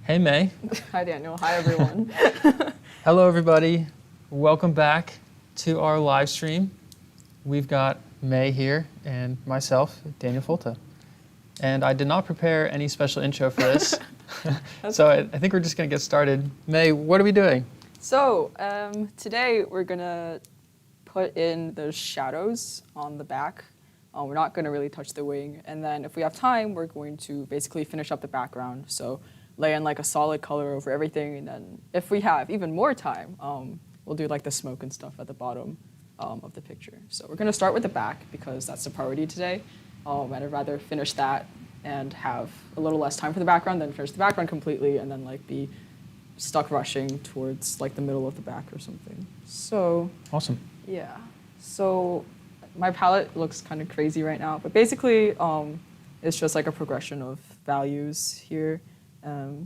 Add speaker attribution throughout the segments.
Speaker 1: Hey, May.
Speaker 2: Hi, Daniel. Hi, everyone.
Speaker 1: Hello, everybody. Welcome back to our live stream. We've got May here and myself, Daniel Folta. And I did not prepare any special intro for this. So I think we're just going to get started. May, what are we doing?
Speaker 2: So today we're going to put in the shadows on the back. We're not going to really touch the wing. And then if we have time, we're going to basically finish up the background. So lay in like a solid color over everything. And then if we have even more time, we'll do like the smoke and stuff at the bottom of the picture. So we're going to start with the back because that's the priority today. I'd rather finish that and have a little less time for the background than finish the background completely and then like be stuck rushing towards like the middle of the back or something. So
Speaker 1: awesome.
Speaker 2: Yeah. So my palette looks kind of crazy right now, but basically it's just like a progression of values here.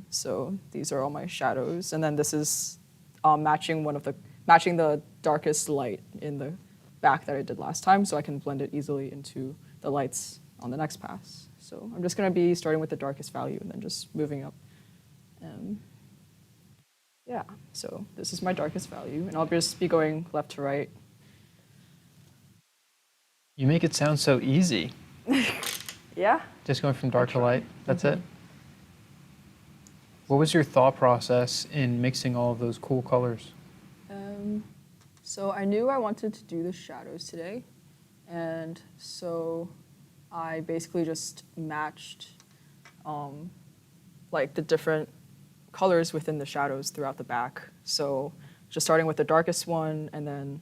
Speaker 2: So these are all my shadows, and then this is matching the darkest light in the back that I did last time, so I can blend it easily into the lights on the next pass. So I'm just going to be starting with the darkest value and then just moving up. Yeah, so this is my darkest value, and I'll just be going left to right.
Speaker 1: You make it sound so easy.
Speaker 2: Yeah.
Speaker 1: Just going from dark to light, that's it? What was your thought process in mixing all of those cool colors?
Speaker 2: So I knew I wanted to do the shadows today, and so I basically just matched like the different colors within the shadows throughout the back. So just starting with the darkest one and then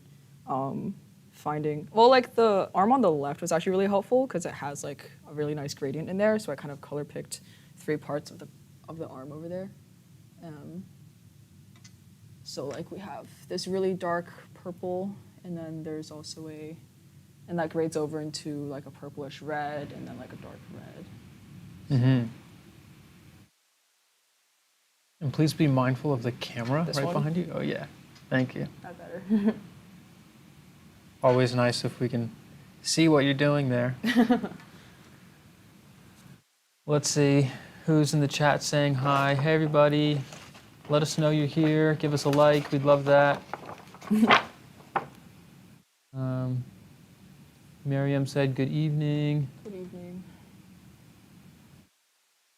Speaker 2: finding, well, like the arm on the left was actually really helpful because it has like a really nice gradient in there. So I kind of color picked 3 parts of the arm over there. So like we have this really dark purple, and then there's also and that grades over into like a purplish red and then like a dark red.
Speaker 1: Mm-hmm. And please be mindful of the camera behind you. Oh yeah, thank you.
Speaker 2: That better.
Speaker 1: Always nice if we can see what you're doing there. Let's see who's in the chat saying hi. Hey everybody, let us know you're here. Give us a like, we'd love that. Miriam said good evening.
Speaker 2: Good evening.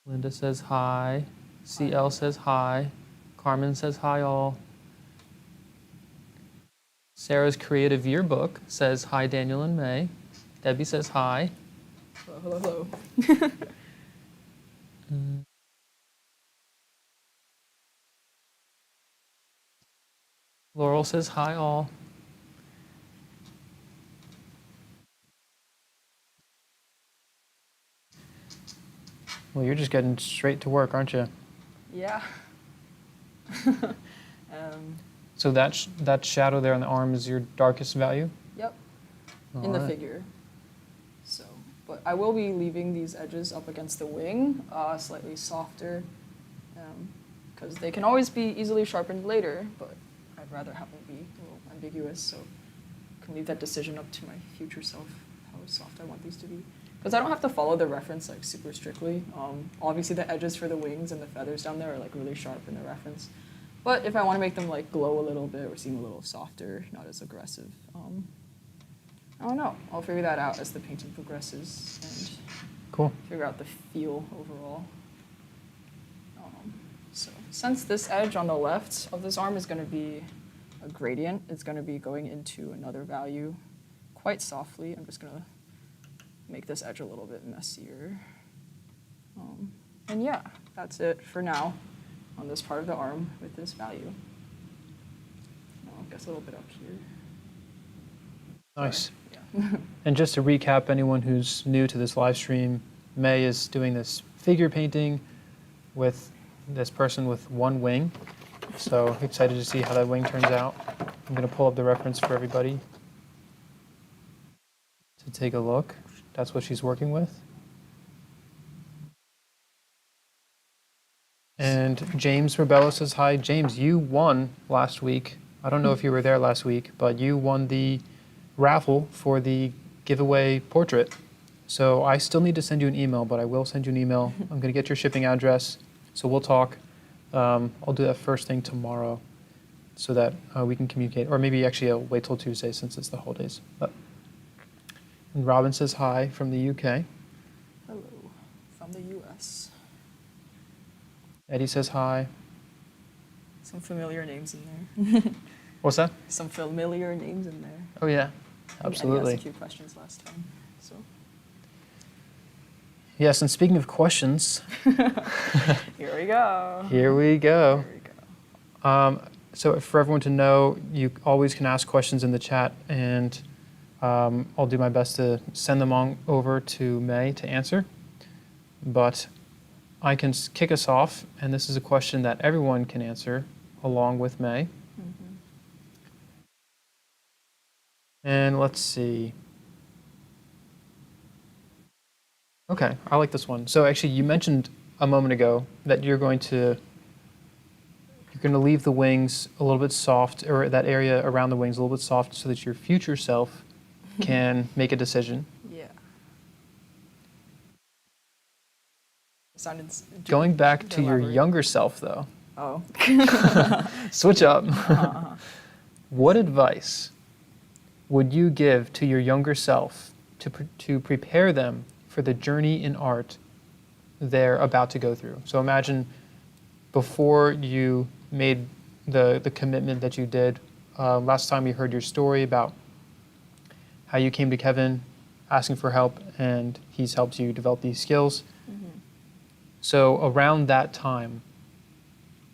Speaker 1: Linda says hi. CL says hi. Carmen says hi all. Sarah's Creative Yearbook says hi Daniel and May. Debbie says hi.
Speaker 2: Hello, hello.
Speaker 1: Laurel says hi all. Well, you're just getting straight to work, aren't you?
Speaker 2: Yeah.
Speaker 1: So that shadow there on the arm is your darkest value?
Speaker 2: Yep.
Speaker 1: All
Speaker 2: in the
Speaker 1: right.
Speaker 2: figure. So, but I will be leaving these edges up against the wing, slightly softer, because they can always be easily sharpened later, but I'd rather have them be a little ambiguous, so I can leave that decision up to my future self, how soft I want these to be. Because I don't have to follow the reference like super strictly. Obviously the edges for the wings and the feathers down there are like really sharp in the reference. But if I want to make them like glow a little bit or seem a little softer, not as aggressive, I don't know. I'll figure that out as the painting progresses and
Speaker 1: Cool.
Speaker 2: figure out the feel overall. So since this edge on the left of this arm is going to be a gradient, it's going to be going into another value quite softly. I'm just going to make this edge a little bit messier. And yeah, that's it for now on this part of the arm with this value. I guess a little bit up here.
Speaker 1: Nice.
Speaker 2: Yeah.
Speaker 1: And just to recap, anyone who's new to this live stream, May is doing this figure painting with this person with one wing. So excited to see how that wing turns out. I'm going to pull up the reference for everybody to take a look. That's what she's working with. And James Rebello says hi. James, you won last week. I don't know if you were there last week, but you won the raffle for the giveaway portrait. So I still need to send you an email, but I will send you an email. I'm going to get your shipping address, so we'll talk. I'll do that first thing tomorrow so that we can communicate. Or maybe actually I'll wait till Tuesday since it's the holidays. And Robin says hi from the UK.
Speaker 2: Hello, from the US.
Speaker 1: Eddie says hi.
Speaker 2: Some familiar names in there.
Speaker 1: What's that?
Speaker 2: Some familiar names in there.
Speaker 1: Oh, yeah. Absolutely.
Speaker 2: I asked a few questions last time. So.
Speaker 1: Yes, and speaking of questions.
Speaker 2: Here we go.
Speaker 1: Here we go.
Speaker 2: Here we go.
Speaker 1: So for everyone to know, you always can ask questions in the chat, and I'll do my best to send them on over to May to answer. But I can kick us off, and this is a question that everyone can answer along with May.
Speaker 2: Mm-hmm.
Speaker 1: And let's see. Okay, I like this one. So actually, you mentioned a moment ago that you're going to leave the wings a little bit soft, or that area around the wings a little bit soft, so that your future self can make a decision.
Speaker 2: Yeah.
Speaker 1: Going back to your younger self, though.
Speaker 2: Oh.
Speaker 1: Switch up. What advice would you give to your younger self to prepare them for the journey in art they're about to go through? So imagine before you made the commitment that you did. Last time we heard your story about how you came to Kevin asking for help, and he's helped you develop these skills. Mm-hmm. So around that time,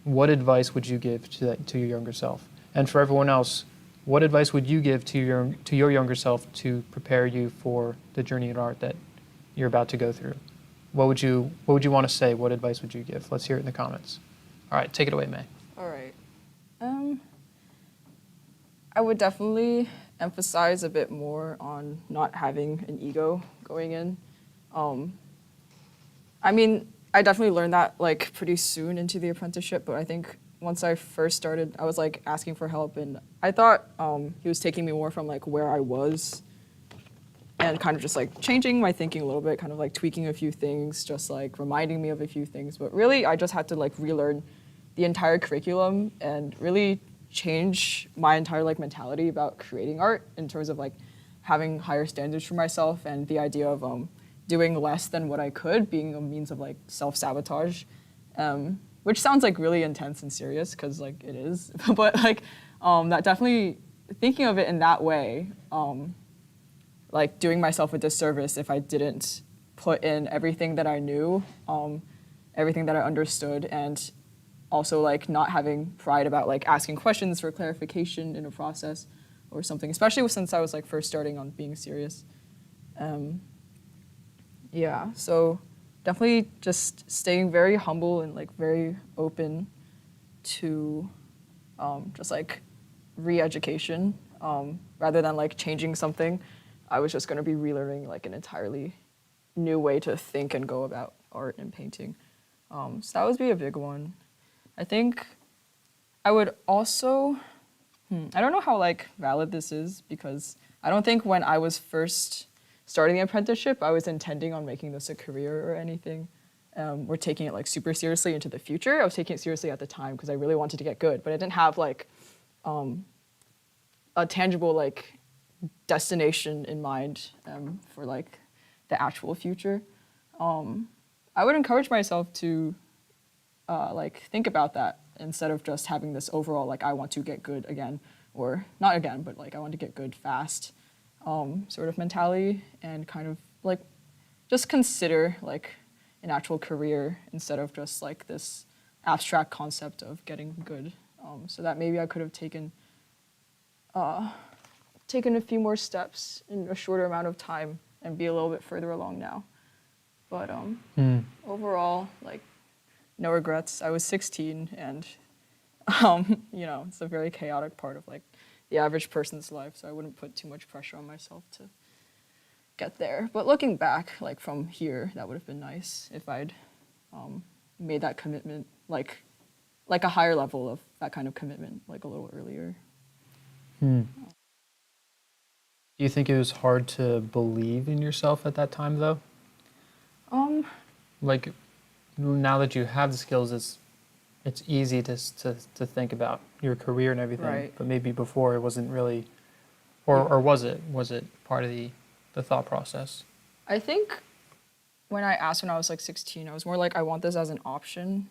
Speaker 1: what advice would you give to your younger self? And for everyone else, what advice would you give to your younger self to prepare you for the journey in art that you're about to go through? What would you want to say? What advice would you give? Let's hear it in the comments. All right, take it away, May.
Speaker 2: All right. I would definitely emphasize a bit more on not having an ego going in. I mean, I definitely learned that like pretty soon into the apprenticeship, but I think once I first started, I was like asking for help, and I thought he was taking me more from like where I was and kind of just like changing my thinking a little bit, kind of like tweaking a few things, just like reminding me of a few things. But really, I just had to like relearn the entire curriculum and really change my entire like mentality about creating art in terms of like having higher standards for myself, and the idea of doing less than what I could being a means of like self-sabotage, which sounds like really intense and serious because like it is, but like that definitely, thinking of it in that way, like doing myself a disservice if I didn't put in everything that I knew, everything that I understood, and also like not having pride about like asking questions for clarification in a process or something, especially since I was like first starting on being serious. Yeah, so definitely just staying very humble and like very open to just like re-education, rather than like changing something. I was just going to be relearning like an entirely new way to think and go about art and painting. So that would be a big one. I think I would also, I don't know how like valid this is, because I don't think when I was first starting the apprenticeship, I was intending on making this a career or anything. Or taking it like super seriously into the future. I was taking it seriously at the time because I really wanted to get good, but I didn't have like a tangible like destination in mind for like the actual future. I would encourage myself to like think about that instead of just having this overall like I want to get good again, or not again, but like I want to get good fast sort of mentality, and kind of like just consider like an actual career instead of just like this abstract concept of getting good. So that maybe I could have taken a few more steps in a shorter amount of time and be a little bit further along now. But overall, like, no regrets. I was 16, and you know, it's a very chaotic part of like the average person's life, so I wouldn't put too much pressure on myself to get there. But looking back, like from here, that would have been nice if I'd made that commitment, like a higher level of that kind of commitment, like a little earlier.
Speaker 1: Do you think it was hard to believe in yourself at that time, though? Like, now that you have the skills, it's easy to think about your career and everything,
Speaker 2: Right.
Speaker 1: but maybe before it wasn't really, or was it? Was it part of the thought process?
Speaker 2: I think when I asked when I was like 16, I was more like, I want this as an option,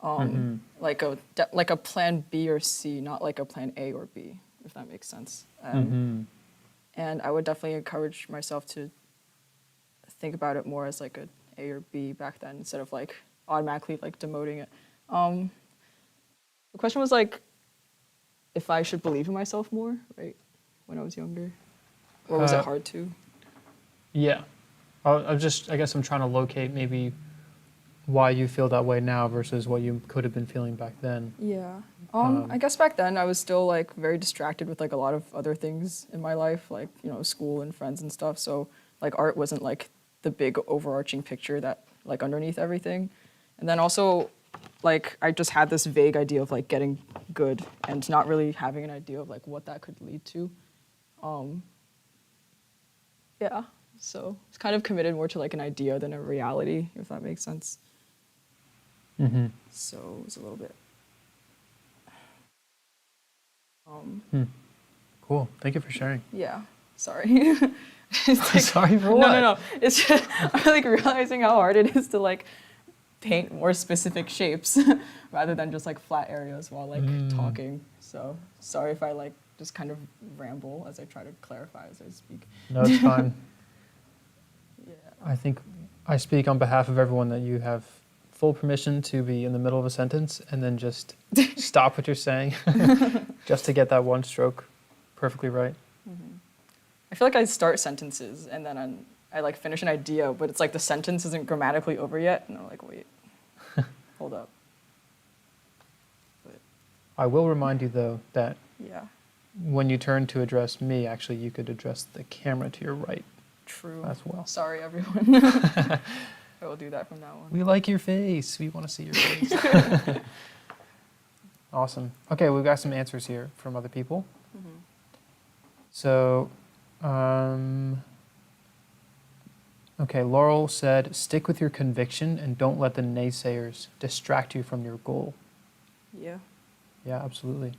Speaker 2: like a plan B or C, not like a plan A or B, if that makes sense. And I would definitely encourage myself to think about it more as like a A or B back then, instead of like automatically like demoting it. The question was like, if I should believe in myself more, right, when I was younger, or was it hard to?
Speaker 1: Yeah. I guess I'm trying to locate maybe why you feel that way now versus what you could have been feeling back then.
Speaker 2: Yeah. I guess back then I was still like very distracted with like a lot of other things in my life, like, you know, school and friends and stuff. So like art wasn't like the big overarching picture that like underneath everything. And then also like I just had this vague idea of like getting good and not really having an idea of like what that could lead to. Yeah. So it's kind of committed more to like an idea than a reality, if that makes sense. So it was a little bit.
Speaker 1: Cool. Thank you for sharing.
Speaker 2: Yeah. Sorry. It's like,
Speaker 1: Sorry for what?
Speaker 2: No. It's just I'm like realizing how hard it is to like paint more specific shapes rather than just like flat areas while like talking. So sorry if I like just kind of ramble as I try to clarify as I speak.
Speaker 1: No, it's fine.
Speaker 2: Yeah.
Speaker 1: I think I speak on behalf of everyone that you have full permission to be in the middle of a sentence and then just stop what you're saying just to get that one stroke perfectly right.
Speaker 2: I feel like I start sentences and then I like finish an idea, but it's like the sentence isn't grammatically over yet, and I'm like, wait, hold up. But
Speaker 1: I will remind you, though, that
Speaker 2: yeah,
Speaker 1: when you turn to address me, actually, you could address the camera to your right
Speaker 2: true.
Speaker 1: as well.
Speaker 2: Sorry, everyone. I will do that from now on.
Speaker 1: We like your face. We want to see your face. Awesome. Okay, we've got some answers here from other people. So, okay, Laurel said, stick with your conviction and don't let the naysayers distract you from your goal.
Speaker 2: Yeah.
Speaker 1: Yeah, absolutely.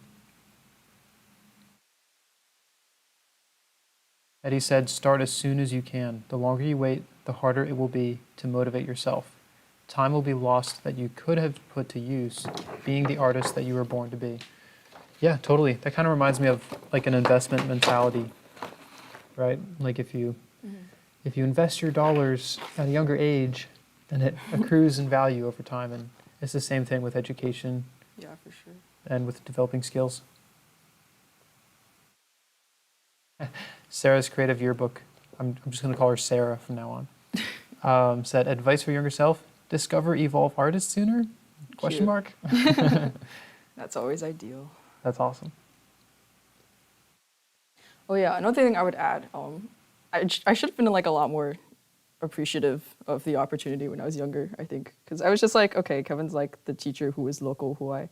Speaker 1: Eddie said, start as soon as you can. The longer you wait, the harder it will be to motivate yourself. Time will be lost that you could have put to use being the artist that you were born to be. Yeah, totally. That kind of reminds me of like an investment mentality, right? Like if you invest your dollars at a younger age, then it accrues in value over time. And it's the same thing with education.
Speaker 2: Yeah, for sure.
Speaker 1: And with developing skills. Sarah's creative yearbook, I'm just going to call her Sarah from now on, said, advice for younger self, discover, evolve artists sooner? Question mark?
Speaker 2: That's always ideal.
Speaker 1: That's awesome.
Speaker 2: Oh yeah, another thing I would add, I should have been like a lot more appreciative of the opportunity when I was younger, I think. Because I was just like, okay, Kevin's like the teacher who is local, who I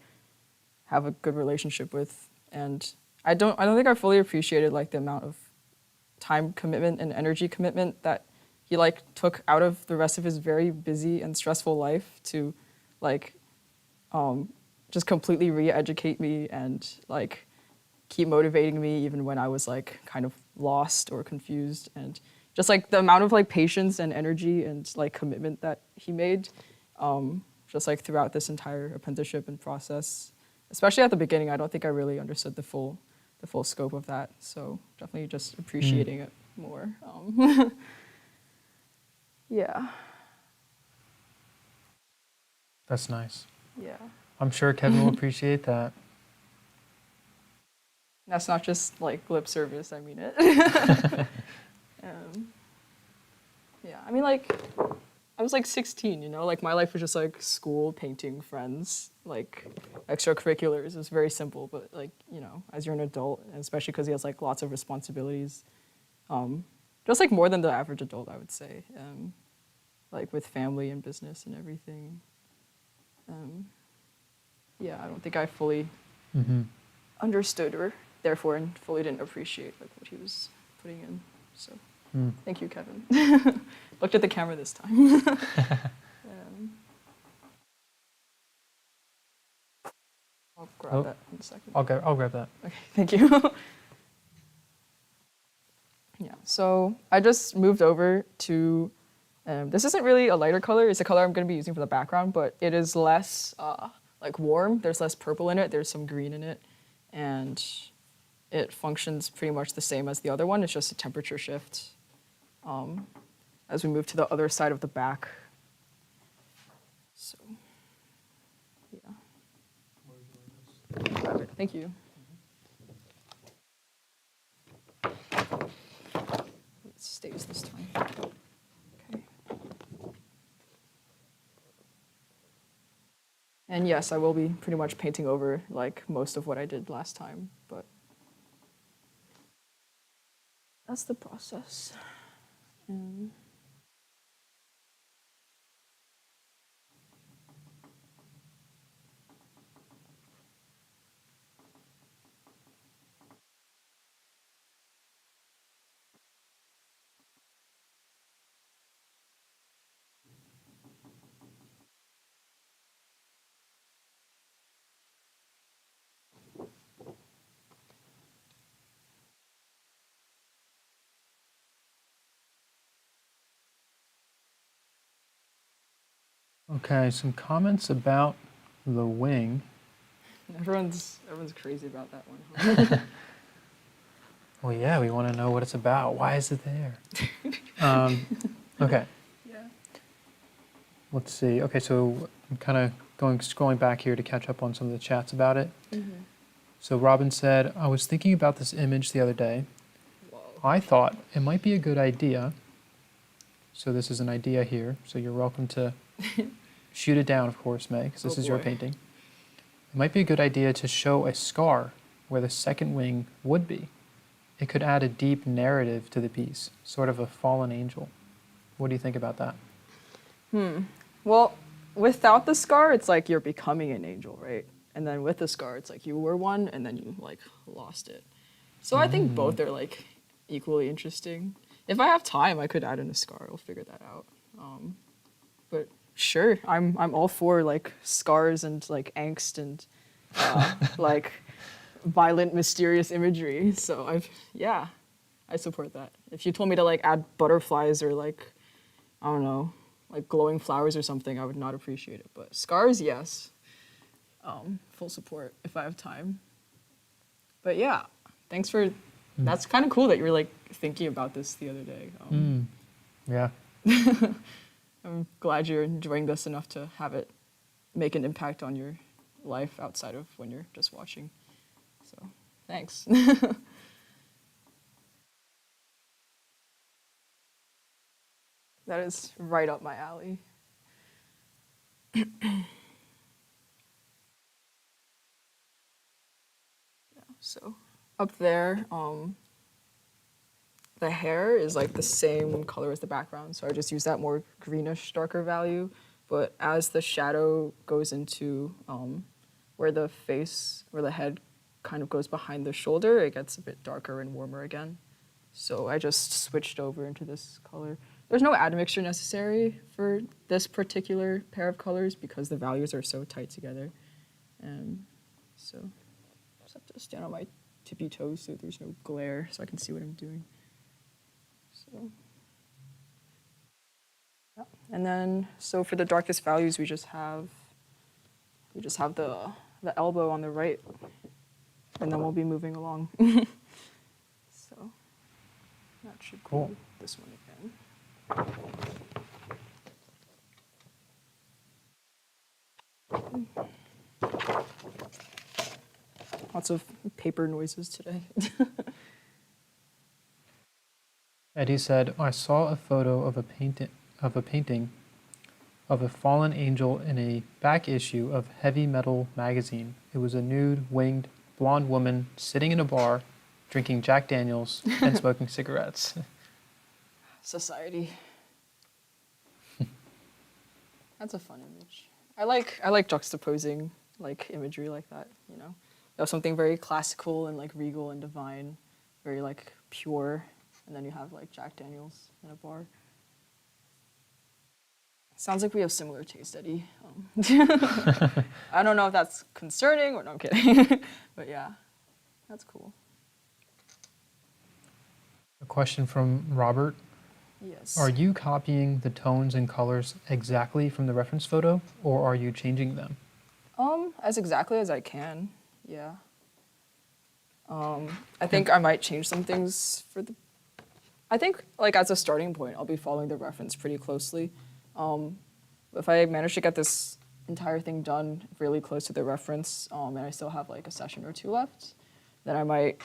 Speaker 2: have a good relationship with. And I don't think I fully appreciated like the amount of time commitment and energy commitment that he like took out of the rest of his very busy and stressful life to like just completely re-educate me and like keep motivating me even when I was like kind of lost or confused, and just like the amount of like patience and energy and like commitment that he made just like throughout this entire apprenticeship and process, especially at the beginning. I don't think I really understood the full scope of that, so definitely just appreciating it more. Yeah.
Speaker 1: That's nice.
Speaker 2: Yeah.
Speaker 1: I'm sure Kevin will appreciate that.
Speaker 2: That's not just like lip service, I mean it. Yeah, I mean like, I was like 16, you know, like my life was just like school, painting, friends, like extracurriculars. It was very simple, but like, you know, as you're an adult, and especially because he has like lots of responsibilities, just like more than the average adult, I would say, like with family and business and everything. Yeah, I don't think I fully understood or therefore and fully didn't appreciate like what he was putting in. So thank you, Kevin. Looked at the camera this time. grab that in a second.
Speaker 1: I'll grab that.
Speaker 2: Okay, thank you. Yeah, so I just moved over to, this isn't really a lighter color. It's a color I'm going to be using for the background, but it is less like warm. There's less purple in it. There's some green in it. And it functions pretty much the same as the other one. It's just a temperature shift as we move to the other side of the back. So, yeah. Grab it. Thank you. It stays this time. Okay. And yes, I will be pretty much painting over like most of what I did last time, but that's the process.
Speaker 1: Okay, some comments about the wing.
Speaker 2: Everyone's crazy about that one. Huh?
Speaker 1: Well, yeah, we want to know what it's about. Why is it there? Okay.
Speaker 2: Yeah.
Speaker 1: Let's see. Okay, so I'm kind of scrolling back here to catch up on some of the chats about it.
Speaker 2: Mm-hmm.
Speaker 1: So Robin said, I was thinking about this image the other day.
Speaker 2: Whoa.
Speaker 1: I thought it might be a good idea. So this is an idea here. So you're welcome to shoot it down, of course, May, because this is your painting. It might be a good idea to show a scar where the second wing would be. It could add a deep narrative to the piece, sort of a fallen angel. What do you think about that?
Speaker 2: Well, without the scar, it's like you're becoming an angel, right? And then with the scar, it's like you were one and then you like lost it. So I think both are like equally interesting. If I have time, I could add in a scar. I'll figure that out. But sure, I'm all for like scars and like angst and like violent, mysterious imagery. So I support that. If you told me to like add butterflies or like, I don't know, like glowing flowers or something, I would not appreciate it. But scars, yes. Full support if I have time. But yeah, thanks for, that's kind of cool that you were like thinking about this the other day.
Speaker 1: Yeah.
Speaker 2: I'm glad you're enjoying this enough to have it make an impact on your life outside of when you're just watching. So, thanks. That is right up my alley. So, up there, the hair is like the same color as the background, so I just use that more greenish, darker value. But as the shadow goes into where the head kind of goes behind the shoulder, it gets a bit darker and warmer again. So I just switched over into this color. There's no admixture necessary for this particular pair of colors because the values are so tight together. So I just have to stand on my tippy toes so there's no glare so I can see what I'm doing. So, yeah. And then, so for the darkest values, we just have the elbow on the right, and then we'll be moving along. So that should
Speaker 1: Cool.
Speaker 2: be this one again. Lots of paper noises today.
Speaker 1: Eddie said, I saw a photo of a painting of a fallen angel in a back issue of Heavy Metal magazine. It was a nude, winged, blonde woman sitting in a bar, drinking Jack Daniels and smoking cigarettes.
Speaker 2: Society. That's a fun image. I like juxtaposing like imagery like that, you know. You have something very classical and like regal and divine, very like pure, and then you have like Jack Daniels in a bar. Sounds like we have similar taste, Eddie. I don't know if that's concerning or no, I'm kidding. But yeah, that's cool.
Speaker 1: A question from Robert.
Speaker 2: Yes.
Speaker 1: Are you copying the tones and colors exactly from the reference photo, or are you changing them?
Speaker 2: As exactly as I can, yeah. I think I might change some things for the. I think like as a starting point, I'll be following the reference pretty closely. If I manage to get this entire thing done really close to the reference, and I still have like a session or two left, then I might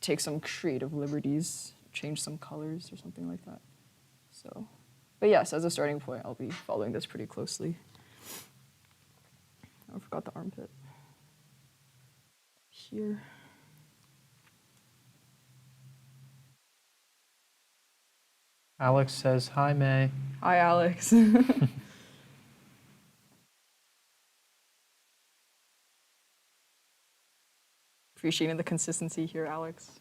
Speaker 2: take some creative liberties, change some colors or something like that. So, but yes, as a starting point, I'll be following this pretty closely. I forgot the armpit. Here.
Speaker 1: Alex says, hi, May.
Speaker 2: Hi, Alex. Appreciating the consistency here, Alex.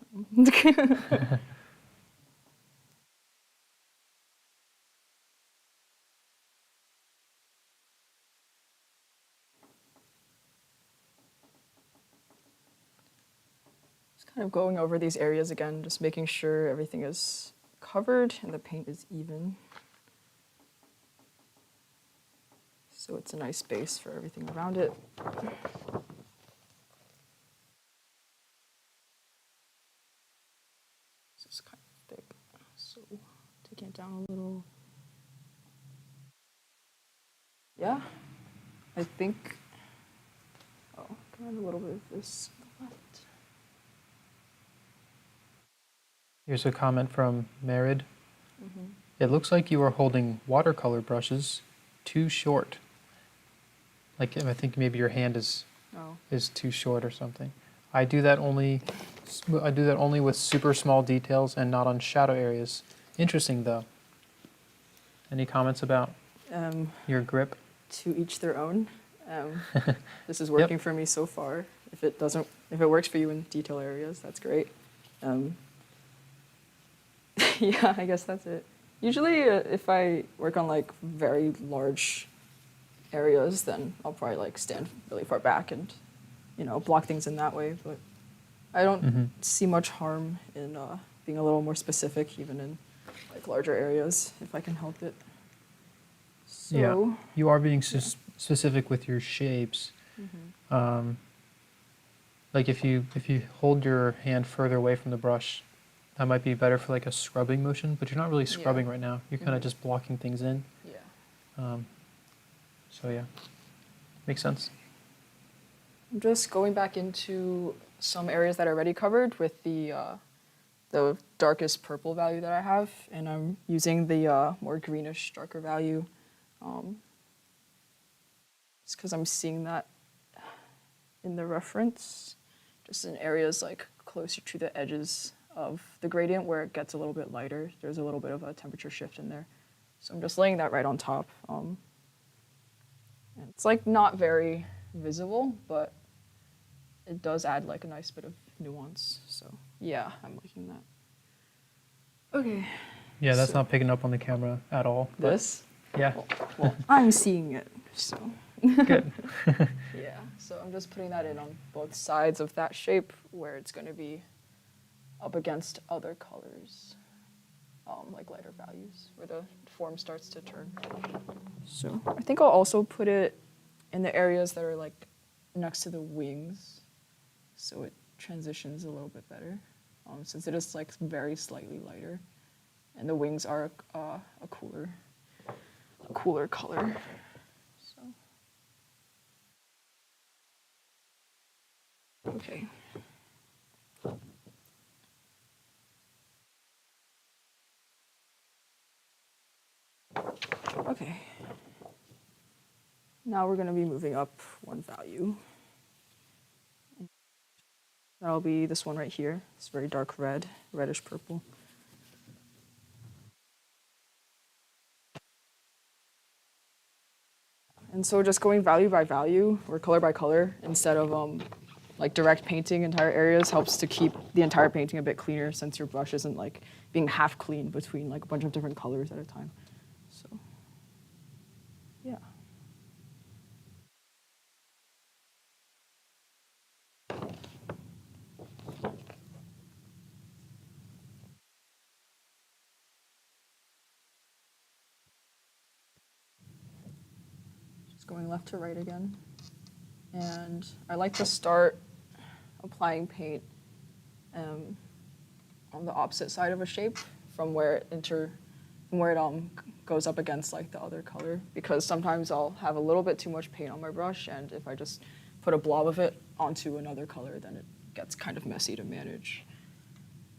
Speaker 2: Just kind of going over these areas again, just making sure everything is covered and the paint is even. So it's a nice base for everything around it. This is kind of thick, so taking it down a little. Yeah, I think, oh, can I add a little bit of this on the left?
Speaker 1: Here's a comment from Merid. It looks like you are holding watercolor brushes too short. Like I think maybe your hand is too short or something. I do that only with super small details and not on shadow areas. Interesting though. Any comments about your grip?
Speaker 2: To each their own. This is working for me so far. If it works for you in detail areas, that's great. Yeah, I guess that's it. Usually, if I work on like very large areas, then I'll probably like stand really far back and, block things in that way. But I don't see much harm in being a little more specific, even in like larger areas, if I can help it. So,
Speaker 1: yeah, you are being specific with your shapes. Like if you hold your hand further away from the brush, that might be better for like a scrubbing motion, but you're not really scrubbing right now. You're kind of just blocking things in.
Speaker 2: Yeah.
Speaker 1: So yeah, makes sense.
Speaker 2: I'm just going back into some areas that are already covered with the darkest purple value that I have, and I'm using the more greenish, darker value, just because I'm seeing that in the reference, just in areas like closer to the edges of the gradient where it gets a little bit lighter. There's a little bit of a temperature shift in there. So I'm just laying that right on top. And it's like not very visible, but it does add like a nice bit of nuance. So yeah, I'm liking that. Okay.
Speaker 1: Yeah, that's not picking up on the camera at all.
Speaker 2: This?
Speaker 1: Yeah.
Speaker 2: Well, I'm seeing it, so.
Speaker 1: Good.
Speaker 2: Yeah, so I'm just putting that in on both sides of that shape where it's going to be up against other colors, like lighter values, where the form starts to turn. So I think I'll also put it in the areas that are like next to the wings, so it transitions a little bit better, since it is like very slightly lighter, and the wings are a cooler color. So okay. Okay. Now we're going to be moving up one value. That'll be this one right here. It's very dark red, reddish purple. And so just going value by value or color by color instead of like direct painting entire areas helps to keep the entire painting a bit cleaner, since your brush isn't like being half clean between like a bunch of different colors at a time. So Yeah. Just going left to right again. And I like to start applying paint on the opposite side of a shape from where it goes up against like the other color, because sometimes I'll have a little bit too much paint on my brush, and if I just put a blob of it onto another color, then it gets kind of messy to manage.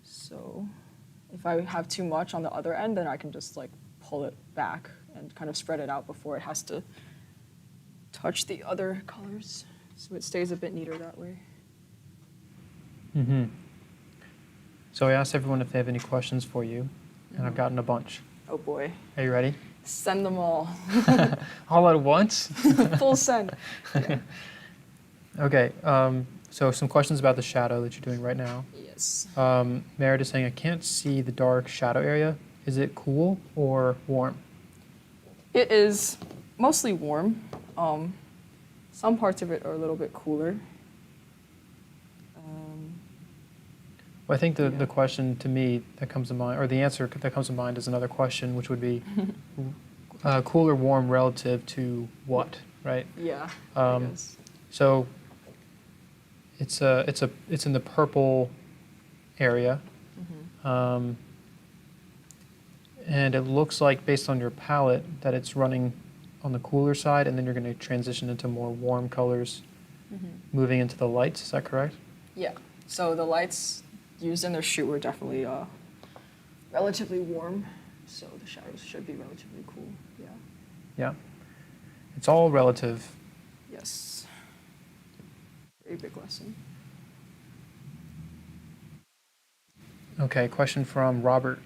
Speaker 2: So if I have too much on the other end, then I can just like pull it back and kind of spread it out before it has to touch the other colors, so it stays a bit neater that way.
Speaker 1: Mm-hmm. So I asked everyone if they have any questions for you, and I've gotten a bunch.
Speaker 2: Oh boy.
Speaker 1: Are you ready?
Speaker 2: Send them all.
Speaker 1: All at once?
Speaker 2: Full send. Yeah.
Speaker 1: Okay, so some questions about the shadow that you're doing right now.
Speaker 2: Yes.
Speaker 1: Meredith is saying, I can't see the dark shadow area. Is it cool or warm?
Speaker 2: It is mostly warm. Some parts of it are a little bit cooler.
Speaker 1: Well, I think the question to me that comes to mind, or the answer that comes to mind is another question, which would be cool or warm relative to what, right?
Speaker 2: Yeah, I guess.
Speaker 1: So it's in the purple area, and it looks like based on your palette that it's running on the cooler side, and then you're going to transition into more warm colors, moving into the lights. Is that correct?
Speaker 2: Yeah. So the lights used in the shoot were definitely relatively warm, so the shadows should be relatively cool. Yeah.
Speaker 1: Yeah. It's all relative.
Speaker 2: Yes. Very big lesson.
Speaker 1: Okay, question from Robert.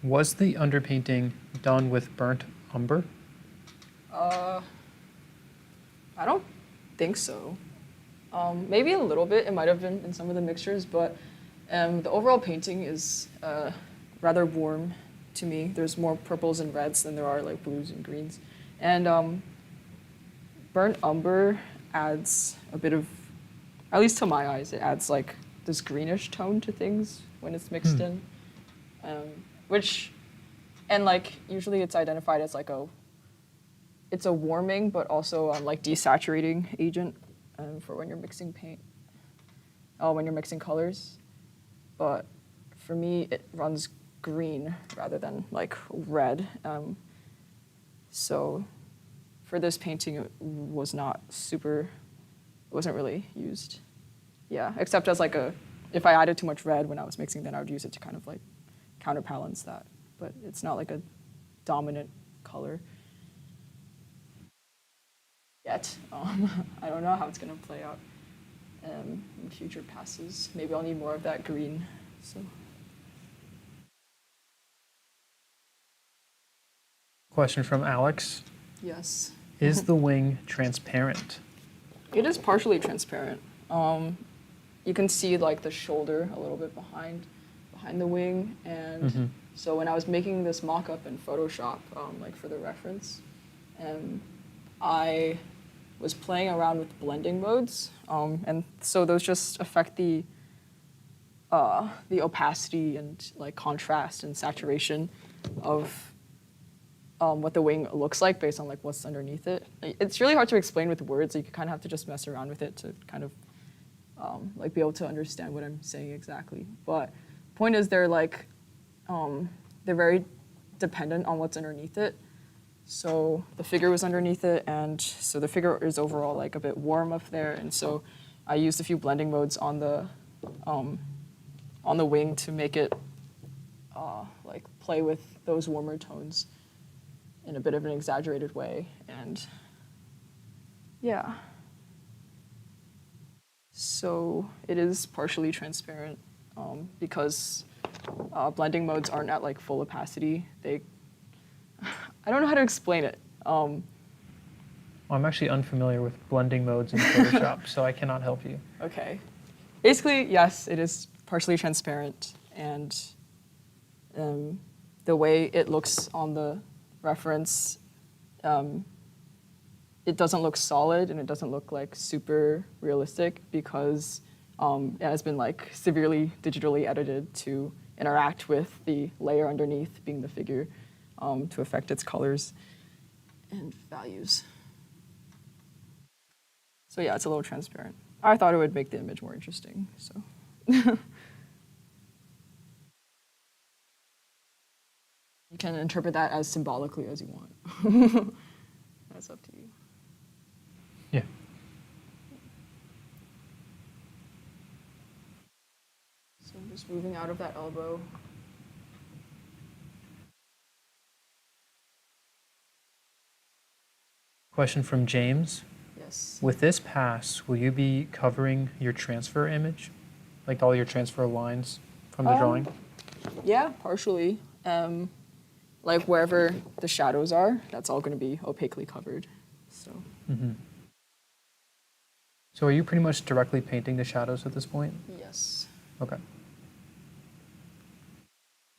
Speaker 1: Was the underpainting done with burnt umber?
Speaker 2: I don't think so. Maybe a little bit. It might have been in some of the mixtures, but the overall painting is rather warm to me. There's more purples and reds than there are like blues and greens. And burnt umber adds a bit of, at least to my eyes, it adds like this greenish tone to things when it's mixed in. And like usually it's identified as like it's a warming but also like desaturating agent for when you're mixing paint, when you're mixing colors. But for me, it runs green rather than like red. So for this painting, it wasn't really used. Yeah, except as like if I added too much red when I was mixing, then I would use it to kind of like counterbalance that. But it's not like a dominant color yet. I don't know how it's gonna play out in future passes. Maybe I'll need more of that green. So.
Speaker 1: Question from Alex.
Speaker 2: Yes.
Speaker 1: Is the wing transparent?
Speaker 2: It is partially transparent. You can see like the shoulder a little bit behind the wing, and so when I was making this mock-up in Photoshop, like for the reference, I was playing around with blending modes, and so those just affect the opacity and like contrast and saturation of what the wing looks like based on like what's underneath it. It's really hard to explain with words, so you kind of have to just mess around with it to kind of like be able to understand what I'm saying exactly. But point is, they're very dependent on what's underneath it. So the figure was underneath it, and so the figure is overall like a bit warm up there, and so I used a few blending modes on the wing to make it like play with those warmer tones in a bit of an exaggerated way, and yeah. So it is partially transparent because blending modes aren't at like full opacity. I don't know how to explain it.
Speaker 1: I'm actually unfamiliar with blending modes in Photoshop, so I cannot help you.
Speaker 2: Okay. Basically, yes, it is partially transparent, and the way it looks on the reference it doesn't look solid and it doesn't look like super realistic because it has been like severely digitally edited to interact with the layer underneath, being the figure, to affect its colors and values. So yeah, it's a little transparent. I thought it would make the image more interesting, so. You can interpret that as symbolically as you want. That's up to you.
Speaker 1: Yeah.
Speaker 2: So I'm just moving out of that elbow.
Speaker 1: Question from James.
Speaker 2: Yes.
Speaker 1: With this pass, will you be covering your transfer image? Like all your transfer lines from the drawing?
Speaker 2: Yeah, partially. Like wherever the shadows are, that's all going to be opaquely covered. So.
Speaker 1: Mm-hmm. So are you pretty much directly painting the shadows at this point?
Speaker 2: Yes.
Speaker 1: Okay.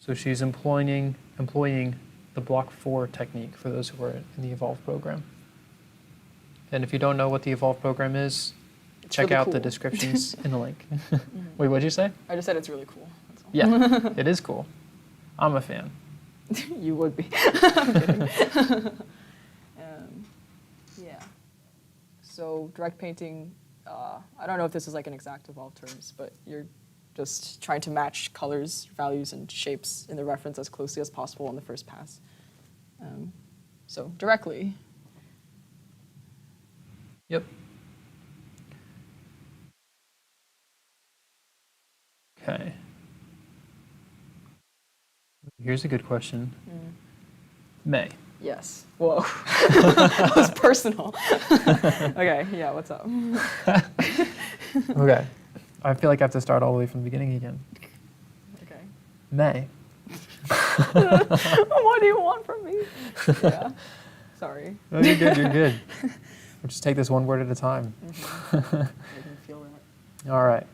Speaker 1: So she's employing the block 4 technique for those who are in the Evolve program. And if you don't know what the Evolve program is, check
Speaker 2: really
Speaker 1: out
Speaker 2: cool.
Speaker 1: the descriptions in the link. Wait, what'd you say?
Speaker 2: I just said it's really cool. That's all.
Speaker 1: Yeah, it is cool. I'm a fan.
Speaker 2: You would be. I'm kidding. Yeah. So direct painting, I don't know if this is like an exact Evolve terms, but you're just trying to match colors, values, and shapes in the reference as closely as possible on the first pass. So directly.
Speaker 1: Yep. Okay. Here's a good question. May.
Speaker 2: Yes. Whoa. That was personal. Okay, yeah, what's up?
Speaker 1: Okay. I feel like I have to start all the way from the beginning again.
Speaker 2: Okay.
Speaker 1: May.
Speaker 2: What do you want from me? Yeah. Sorry.
Speaker 1: No, you're good, you're good. We'll just take this one word at a time.
Speaker 2: I can feel that.
Speaker 1: All right.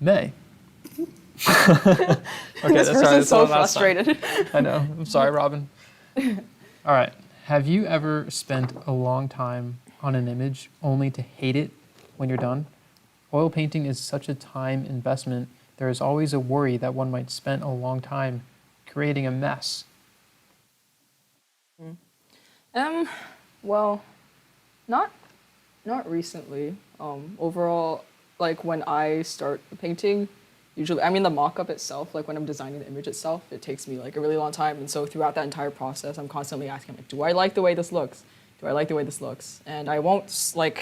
Speaker 1: May. Okay,
Speaker 2: This person's so frustrated.
Speaker 1: I know. I'm sorry, Robin. All right. Have you ever spent a long time on an image only to hate it when you're done? Oil painting is such a time investment. There is always a worry that one might spend a long time creating a mess.
Speaker 2: Well, not recently. Overall, like when I start painting, usually, I mean the mock-up itself, like when I'm designing the image itself, it takes me like a really long time. And so throughout that entire process, I'm constantly asking, like, do I like the way this looks? Do I like the way this looks? And I won't start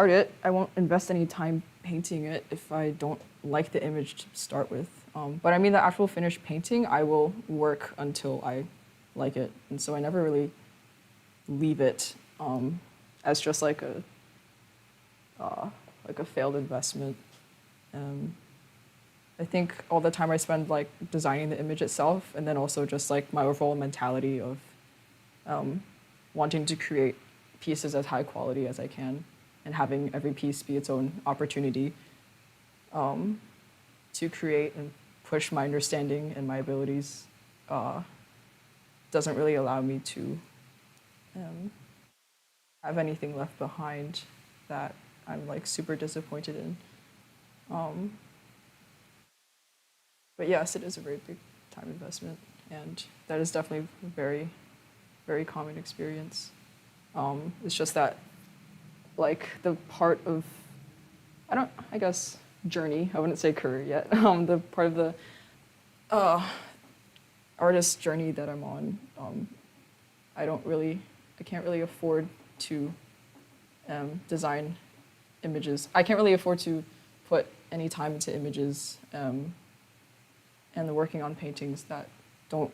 Speaker 2: it. I won't invest any time painting it if I don't like the image to start with. But I mean the actual finished painting, I will work until I like it. And so I never really leave it as just like a failed investment. I think all the time I spend like designing the image itself, and then also just like my overall mentality of wanting to create pieces as high quality as I can, and having every piece be its own opportunity to create and push my understanding and my abilities doesn't really allow me to have anything left behind that I'm like super disappointed in. But yes, it is a very big time investment, and that is definitely a very, very common experience. It's just that, like, the part of, I guess, journey, I wouldn't say career yet, the part of the artist journey that I'm on, I can't really afford to design images. I can't really afford to put any time into images and the working on paintings that don't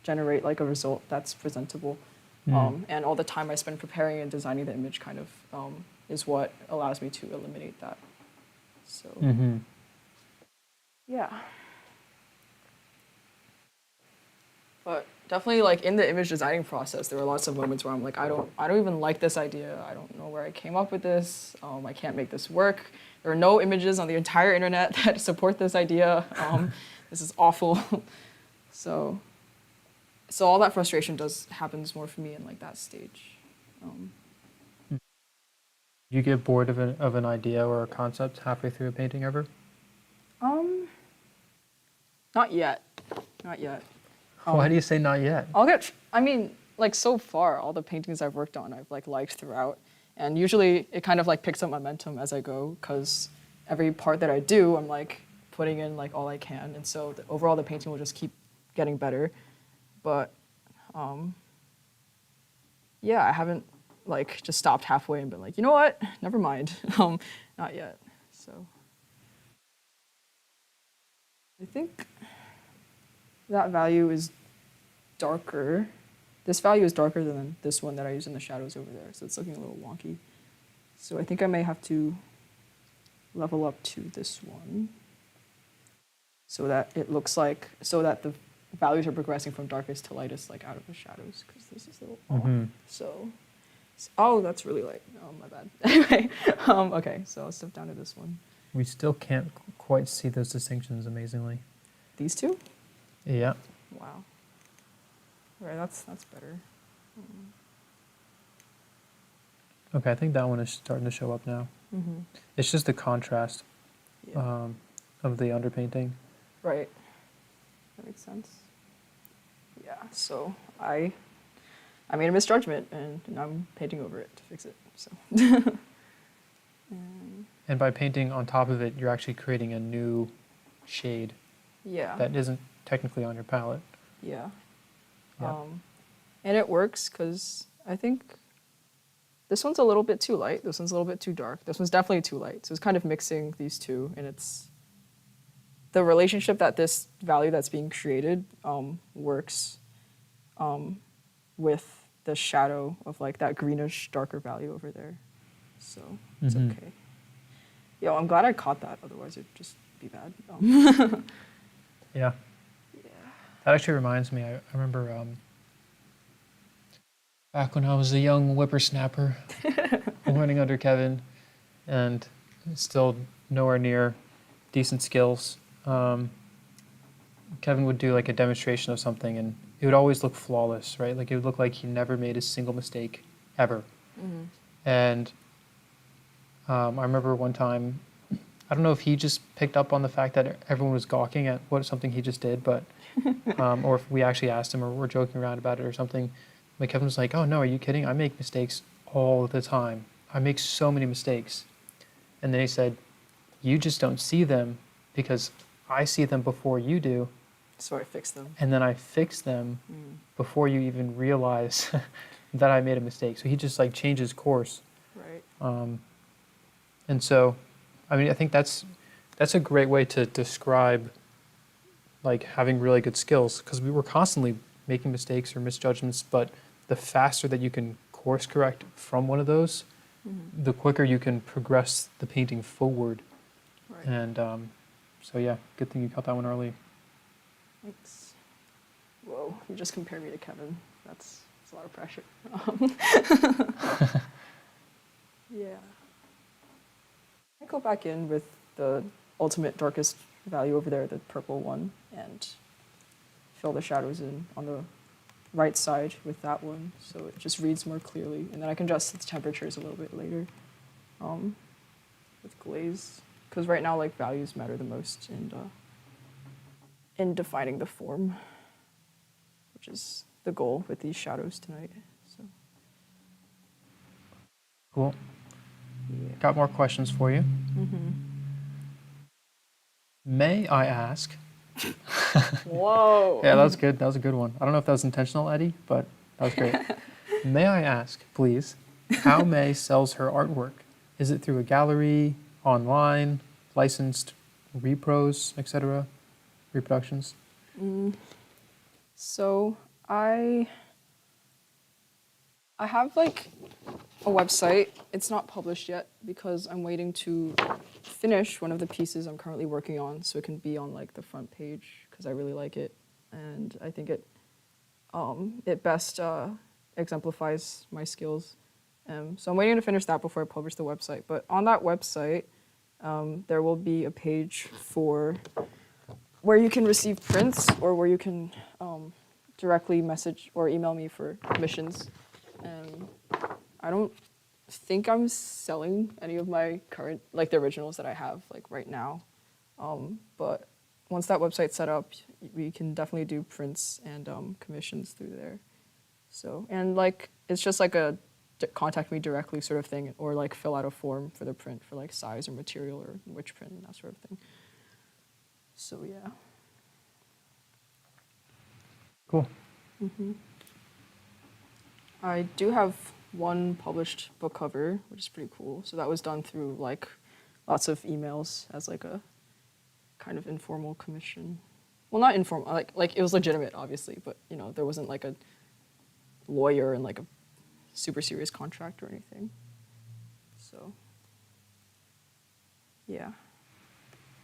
Speaker 2: generate like a result that's presentable. And all the time I spend preparing and designing the image kind of is what allows me to eliminate that. So, yeah. But definitely, like in the image designing process, there were lots of moments where I'm like, I don't even like this idea. I don't know where I came up with this. I can't make this work. There are no images on the entire internet that support this idea. This is awful. So all that frustration happens more for me in like that stage.
Speaker 1: You get bored of an idea or a concept halfway through a painting ever?
Speaker 2: Not yet. Not yet.
Speaker 1: Why do you say not yet?
Speaker 2: I mean, like so far, all the paintings I've worked on, I've like liked throughout. And usually it kind of like picks up momentum as I go because every part that I do, I'm like putting in like all I can. And so overall the painting will just keep getting better. But yeah, I haven't like just stopped halfway and been like, you know what? Never mind. Not yet. So I think that value is darker. This value is darker than this one that I use in the shadows over there, so it's looking a little wonky. So I think I may have to level up to this one so that it looks like, so that the values are progressing from darkest to lightest, like out of the shadows, because this is a little off. So, oh, that's really light. Oh, my bad. Anyway, okay, so I'll step down to this one.
Speaker 1: We still can't quite see those distinctions amazingly.
Speaker 2: These two?
Speaker 1: Yeah.
Speaker 2: Wow. All right, that's better.
Speaker 1: Okay, I think that one is starting to show up now. It's just the contrast
Speaker 2: Yeah.
Speaker 1: of the underpainting.
Speaker 2: Right. That makes sense. Yeah, so I made a misjudgment and I'm painting over it to fix it. So
Speaker 1: And by painting on top of it, you're actually creating a new shade
Speaker 2: yeah.
Speaker 1: that isn't technically on your palette.
Speaker 2: Yeah.
Speaker 1: Yeah.
Speaker 2: And it works because I think this one's a little bit too light. This one's a little bit too dark. This one's definitely too light. So it's kind of mixing these two, and it's the relationship that this value that's being created works with the shadow of like that greenish darker value over there. So it's okay. Yo, I'm glad I caught that. Otherwise it'd just be bad.
Speaker 1: Yeah. That actually reminds me, I remember back when I was a young whippersnapper learning under Kevin and still nowhere near decent skills. Kevin would do like a demonstration of something and it would always look flawless, right? Like it would look like he never made a single mistake ever. And I remember one time, I don't know if he just picked up on the fact that everyone was gawking at something he just did, but or if we actually asked him or we're joking around about it or something. Like Kevin was like, "Oh no, are you kidding? I make mistakes all the time. I make so many mistakes." And then he said, "You just don't see them because I see them before you do."
Speaker 2: So I fixed them.
Speaker 1: And then I fix them before you even realize that I made a mistake. So he just like changes course.
Speaker 2: Right.
Speaker 1: And so, I mean, I think that's a great way to describe like having really good skills because we were constantly making mistakes or misjudgments, but the faster that you can course correct from one of those, the quicker you can progress the painting forward.
Speaker 2: Right.
Speaker 1: And so yeah, good thing you caught that one early.
Speaker 2: Thanks. Whoa, you just compared me to Kevin. That's a lot of pressure. Yeah. I go back in with the ultimate darkest value over there, the purple one, and fill the shadows in on the right side with that one, so it just reads more clearly. And then I can adjust its temperatures a little bit later with glaze, because right now like values matter the most in defining the form, which is the goal with these shadows tonight. So
Speaker 1: Cool.
Speaker 2: yeah.
Speaker 1: Got more questions for you. May I ask?
Speaker 2: Whoa.
Speaker 1: Yeah, that was good. That was a good one. I don't know if that was intentional, Eddie, but that was great. May I ask, please, how May sells her artwork? Is it through a gallery, online, licensed repros, etc., reproductions?
Speaker 2: So I have like a website. It's not published yet because I'm waiting to finish one of the pieces I'm currently working on so it can be on like the front page because I really like it and I think it best exemplifies my skills. So I'm waiting to finish that before I publish the website. But on that website, there will be a page for where you can receive prints or where you can directly message or email me for commissions. I don't think I'm selling any of my current, like the originals that I have like right now. But once that website's set up, we can definitely do prints and commissions through there. So, and like, it's just like a contact me directly sort of thing, or like fill out a form for the print for like size or material or which print and that sort of thing. So yeah.
Speaker 1: Cool.
Speaker 2: I do have one published book cover, which is pretty cool. So that was done through like lots of emails as like a kind of informal commission. Well, not informal, like it was legitimate, obviously, but you know, there wasn't like a lawyer and like a super serious contract or anything. So, yeah.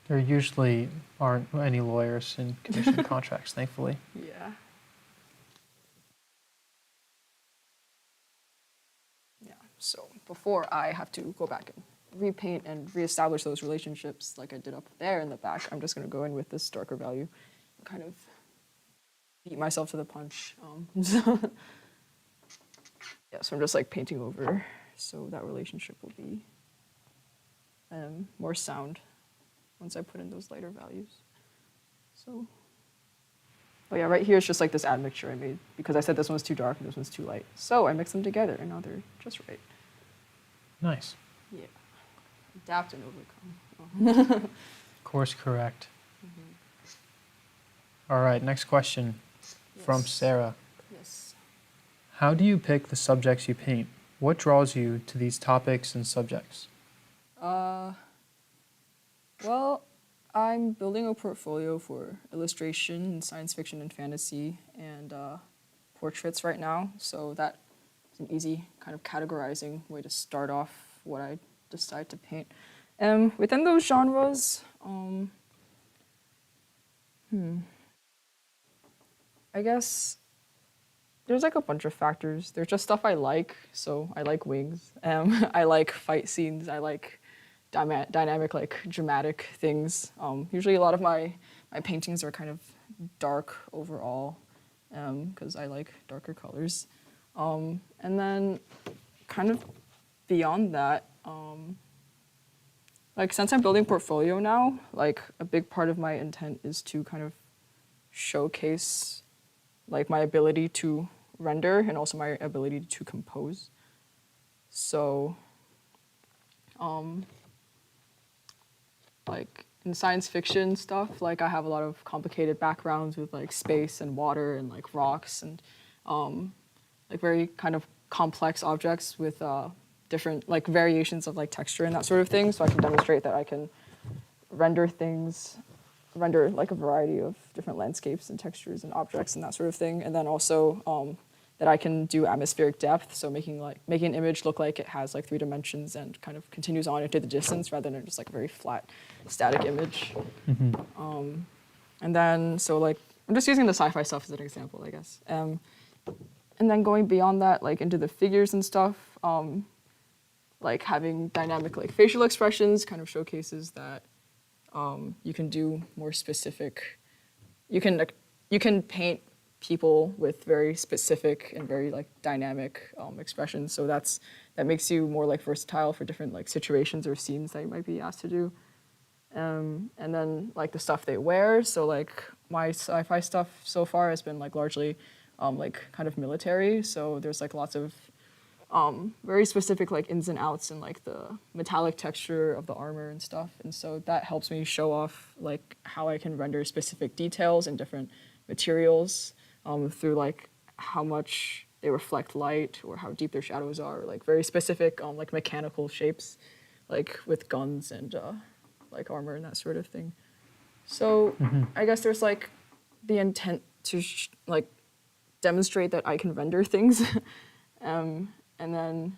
Speaker 1: There usually aren't any lawyers in commission contracts, thankfully.
Speaker 2: Yeah. Yeah. So before I have to go back and repaint and reestablish those relationships like I did up there in the back, I'm just going to go in with this darker value and kind of beat myself to the punch. Yeah, so I'm just like painting over so that relationship will be more sound once I put in those lighter values. So, oh yeah, right here it's just like this admixture I made because I said this one's too dark and this one's too light. So I mixed them together and now they're just right.
Speaker 1: Nice.
Speaker 2: Yeah. Adapt and overcome.
Speaker 1: Course correct. All right, next question from
Speaker 2: Yes.
Speaker 1: Sarah.
Speaker 2: Yes.
Speaker 1: How do you pick the subjects you paint? What draws you to these topics and subjects?
Speaker 2: Well, I'm building a portfolio for illustration and science fiction and fantasy and portraits right now. So that is an easy kind of categorizing way to start off what I decide to paint. Within those genres, I guess there's like a bunch of factors. There's just stuff I like. So I like wings. I like fight scenes. I like dynamic, like dramatic things. Usually a lot of my paintings are kind of dark overall because I like darker colors. And then kind of beyond that, like since I'm building portfolio now, like a big part of my intent is to kind of showcase like my ability to render and also my ability to compose. So, like in science fiction stuff, like I have a lot of complicated backgrounds with like space and water and like rocks and like very kind of complex objects with different like variations of like texture and that sort of thing. So I can demonstrate that I can render like a variety of different landscapes and textures and objects and that sort of thing. And then also that I can do atmospheric depth, so making an image look like it has like 3 dimensions and kind of continues on into the distance rather than just like a very flat, static image. And then so like I'm just using the sci-fi stuff as an example, I guess. And then going beyond that, like into the figures and stuff, like having dynamic like facial expressions kind of showcases that you can do more specific. You can paint people with very specific and very like dynamic expressions. So that makes you more like versatile for different like situations or scenes that you might be asked to do. And then like the stuff they wear. So like my sci-fi stuff so far has been like largely like kind of military. So there's like lots of very specific like ins and outs and like the metallic texture of the armor and stuff. And so that helps me show off like how I can render specific details in different materials through like how much they reflect light or how deep their shadows are, or, like very specific like mechanical shapes, like with guns and like armor and that sort of thing. So I guess there's like the intent to like demonstrate that I can render things. And then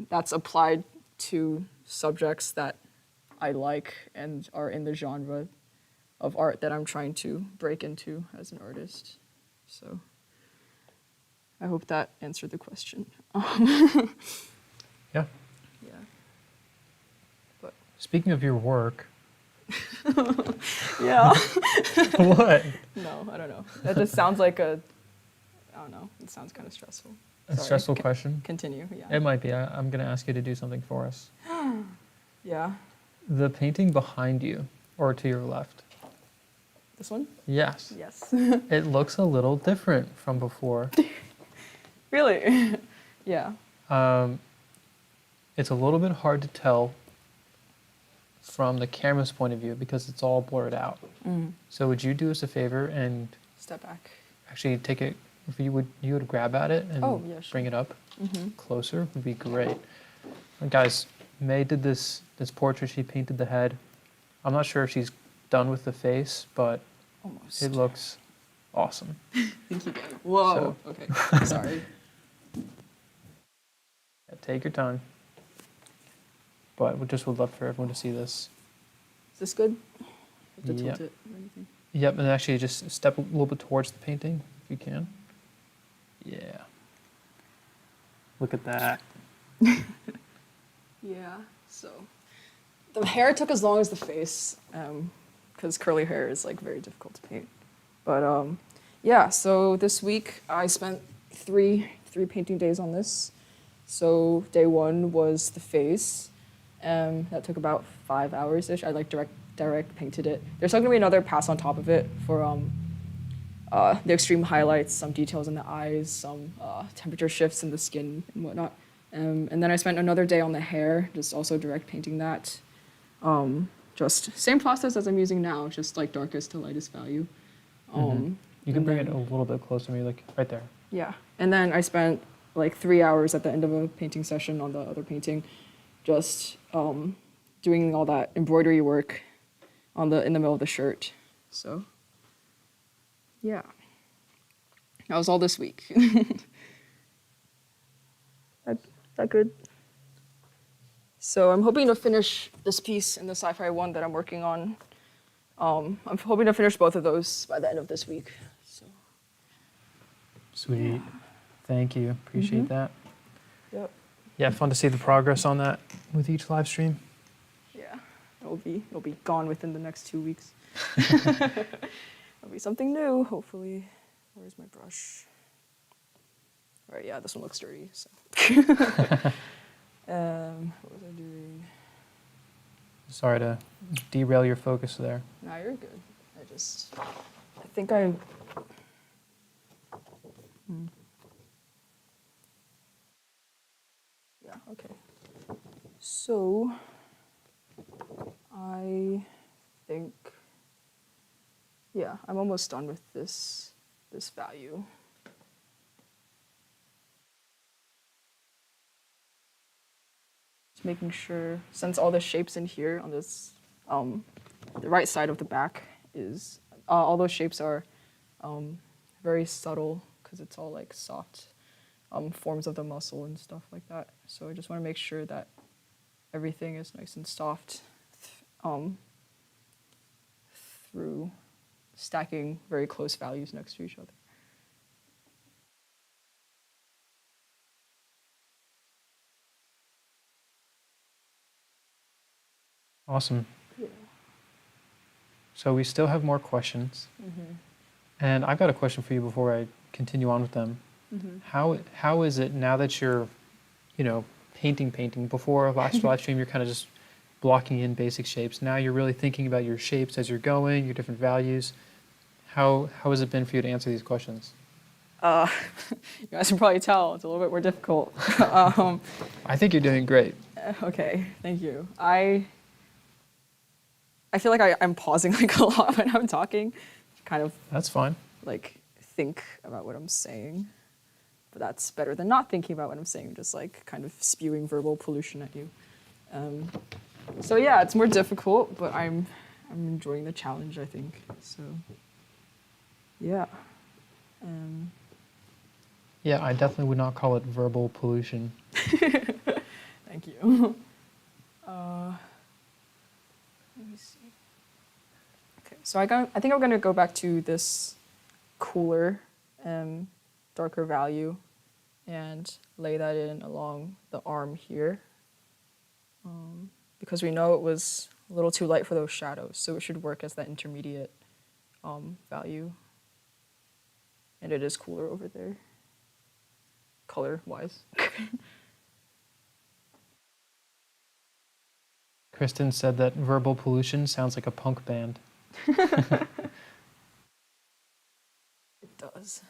Speaker 2: that's applied to subjects that I like and are in the genre of art that I'm trying to break into as an artist. So I hope that answered the question.
Speaker 1: Yeah.
Speaker 2: Yeah. But
Speaker 1: Speaking of your work,
Speaker 2: yeah.
Speaker 1: what?
Speaker 2: No, I don't know. That just sounds like I don't know. It sounds kind of stressful.
Speaker 1: A stressful question?
Speaker 2: Continue, yeah.
Speaker 1: It might be. I'm going to ask you to do something for us.
Speaker 2: Yeah.
Speaker 1: The painting behind you, or to your left.
Speaker 2: This one?
Speaker 1: Yes.
Speaker 2: Yes.
Speaker 1: It looks a little different from before.
Speaker 2: Really? Yeah.
Speaker 1: It's a little bit hard to tell from the camera's point of view because it's all blurred out. So would you do us a favor and
Speaker 2: Step back.
Speaker 1: actually take it, if you would grab at it and
Speaker 2: Yeah, sure.
Speaker 1: bring it up closer would be great. And guys, May did this portrait, she painted the head. I'm not sure if she's done with the face, but
Speaker 2: Almost.
Speaker 1: it looks awesome.
Speaker 2: Thank you, Daniel. Whoa.
Speaker 1: So-
Speaker 2: Okay. Sorry.
Speaker 1: Yeah, take your time. But we just would love for everyone to see this.
Speaker 2: Is this good? Have to
Speaker 1: Yeah.
Speaker 2: tilt it or anything?
Speaker 1: Yep, and actually just step a little bit towards the painting, if you can. Yeah. Look at that.
Speaker 2: Yeah. So the hair took as long as the face, because curly hair is like very difficult to paint. But yeah. So this week I spent three painting days on this. So day one was the face. That took about 5 hours ish. I like direct painted it. There's still gonna be another pass on top of it for the extreme highlights, some details in the eyes, some temperature shifts in the skin and whatnot. And then I spent another day on the hair, just also direct painting that. Just same process as I'm using now, just like darkest to lightest value.
Speaker 1: You can bring it a little bit closer to me, like right there.
Speaker 2: Yeah, and then I spent like 3 hours at the end of a painting session on the other painting, just doing all that embroidery work in the middle of the shirt. So yeah, that was all this week. that good? So I'm hoping to finish this piece in the sci-fi one that I'm working on. I'm hoping to finish both of those by the end of this week. So
Speaker 1: Sweet. Thank you. Appreciate that.
Speaker 2: yep.
Speaker 1: Yeah, fun to see the progress on that with each live stream.
Speaker 2: Yeah, it'll be gone within the next 2 weeks. It'll be something new, hopefully. Where's my brush? All right, yeah, this one looks dirty. So, what was I doing?
Speaker 1: Sorry to derail your focus there.
Speaker 2: Nah, you're good. I think I. Yeah. Okay. So, I think. Yeah, I'm almost done with this value. Just making sure, since all the shapes in here on this, the right side of the back is, all those shapes are very subtle because it's all like soft forms of the muscle and stuff like that. So I just want to make sure that everything is nice and soft through stacking very close values next to each other.
Speaker 1: Awesome.
Speaker 2: Yeah.
Speaker 1: So we still have more questions. And I've got a question for you before I continue on with them. How is it now that you're, painting? Before last live stream, you're kind of just blocking in basic shapes. Now you're really thinking about your shapes as you're going, your different values. How has it been for you to answer these questions?
Speaker 2: You guys can probably tell it's a little bit more difficult.
Speaker 1: I think you're doing great.
Speaker 2: Okay, thank you. I feel like I'm pausing like a lot when I'm talking, kind of
Speaker 1: That's fine.
Speaker 2: like think about what I'm saying. But that's better than not thinking about what I'm saying, just like kind of spewing verbal pollution at you. So yeah, it's more difficult, but I'm enjoying the challenge, I think. So yeah.
Speaker 1: Yeah, I definitely would not call it verbal pollution.
Speaker 2: Thank you. Let me see. Okay, so I think I'm gonna go back to this cooler, darker value, and lay that in along the arm here, because we know it was a little too light for those shadows, so it should work as that intermediate value, and it is cooler over there. color-wise.
Speaker 1: Kristen said that verbal pollution sounds like a punk band.
Speaker 2: It does.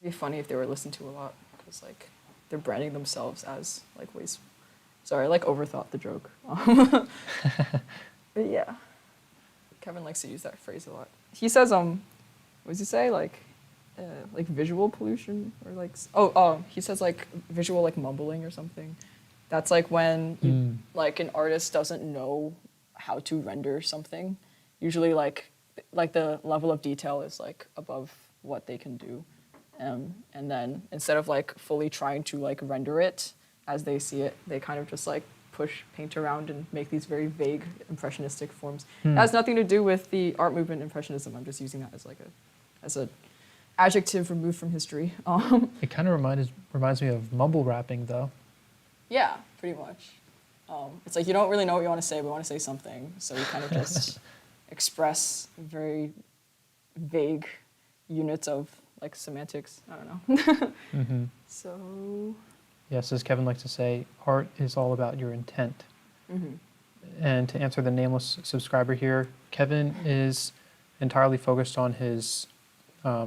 Speaker 2: It'd be funny if they were listened to a lot, because like they're branding themselves as like waste. Sorry, I like overthought the joke. But yeah, Kevin likes to use that phrase a lot. He says, what does he say? Like visual pollution, or like he says like visual like mumbling or something. That's like when you, like an artist doesn't know how to render something. Usually like the level of detail is like above what they can do. And then instead of like fully trying to like render it as they see it, they kind of just like push paint around and make these very vague impressionistic forms. It has nothing to do with the art movement impressionism. I'm just using that as like a adjective removed from history.
Speaker 1: It kind of reminds me of mumble rapping, though.
Speaker 2: Yeah, pretty much. It's like you don't really know what you want to say, but you want to say something, so you kind of just express very vague units of like semantics. I don't know. So.
Speaker 1: Yes, as Kevin likes to say, art is all about your intent. And to answer the nameless subscriber here, Kevin is entirely focused on his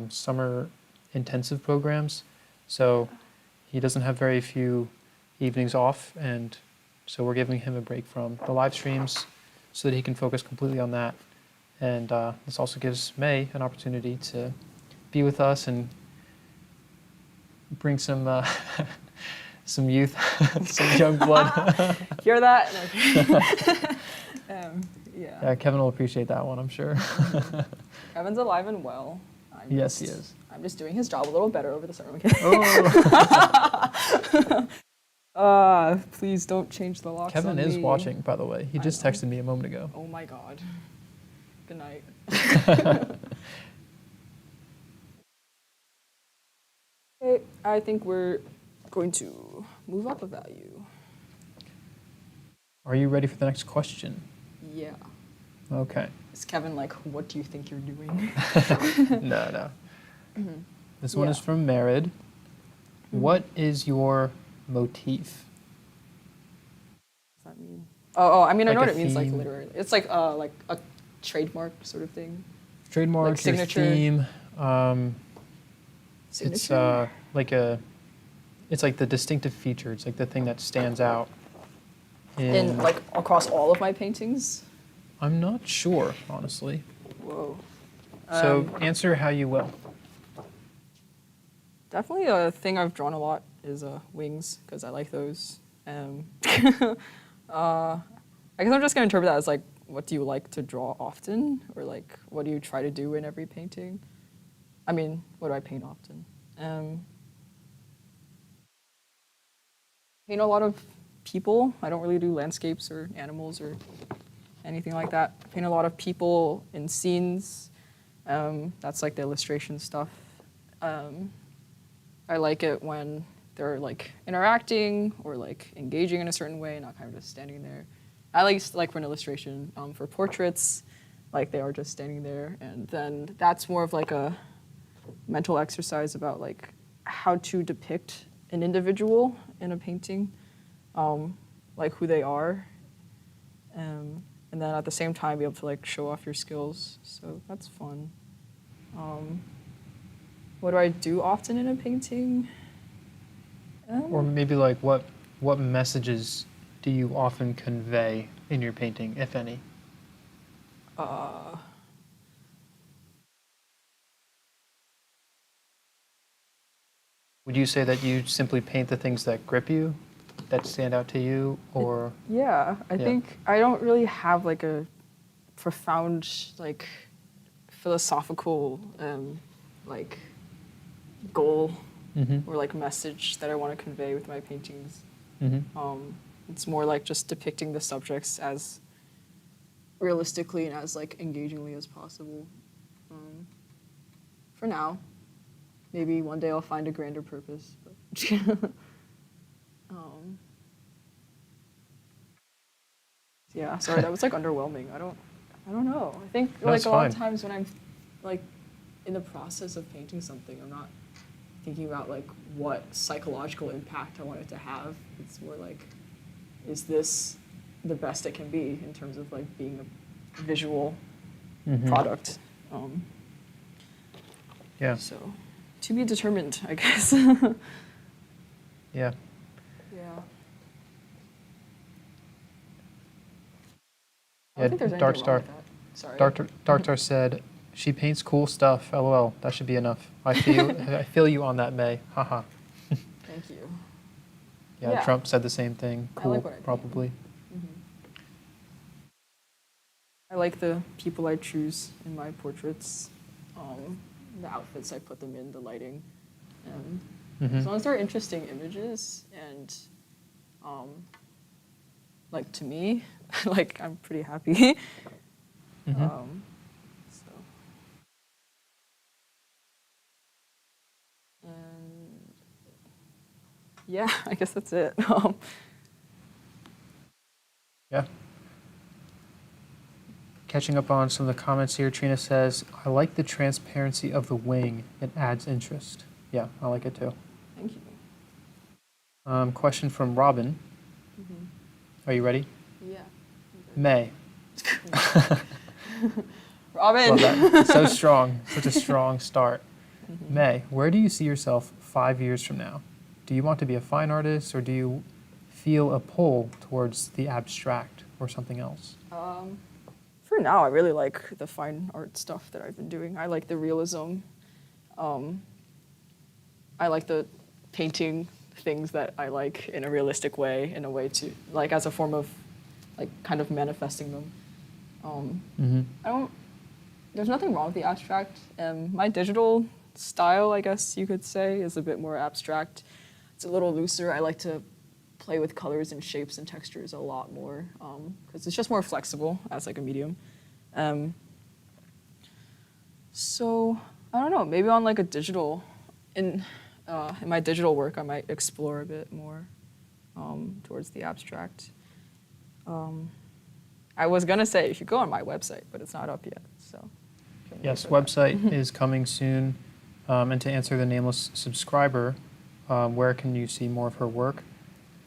Speaker 1: summer intensive programs. So he doesn't have very few evenings off, and so we're giving him a break from the live streams so that he can focus completely on that. And this also gives May an opportunity to be with us and bring some some youth, some young blood.
Speaker 2: Hear that? Yeah.
Speaker 1: Kevin will appreciate that one, I'm sure.
Speaker 2: Kevin's alive and well.
Speaker 1: Yes, he is.
Speaker 2: I'm just doing his job a little better over the summer. Please don't change the locks.
Speaker 1: Kevin
Speaker 2: on
Speaker 1: is
Speaker 2: me.
Speaker 1: watching, by the way. He just texted me a moment ago.
Speaker 2: Oh my god. Good night. Okay, I think we're going to move up a value.
Speaker 1: Are you ready for the next question?
Speaker 2: Yeah.
Speaker 1: Okay.
Speaker 2: Is Kevin like, what do you think you're doing?
Speaker 1: No. This one is from Merid. What is your motif?
Speaker 2: What does that mean? I mean, I know
Speaker 1: Like
Speaker 2: what
Speaker 1: a
Speaker 2: it means, like
Speaker 1: theme?
Speaker 2: literally. It's like a trademark sort of thing.
Speaker 1: Trademark,
Speaker 2: Like signature.
Speaker 1: your theme.
Speaker 2: Signature?
Speaker 1: It's like the distinctive feature. It's like the thing that stands out.
Speaker 2: In like across all of my paintings?
Speaker 1: I'm not sure, honestly.
Speaker 2: Whoa.
Speaker 1: So answer how you will.
Speaker 2: Definitely a thing I've drawn a lot is wings, because I like those. I guess I'm just going to interpret that as like, what do you like to draw often? Or like, what do you try to do in every painting? I mean, what do I paint often? Paint a lot of people. I don't really do landscapes or animals or anything like that. I paint a lot of people in scenes. That's like the illustration stuff. I like it when they're like interacting or like engaging in a certain way, not kind of just standing there. I like for an illustration. For portraits, like they are just standing there, and then that's more of like a mental exercise about like how to depict an individual in a painting, like who they are, and then at the same time be able to like show off your skills. So that's fun. What do I do often in a painting?
Speaker 1: Or maybe like what messages do you often convey in your painting, if any? Would you say that you simply paint the things that grip you, that stand out to you, or?
Speaker 2: I think I don't really have like a profound like philosophical like goal or like message that I want to convey with my paintings. It's more like just depicting the subjects as realistically and as like engagingly as possible. For now, maybe one day I'll find a grander purpose. But yeah, sorry, that was like underwhelming. I don't know. I think
Speaker 1: No,
Speaker 2: like
Speaker 1: it's
Speaker 2: a lot
Speaker 1: fine.
Speaker 2: of times when I'm like in the process of painting something, I'm not thinking about like what psychological impact I want it to have. It's more like, is this the best it can be in terms of like being a visual product?
Speaker 1: Yeah.
Speaker 2: So, to be determined, I guess.
Speaker 1: Yeah.
Speaker 2: Yeah. I
Speaker 1: Yeah,
Speaker 2: don't think there's anything
Speaker 1: Dark
Speaker 2: wrong
Speaker 1: Star.
Speaker 2: with that. Sorry.
Speaker 1: Dark Star said, "She paints cool stuff. LOL. That should be enough. I feel you on that, May. Haha."
Speaker 2: Thank you.
Speaker 1: Yeah,
Speaker 2: Yeah.
Speaker 1: Trump said the same thing.
Speaker 2: I
Speaker 1: Cool,
Speaker 2: like what I paint.
Speaker 1: probably.
Speaker 2: I like the people I choose in my portraits, the outfits I put them in, the lighting, and as long as they're interesting images and, like to me, like I'm pretty happy. So. And yeah, I guess that's it.
Speaker 1: Yeah. Catching up on some of the comments here, Trina says, "I like the transparency of the wing. It adds interest." Yeah, I like it too.
Speaker 2: Thank you.
Speaker 1: Question from Robin. Are you ready?
Speaker 2: Yeah.
Speaker 1: May.
Speaker 2: Robin.
Speaker 1: Love that. So strong. Such a strong start. May, where do you see yourself 5 years from now? Do you want to be a fine artist, or do you feel a pull towards the abstract or something else?
Speaker 2: For now, I really like the fine art stuff that I've been doing. I like the realism. I like the painting things that I like in a realistic way, in a way to, like, as a form of, like, kind of manifesting them. There's nothing wrong with the abstract. My digital style, I guess you could say, is a bit more abstract. It's a little looser. I like to play with colors and shapes and textures a lot more because it's just more flexible as like a medium. So I don't know, maybe on like a digital, in my digital work, I might explore a bit more towards the abstract. I was gonna say you should go on my website, but it's not up yet. So
Speaker 1: yes, website is coming soon. And to answer the nameless subscriber, where can you see more of her work?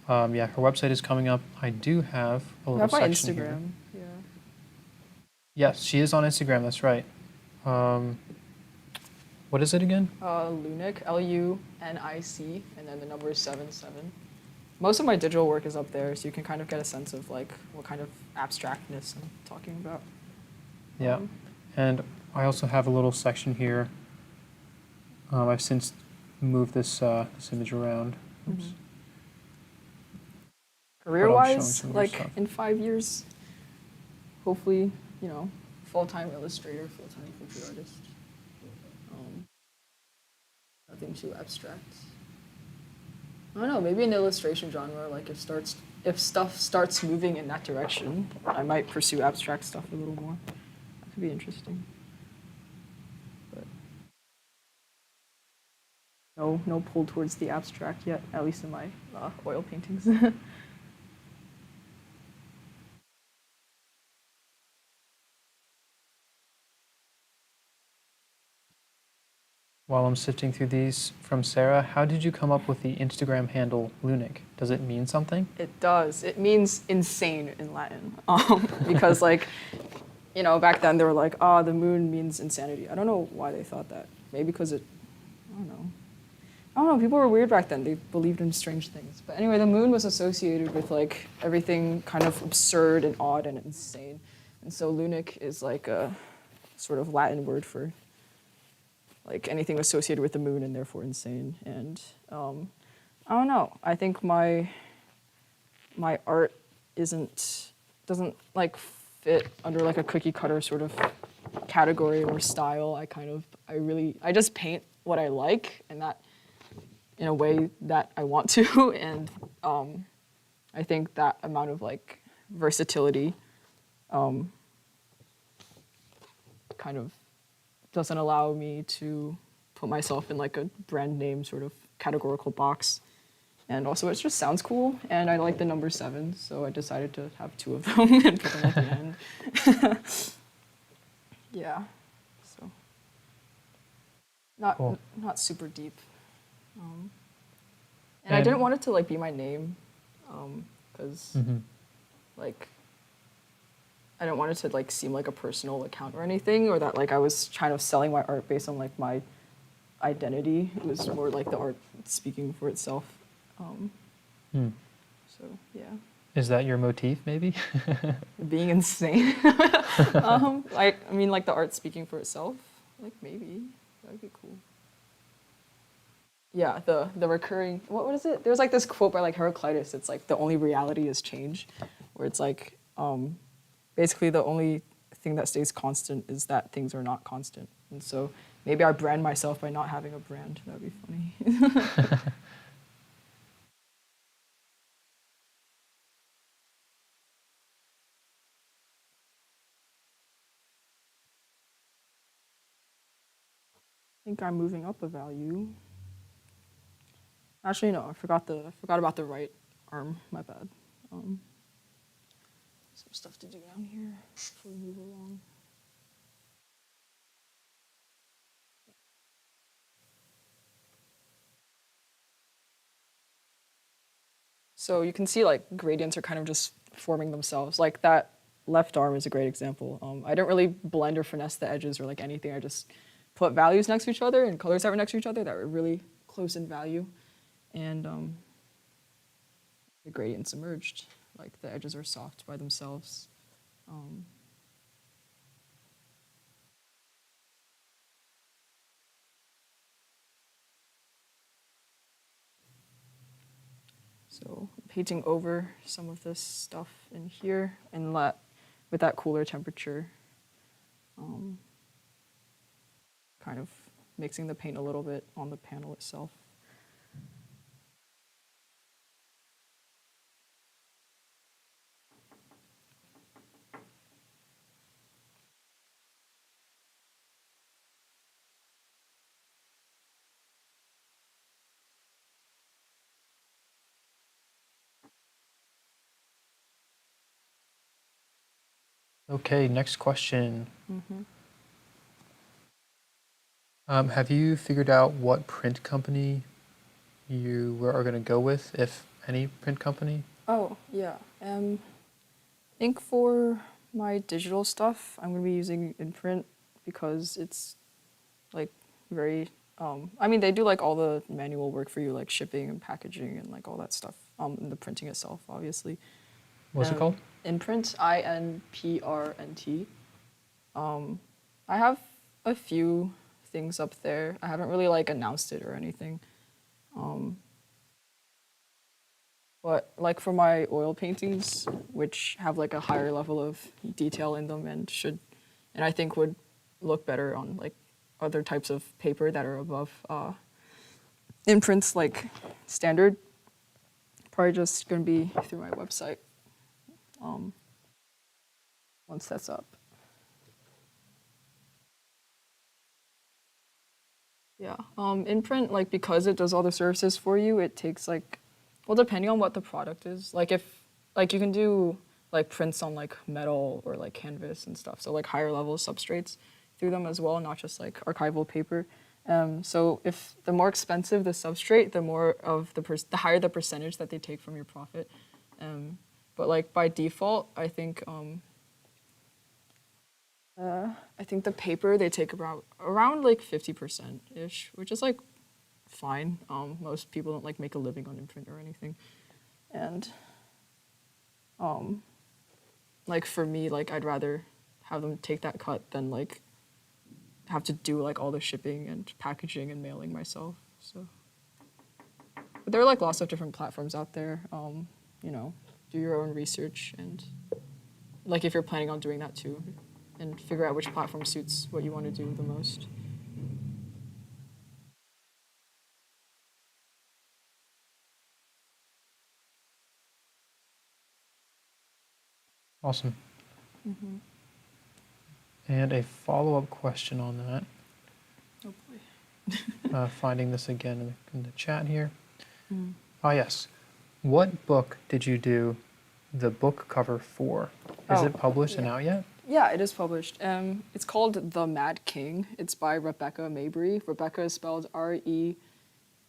Speaker 1: Yeah, her website is coming up. I do have a little
Speaker 2: my
Speaker 1: section here.
Speaker 2: Instagram. Yeah.
Speaker 1: Yes, she is on Instagram. That's right. What is it again?
Speaker 2: Lunic, Lunic, and then the number is 77. Most of my digital work is up there, so you can kind of get a sense of like what kind of abstractness I'm talking about.
Speaker 1: Yeah, and I also have a little section here. I've since moved this image around. Oops.
Speaker 2: Career-wise, like in 5 years, hopefully, full-time illustrator, full-time portrait artist. Nothing too abstract. I don't know, maybe an illustration genre, like if stuff starts moving in that direction, I might pursue abstract stuff a little more. That could be interesting. But no pull towards the abstract yet, at least in my oil paintings.
Speaker 1: While I'm sifting through these from Sarah, how did you come up with the Instagram handle Lunic? Does it mean something?
Speaker 2: It does. It means insane in Latin. Because back then they were like, the moon means insanity. I don't know why they thought that. Maybe because I don't know. People were weird back then. They believed in strange things. But anyway, the moon was associated with like everything kind of absurd and odd and insane. And so Lunic is like a sort of Latin word for like anything associated with the moon and therefore insane. And I don't know. I think my art doesn't like fit under like a cookie cutter sort of category or style. I just paint what I like and that in a way that I want to. And I think that amount of like versatility kind of doesn't allow me to put myself in like a brand name sort of categorical box. And also it just sounds cool, and I like the number 7, so I decided to have 2 of them and put them at the end. Yeah, so not super deep. And I didn't want it to like be my name, because like I didn't want it to like seem like a personal account or anything, or that like I was kind of selling my art based on like my identity. It was more like the art speaking for itself. So yeah.
Speaker 1: Is that your motif, maybe?
Speaker 2: Being insane. Like I mean, like the art speaking for itself. Like maybe that would be cool. Yeah, the recurring, what is it? There's like this quote by like Heraclitus. It's like the only reality is change, where it's like basically the only thing that stays constant is that things are not constant. And so maybe I brand myself by not having a brand. That would be funny. I think I'm moving up a value. Actually, no, I forgot about the right arm. My bad. Some stuff to do down here before we move along. So you can see like gradients are kind of just forming themselves. Like that left arm is a great example. I didn't really blend or finesse the edges or like anything. I just put values next to each other and colors that were next to each other that were really close in value. And the gradients emerged. Like the edges are soft by themselves. So painting over some of this stuff in here and with that cooler temperature, kind of mixing the paint a little bit on the panel itself.
Speaker 1: Okay, next question. Have you figured out what print company you are going to go with, if any print company?
Speaker 2: Oh, yeah. I think for my digital stuff, I'm going to be using Imprint because it's like very, I mean, they do like all the manual work for you, like shipping and packaging and like all that stuff, and the printing itself, obviously.
Speaker 1: What's it called?
Speaker 2: Imprint, INPRNT. I have a few things up there. I haven't really like announced it or anything. But like for my oil paintings, which have like a higher level of detail in them and I think would look better on like other types of paper that are above Imprint's like standard, probably just gonna be through my website once that's up. Yeah, Imprint, like because it does all the services for you, it takes like, well, depending on what the product is, like if, like you can do like prints on like metal or like canvas and stuff, so like higher level substrates through them as well, not just like archival paper. So if the more expensive the substrate, the more of the higher the percentage that they take from your profit. But like by default, I think the paper they take around like 50% ish, which is like fine. Most people don't like make a living on Imprint or anything, and like for me, like I'd rather have them take that cut than like have to do like all the shipping and packaging and mailing myself. So, but there are like lots of different platforms out there. You know, do your own research and like if you're planning on doing that too, and figure out which platform suits what you want to do the most.
Speaker 1: Awesome. And a follow-up question on that.
Speaker 2: Oh boy.
Speaker 1: Finding this again in the chat here. Ah, yes. What book did you do the book cover for? Is it published and out yet?
Speaker 2: Yeah, it is published. It's called The Mad King. It's by Rebecca Mabry. Rebecca is spelled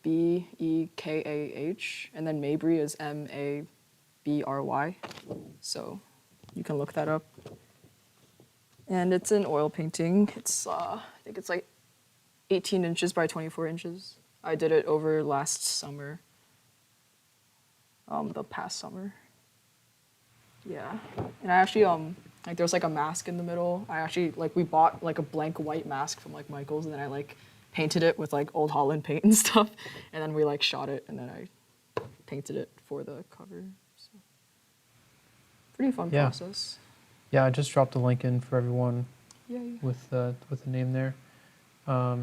Speaker 2: Bekah, and then Mabry is Mabry. So you can look that up. And it's an oil painting. It's I think it's like 18 inches by 24 inches. I did it over last summer. The past summer. Yeah. And I actually like there's like a mask in the middle. I actually like we bought like a blank white mask from like Michael's, and then I like painted it with like Old Holland paint and stuff, and then we like shot it, and then I painted it for the cover. So pretty fun process.
Speaker 1: Yeah, I just dropped a link in for everyone.
Speaker 2: Yay.
Speaker 1: With the name there. Yeah,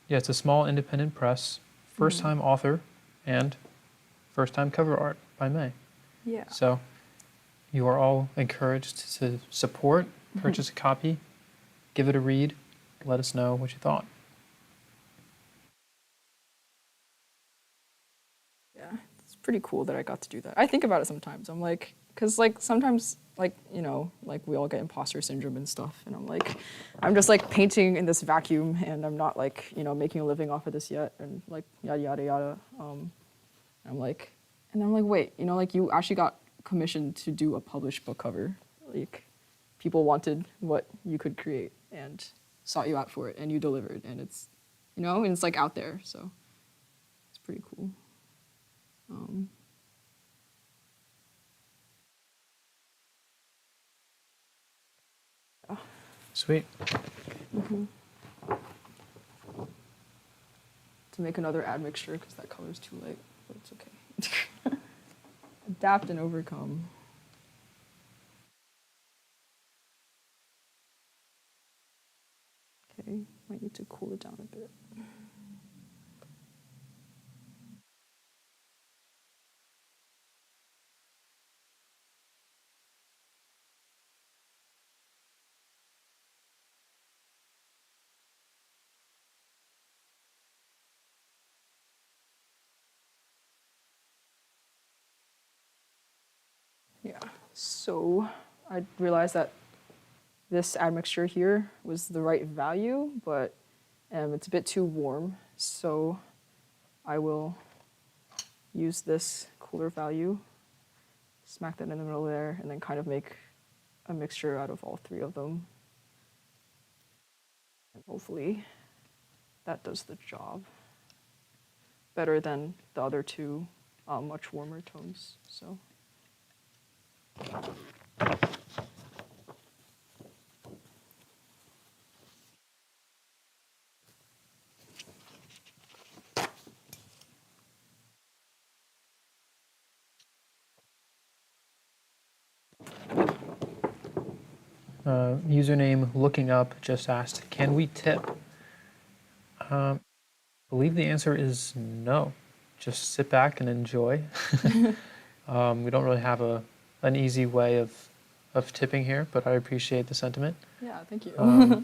Speaker 1: it's a small independent press, first-time author, and first-time cover art by May.
Speaker 2: Yeah.
Speaker 1: So you are all encouraged to support, purchase a copy, give it a read, let us know what you thought.
Speaker 2: Yeah, it's pretty cool that I got to do that. I think about it sometimes. I'm like, because like sometimes like, you know, like we all get imposter syndrome and stuff. And I'm like, I'm just like painting in this vacuum and I'm not like, you know, making a living off of this yet and like yada, yada, yada. I'm like, wait, you know, like you actually got commissioned to do a published book cover. Like people wanted what you could create and sought you out for it and you delivered and it's, you know, and it's like out there. So it's pretty cool.
Speaker 1: Sweet.
Speaker 2: To make another admixture because that color's too light, but it's okay. Adapt and overcome. Okay, might need to cool it down a bit. Yeah, so I realized that this admixture here was the right value, but it's a bit too warm, so I will use this cooler value, smack that in the middle there, and then kind of make a mixture out of all three of them. And hopefully that does the job better than the other two much warmer tones. So.
Speaker 1: Username looking up just asked, can we tip? I believe the answer is no. Just sit back and enjoy. We don't really have an easy way of tipping here, but I appreciate the sentiment.
Speaker 2: Yeah, thank you.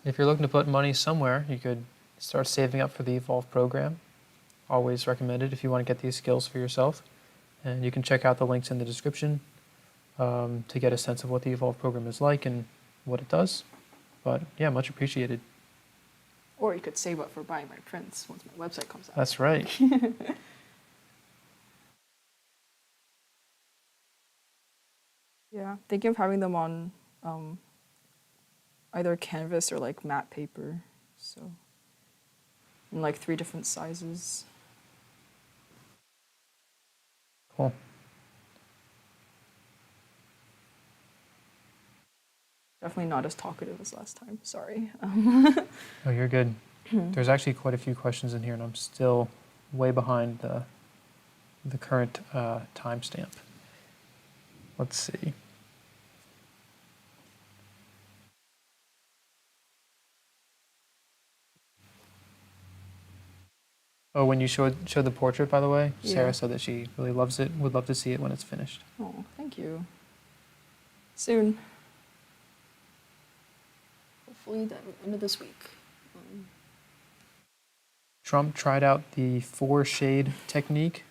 Speaker 1: If you're looking to put money somewhere, you could start saving up for the Evolve program. Always recommended if you want to get these skills for yourself. And you can check out the links in the description to get a sense of what the Evolve program is like and what it does. But yeah, much appreciated.
Speaker 2: Or you could save up for buying my prints once my website comes out.
Speaker 1: That's right.
Speaker 2: Yeah, thinking of having them on either canvas or like matte paper, so in like 3 different sizes.
Speaker 1: Cool.
Speaker 2: Definitely not as talkative as last time, sorry.
Speaker 1: Oh, you're good. There's actually quite a few questions in here, and I'm still way behind the current timestamp. Let's see. Oh, when you showed the portrait, by the way, Sarah
Speaker 2: Yeah.
Speaker 1: said that she really loves it, would love to see it when it's finished.
Speaker 2: Oh, thank you. Soon. Hopefully the end of this week.
Speaker 1: Trump tried out the 4-shade technique.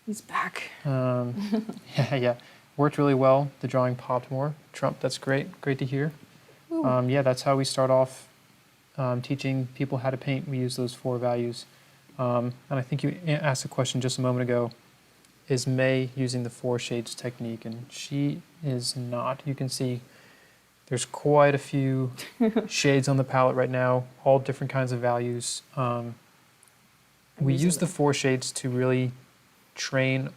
Speaker 2: He's back.
Speaker 1: Yeah. Worked really well. The drawing popped more. Trump, that's great. Great to hear. Yeah, that's how we start off teaching people how to paint. We use those 4 values. And I think you asked a question just a moment ago, is May using the 4 shades technique? And she is not. You can see there's quite a few shades on the palette right now, all different kinds of values. We use the 4 shades to really train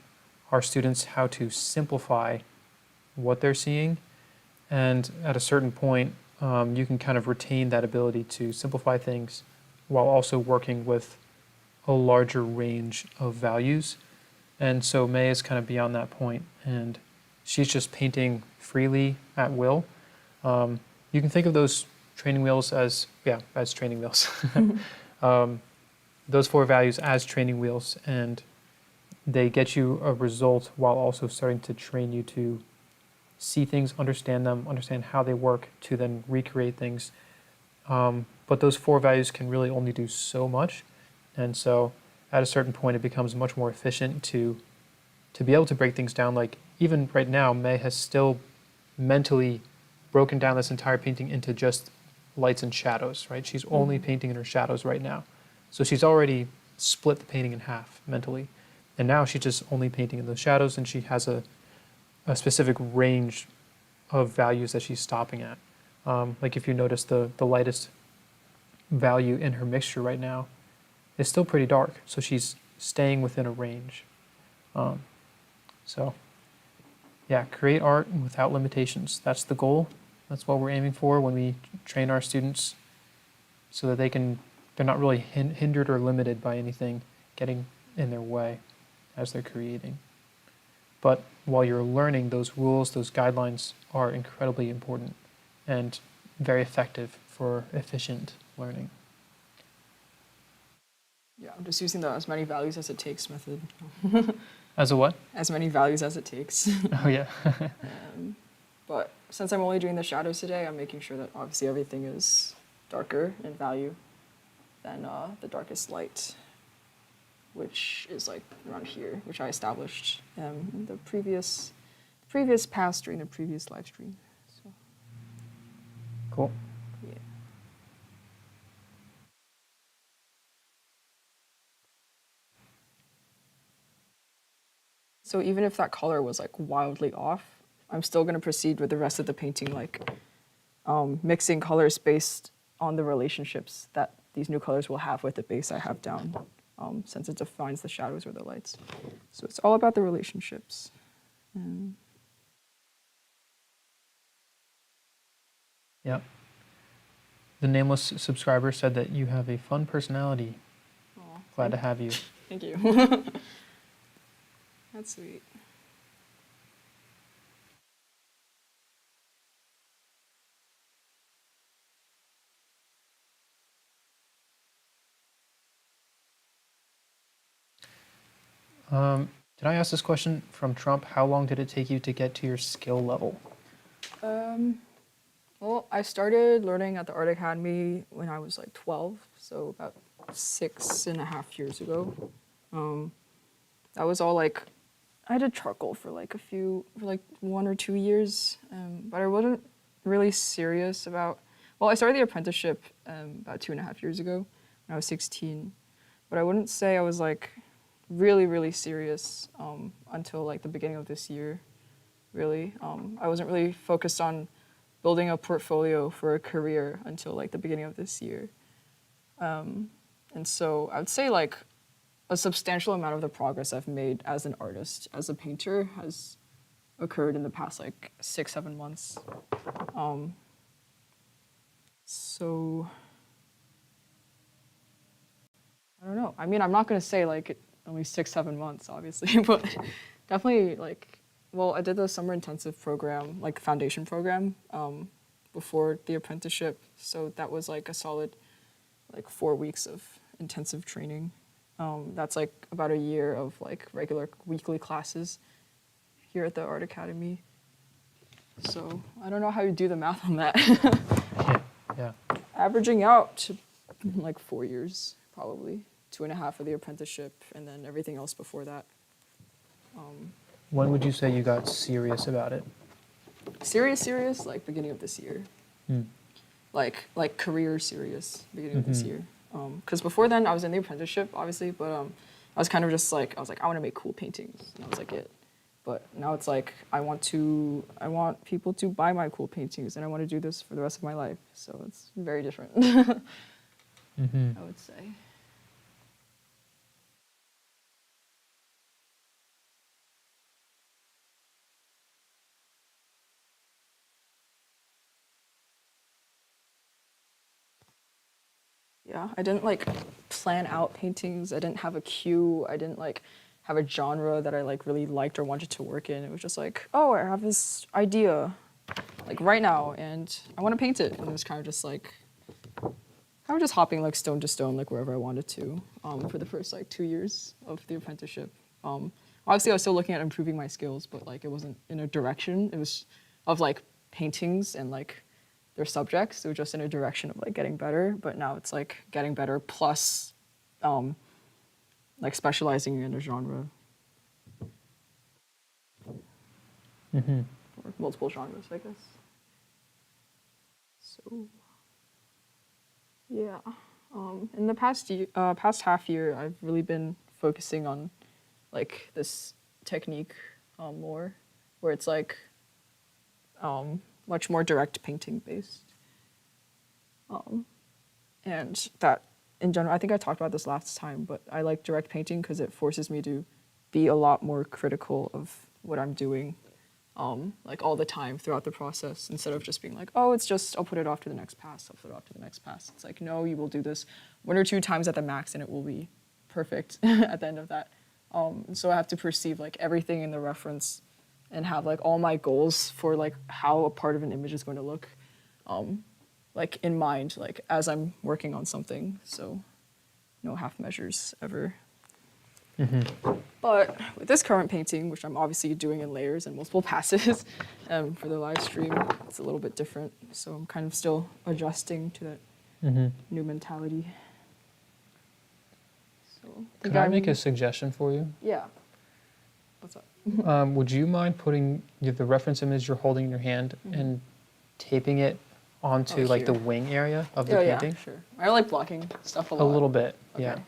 Speaker 1: our students how to simplify what they're seeing. And at a certain point, you can kind of retain that ability to simplify things while also working with a larger range of values. And so May is kind of beyond that point, and she's just painting freely at will. You can think of those training wheels as training wheels. Those 4 values as training wheels, and they get you a result while also starting to train you to see things, understand them, understand how they work, to then recreate things. But those 4 values can really only do so much. And so at a certain point, it becomes much more efficient to be able to break things down. Like even right now, May has still mentally broken down this entire painting into just lights and shadows, right? She's only painting in her shadows right now. So she's already split the painting in half mentally. And now she's just only painting in those shadows, and she has a specific range of values that she's stopping at. Like if you notice the lightest value in her mixture right now is still pretty dark, so she's staying within a range. So yeah, create art without limitations. That's the goal. That's what we're aiming for when we train our students, so that they're not really hindered or limited by anything getting in their way as they're creating. But while you're learning, those rules, those guidelines are incredibly important and very effective for efficient learning.
Speaker 2: Yeah, I'm just using the as many values as it takes method.
Speaker 1: As a what?
Speaker 2: As many values as it takes.
Speaker 1: Oh, yeah.
Speaker 2: But since I'm only doing the shadows today, I'm making sure that obviously everything is darker in value than the darkest light, which is like around here, which I established in the previous past during the previous live stream. So.
Speaker 1: Cool.
Speaker 2: Yeah. So even if that color was like wildly off, I'm still going to proceed with the rest of the painting, like mixing colors based on the relationships that these new colors will have with the base I have down, since it defines the shadows or the lights. So it's all about the relationships.
Speaker 1: Yeah. The nameless subscriber said that you have a fun personality.
Speaker 2: Aw,
Speaker 1: Glad to have you.
Speaker 2: Thank you. That's sweet.
Speaker 1: Did I ask this question from Trump? How long did it take you to get to your skill level?
Speaker 2: Well, I started learning at the Art Academy when I was like 12, so about 6.5 years ago. That was all like, I did charcoal for like 1 or 2 years, but I wasn't really serious about, well, I started the apprenticeship about 2.5 years ago when I was 16, but I wouldn't say I was like really, really serious until like the beginning of this year, really. I wasn't really focused on building a portfolio for a career until like the beginning of this year. And so I would say like a substantial amount of the progress I've made as an artist, as a painter, has occurred in the past like 6-7 months. So I don't know. I mean, I'm not gonna say like only 6-7 months, obviously, but definitely like, well, I did the summer intensive program, like foundation program, before the apprenticeship. So that was like a solid like 4 weeks of intensive training. That's like about a year of like regular weekly classes here at the Art Academy. So I don't know how you do the math on that.
Speaker 1: Yeah.
Speaker 2: Averaging out to like 4 years, probably 2.5 for the apprenticeship, and then everything else before that.
Speaker 1: When would you say you got serious about it?
Speaker 2: Serious, like beginning of this year. Like career serious, beginning of this year. Because before then I was in the apprenticeship, obviously, but I was kind of just like, I want to make cool paintings, and that was like it. But now it's like I want people to buy my cool paintings, and I want to do this for the rest of my life. So it's very different, I would say. Yeah, I didn't like plan out paintings. I didn't have a cue. I didn't like have a genre that I like really liked or wanted to work in. It was just like, oh, I have this idea, like right now, and I want to paint it. And it was kind of just like, kind of just hopping like stone to stone, like wherever I wanted to, for the first like 2 years of the apprenticeship. Obviously, I was still looking at improving my skills, but like it wasn't in a direction. It was of like paintings and like their subjects. So just in a direction of like getting better. But now it's like getting better plus like specializing in a genre. Or multiple genres, I guess. So yeah. In the past half year, I've really been focusing on like this technique more, where it's like much more direct painting based. And that in general, I think I talked about this last time, but I like direct painting because it forces me to be a lot more critical of what I'm doing, like all the time throughout the process, instead of just being like, oh, it's just, I'll put it off to the next pass, I'll put it off to the next pass. It's like, no, you will do this 1 or 2 times at the max and it will be perfect at the end of that. So I have to perceive like everything in the reference and have like all my goals for like how a part of an image is going to look, like in mind, like as I'm working on something. So no half measures ever. But with this current painting, which I'm obviously doing in layers and multiple passes for the live stream, it's a little bit different. So I'm kind of still adjusting to that new mentality. So
Speaker 1: Can I make a suggestion for you?
Speaker 2: Yeah. What's up?
Speaker 1: Would you mind putting the reference image you're holding in your hand and taping it onto like the wing area of the painting?
Speaker 2: Yeah, sure. I like blocking stuff a lot.
Speaker 1: A little bit,
Speaker 2: Okay.
Speaker 1: yeah.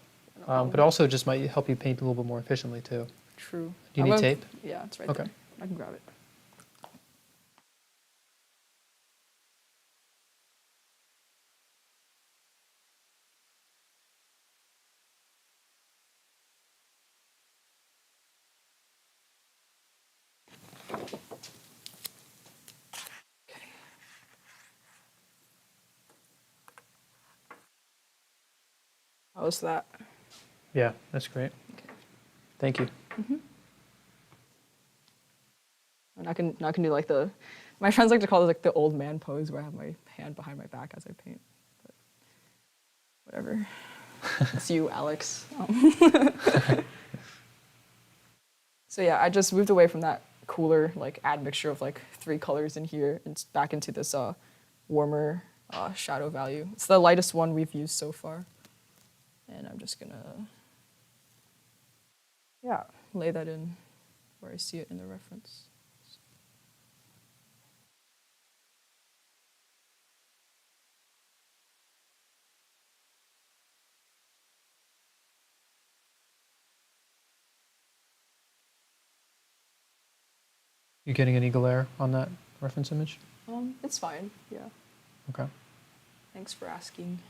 Speaker 1: But also just might help you paint a little bit more efficiently too.
Speaker 2: True.
Speaker 1: Do you need tape?
Speaker 2: Yeah, it's right
Speaker 1: Okay.
Speaker 2: there. I can grab it. Okay. How's that?
Speaker 1: Yeah, that's great.
Speaker 2: Okay.
Speaker 1: Thank you.
Speaker 2: And I can do like my friends like to call it like the old man pose, where I have my hand behind my back as I paint. But whatever. It's you, Alex. So yeah, I just moved away from that cooler like admixture of like 3 colors in here and back into this warmer shadow value. It's the lightest one we've used so far. And I'm just gonna, lay that in where I see it in the reference.
Speaker 1: You getting any glare on that reference image?
Speaker 2: It's fine, yeah.
Speaker 1: Okay.
Speaker 2: Thanks for asking.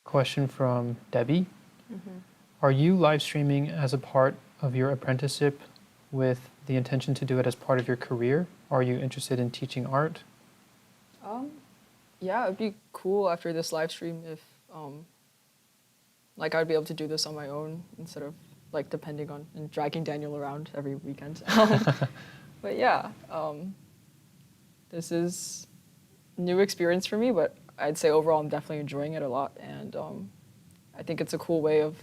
Speaker 1: Question from Debbie. Are you live streaming as a part of your apprenticeship with the intention to do it as part of your career? Are you interested in teaching art?
Speaker 2: Yeah, it'd be cool after this live stream if like I'd be able to do this on my own instead of like depending on and dragging Daniel around every weekend. But yeah, this is new experience for me, but I'd say overall I'm definitely enjoying it a lot, and I think it's a cool way of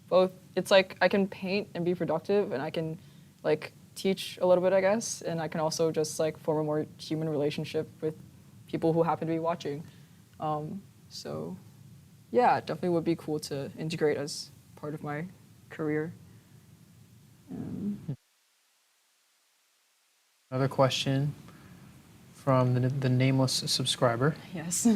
Speaker 2: both. It's like I can paint and be productive, and I can like teach a little bit, I guess, and I can also just like form a more human relationship with people who happen to be watching. So yeah, it definitely would be cool to integrate as part of my career.
Speaker 1: Another question from the nameless subscriber.
Speaker 2: Yes.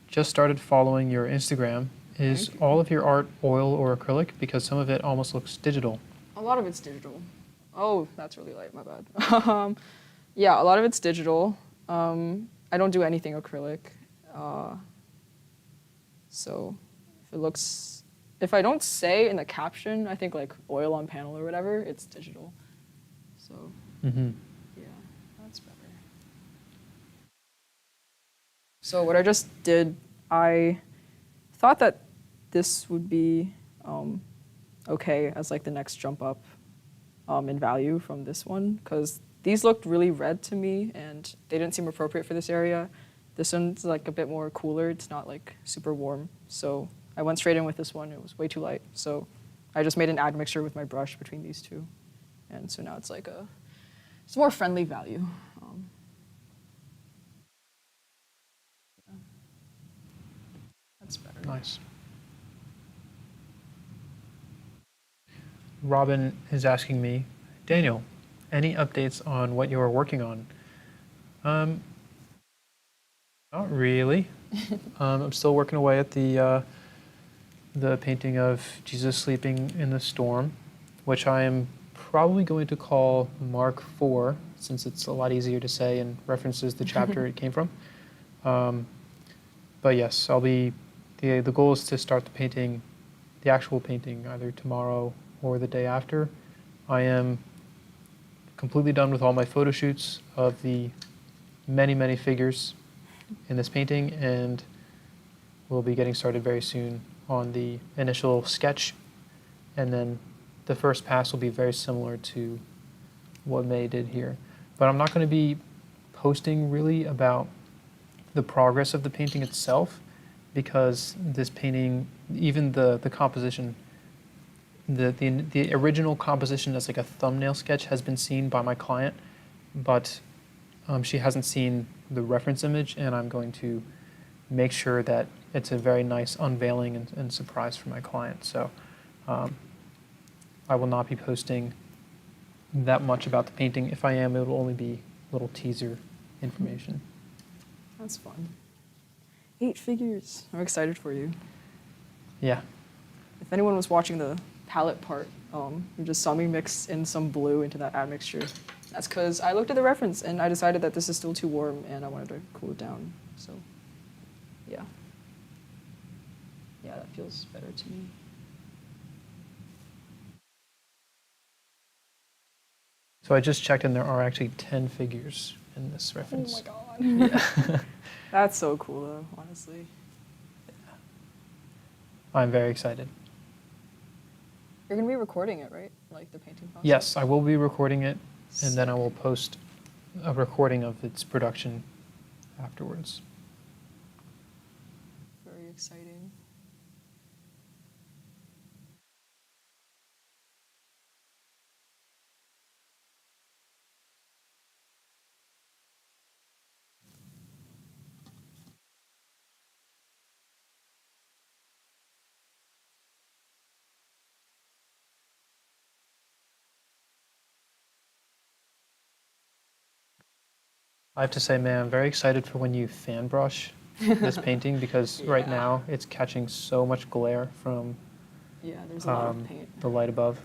Speaker 1: Just started following your Instagram. Is
Speaker 2: Thank you.
Speaker 1: all of your art oil or acrylic? Because some of it almost looks digital.
Speaker 2: A lot of it's digital. Oh, that's really light, my bad. Yeah, a lot of it's digital. I don't do anything acrylic. So if I don't say in the caption, I think like oil on panel or whatever, it's digital. So
Speaker 1: Mm-hmm.
Speaker 2: yeah, that's better. So what I just did, I thought that this would be okay as like the next jump up in value from this one, because these looked really red to me and they didn't seem appropriate for this area. This one's like a bit more cooler. It's not like super warm. So I went straight in with this one. It was way too light. So I just made an admixture with my brush between these two. And so now it's like it's a more friendly value. Yeah. That's better.
Speaker 1: Nice. Robin is asking me, Daniel, any updates on what you are working on? Not really. I'm still working away at the painting of Jesus sleeping in the storm, which I am probably going to call Mark IV, since it's a lot easier to say and references the chapter it came from. But yes, the goal is to start the actual painting, either tomorrow or the day after. I am completely done with all my photo shoots of the many, many figures in this painting, and we'll be getting started very soon on the initial sketch, and then the first pass will be very similar to what May did here. But I'm not going to be posting really about the progress of the painting itself, because this painting, even the composition, the original composition as like a thumbnail sketch has been seen by my client, but she hasn't seen the reference image, and I'm going to make sure that it's a very nice unveiling and surprise for my client. So I will not be posting that much about the painting. If I am, it will only be little teaser information.
Speaker 2: That's fun. 8 figures. I'm excited for you.
Speaker 1: Yeah.
Speaker 2: If anyone was watching the palette part, you just saw me mix in some blue into that admixture. That's because I looked at the reference and I decided that this is still too warm and I wanted to cool it down. So, yeah. Yeah, that feels better to me.
Speaker 1: So I just checked, and there are actually 10 figures in this reference.
Speaker 2: Oh my god. Yeah. That's so cool, though, honestly.
Speaker 1: I'm very excited.
Speaker 2: You're going to be recording it, right? Like the painting process?
Speaker 1: Yes, I will be recording it, and then I will post a recording of its production afterwards.
Speaker 2: Very exciting.
Speaker 1: I have to say, man, I'm very excited for when you fan brush this painting, because right
Speaker 2: Yeah.
Speaker 1: now it's catching so much glare from
Speaker 2: Yeah, there's a lot of paint.
Speaker 1: the light above.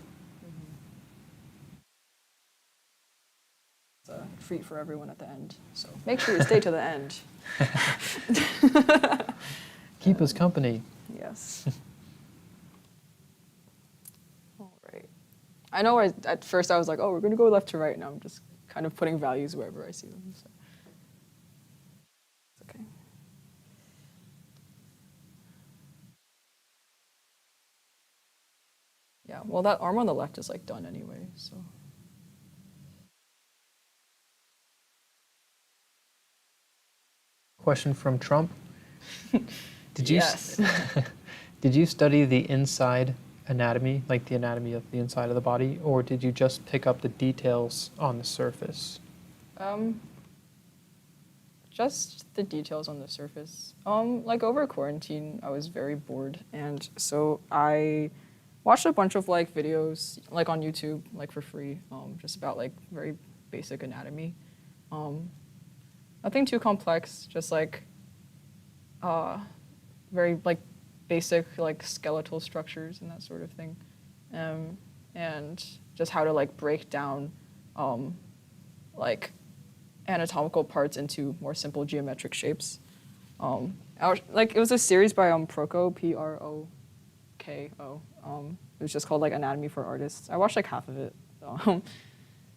Speaker 2: It's a treat for everyone at the end. So make sure you stay to the end.
Speaker 1: Keep us company.
Speaker 2: Yes. All right. I know at first I was like, oh, we're going to go left to right. Now I'm just kind of putting values wherever I see them. So. It's okay. Yeah, well, that arm on the left is like done anyway, so.
Speaker 1: Question from Trump. Did you
Speaker 2: Yes.
Speaker 1: Did you study the inside anatomy, like the anatomy of the inside of the body, or did you just pick up the details on the surface?
Speaker 2: Just the details on the surface. Like over quarantine, I was very bored, and so I watched a bunch of like videos, like on YouTube, like for free, just about like very basic anatomy. Nothing too complex, just like very like basic like skeletal structures and that sort of thing, and just how to like break down like anatomical parts into more simple geometric shapes. Like it was a series by Proko, Proko. It was just called like Anatomy for Artists. I watched like half of it.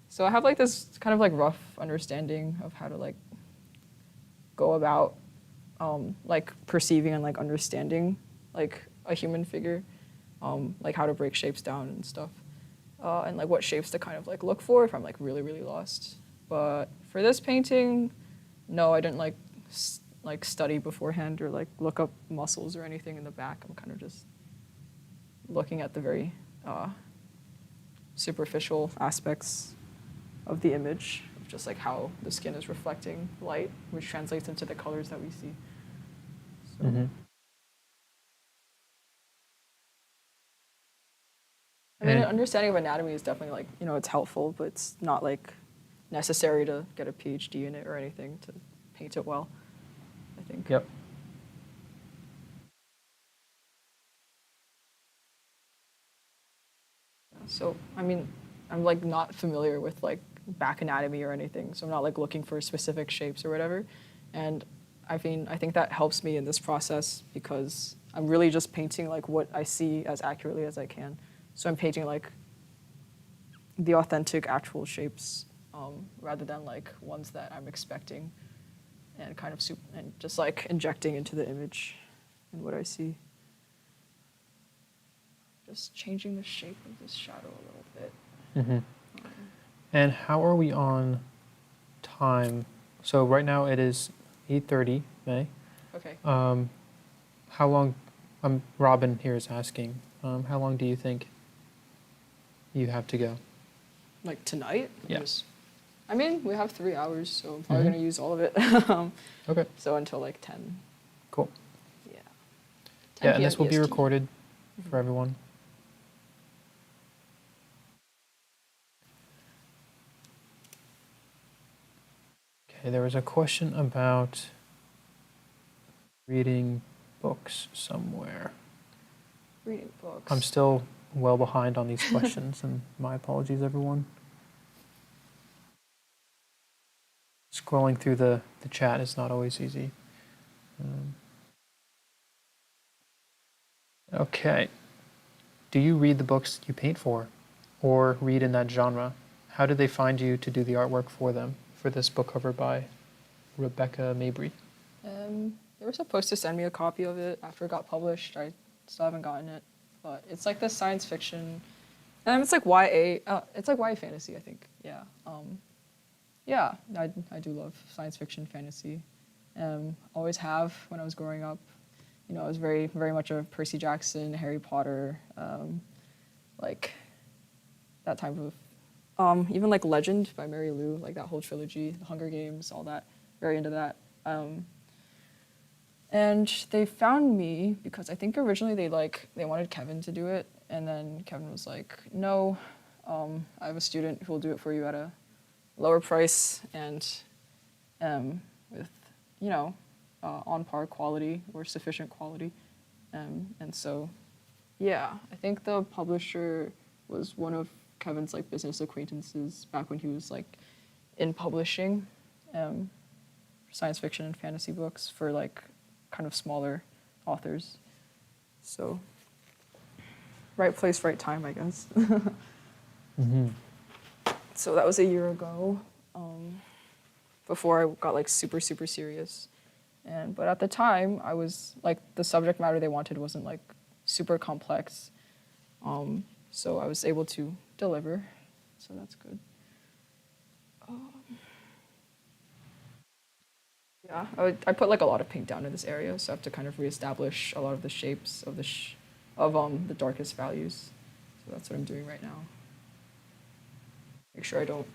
Speaker 2: So I have like this kind of like rough understanding of how to like go about like perceiving and like understanding like a human figure, like how to break shapes down and stuff, and like what shapes to kind of like look for if I'm like really really lost. But for this painting, no, I didn't like study beforehand or like look up muscles or anything in the back. I'm kind of just looking at the very superficial aspects of the image, of just like how the skin is reflecting light, which translates into the colors that we see. So.
Speaker 1: Mm-hmm.
Speaker 2: I mean, an understanding of anatomy is definitely like, you know, it's helpful, but it's not like necessary to get a PhD in it or anything to paint it well, I think.
Speaker 1: Yep.
Speaker 2: So, I mean, I'm like not familiar with like back anatomy or anything, so I'm not like looking for specific shapes or whatever. And I mean, I think that helps me in this process because I'm really just painting like what I see as accurately as I can. So I'm painting like the authentic actual shapes rather than like ones that I'm expecting and kind of and just like injecting into the image and what I see. Just changing the shape of this shadow a little bit.
Speaker 1: Mm-hmm. And how are we on time? So right now it is 8:30, May.
Speaker 2: Okay.
Speaker 1: How long, Robin here is asking, how long do you think you have to go?
Speaker 2: Like tonight?
Speaker 1: Yeah.
Speaker 2: I mean, we have 3 hours, so I'm probably going to use all of it.
Speaker 1: Okay.
Speaker 2: So until like 10.
Speaker 1: Cool.
Speaker 2: Yeah. 10
Speaker 1: Yeah, and
Speaker 2: PM
Speaker 1: this will be
Speaker 2: EST.
Speaker 1: recorded for everyone. Okay, there was a question about reading books somewhere.
Speaker 2: Reading books.
Speaker 1: I'm still well behind on these questions, and my apologies, everyone. Scrolling through the chat is not always easy. Okay. Do you read the books you paint for, or read in that genre? How did they find you to do the artwork for them, for this book cover by Rebecca Mabry?
Speaker 2: They were supposed to send me a copy of it after it got published. I still haven't gotten it, but it's like this science fiction, and it's like YA. It's like YA fantasy, I think. Yeah. Yeah, I do love science fiction fantasy. Always have when I was growing up. You know, I was very very much a Percy Jackson, Harry Potter, like that type of. Even like Legend by Mary Lou, like that whole trilogy, The Hunger Games, all that. Very into that. And they found me because I think originally they wanted Kevin to do it, and then Kevin was like, "No, I have a student who will do it for you at a lower price and with on par quality or sufficient quality." And so, yeah, I think the publisher was one of Kevin's like business acquaintances back when he was like in publishing science fiction and fantasy books for like kind of smaller authors. So, right place, right time, I guess.
Speaker 1: Mm-hmm.
Speaker 2: So that was a year ago, before I got like super, super serious. But at the time, I was like, the subject matter they wanted wasn't like super complex. So I was able to deliver. So that's good. Yeah, I put like a lot of paint down in this area, so I have to kind of reestablish a lot of the shapes of the of the darkest values. So that's what I'm doing right now. Make sure I don't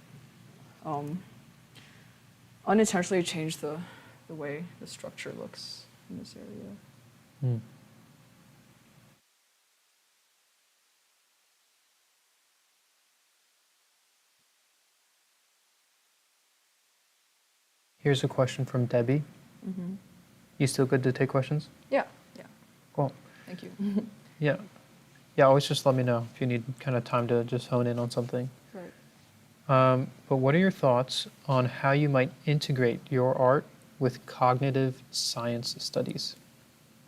Speaker 2: unintentionally change the way the structure looks in this area.
Speaker 1: Hmm. Here's a question from Debbie.
Speaker 2: Mm-hmm.
Speaker 1: You still good to take questions?
Speaker 2: Yeah.
Speaker 1: Cool.
Speaker 2: Thank you.
Speaker 1: Yeah. Yeah, always just let me know if you need kind of time to just hone in on something.
Speaker 2: Right.
Speaker 1: But what are your thoughts on how you might integrate your art with cognitive science studies?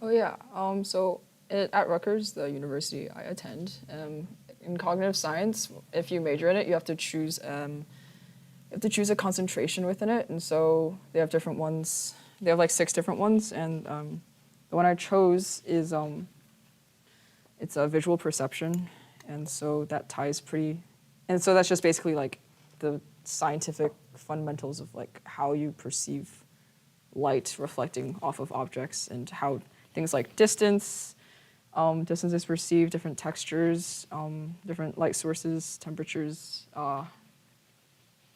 Speaker 2: Oh yeah. So at Rutgers, the university I attend, in cognitive science, if you major in it, you have to choose a concentration within it, and so they have different ones. They have like 6 different ones, and the one I chose is it's a visual perception, and so that ties pretty, and so that's just basically like the scientific fundamentals of like how you perceive light reflecting off of objects and how things like distance is perceived, different textures, different light sources, temperatures,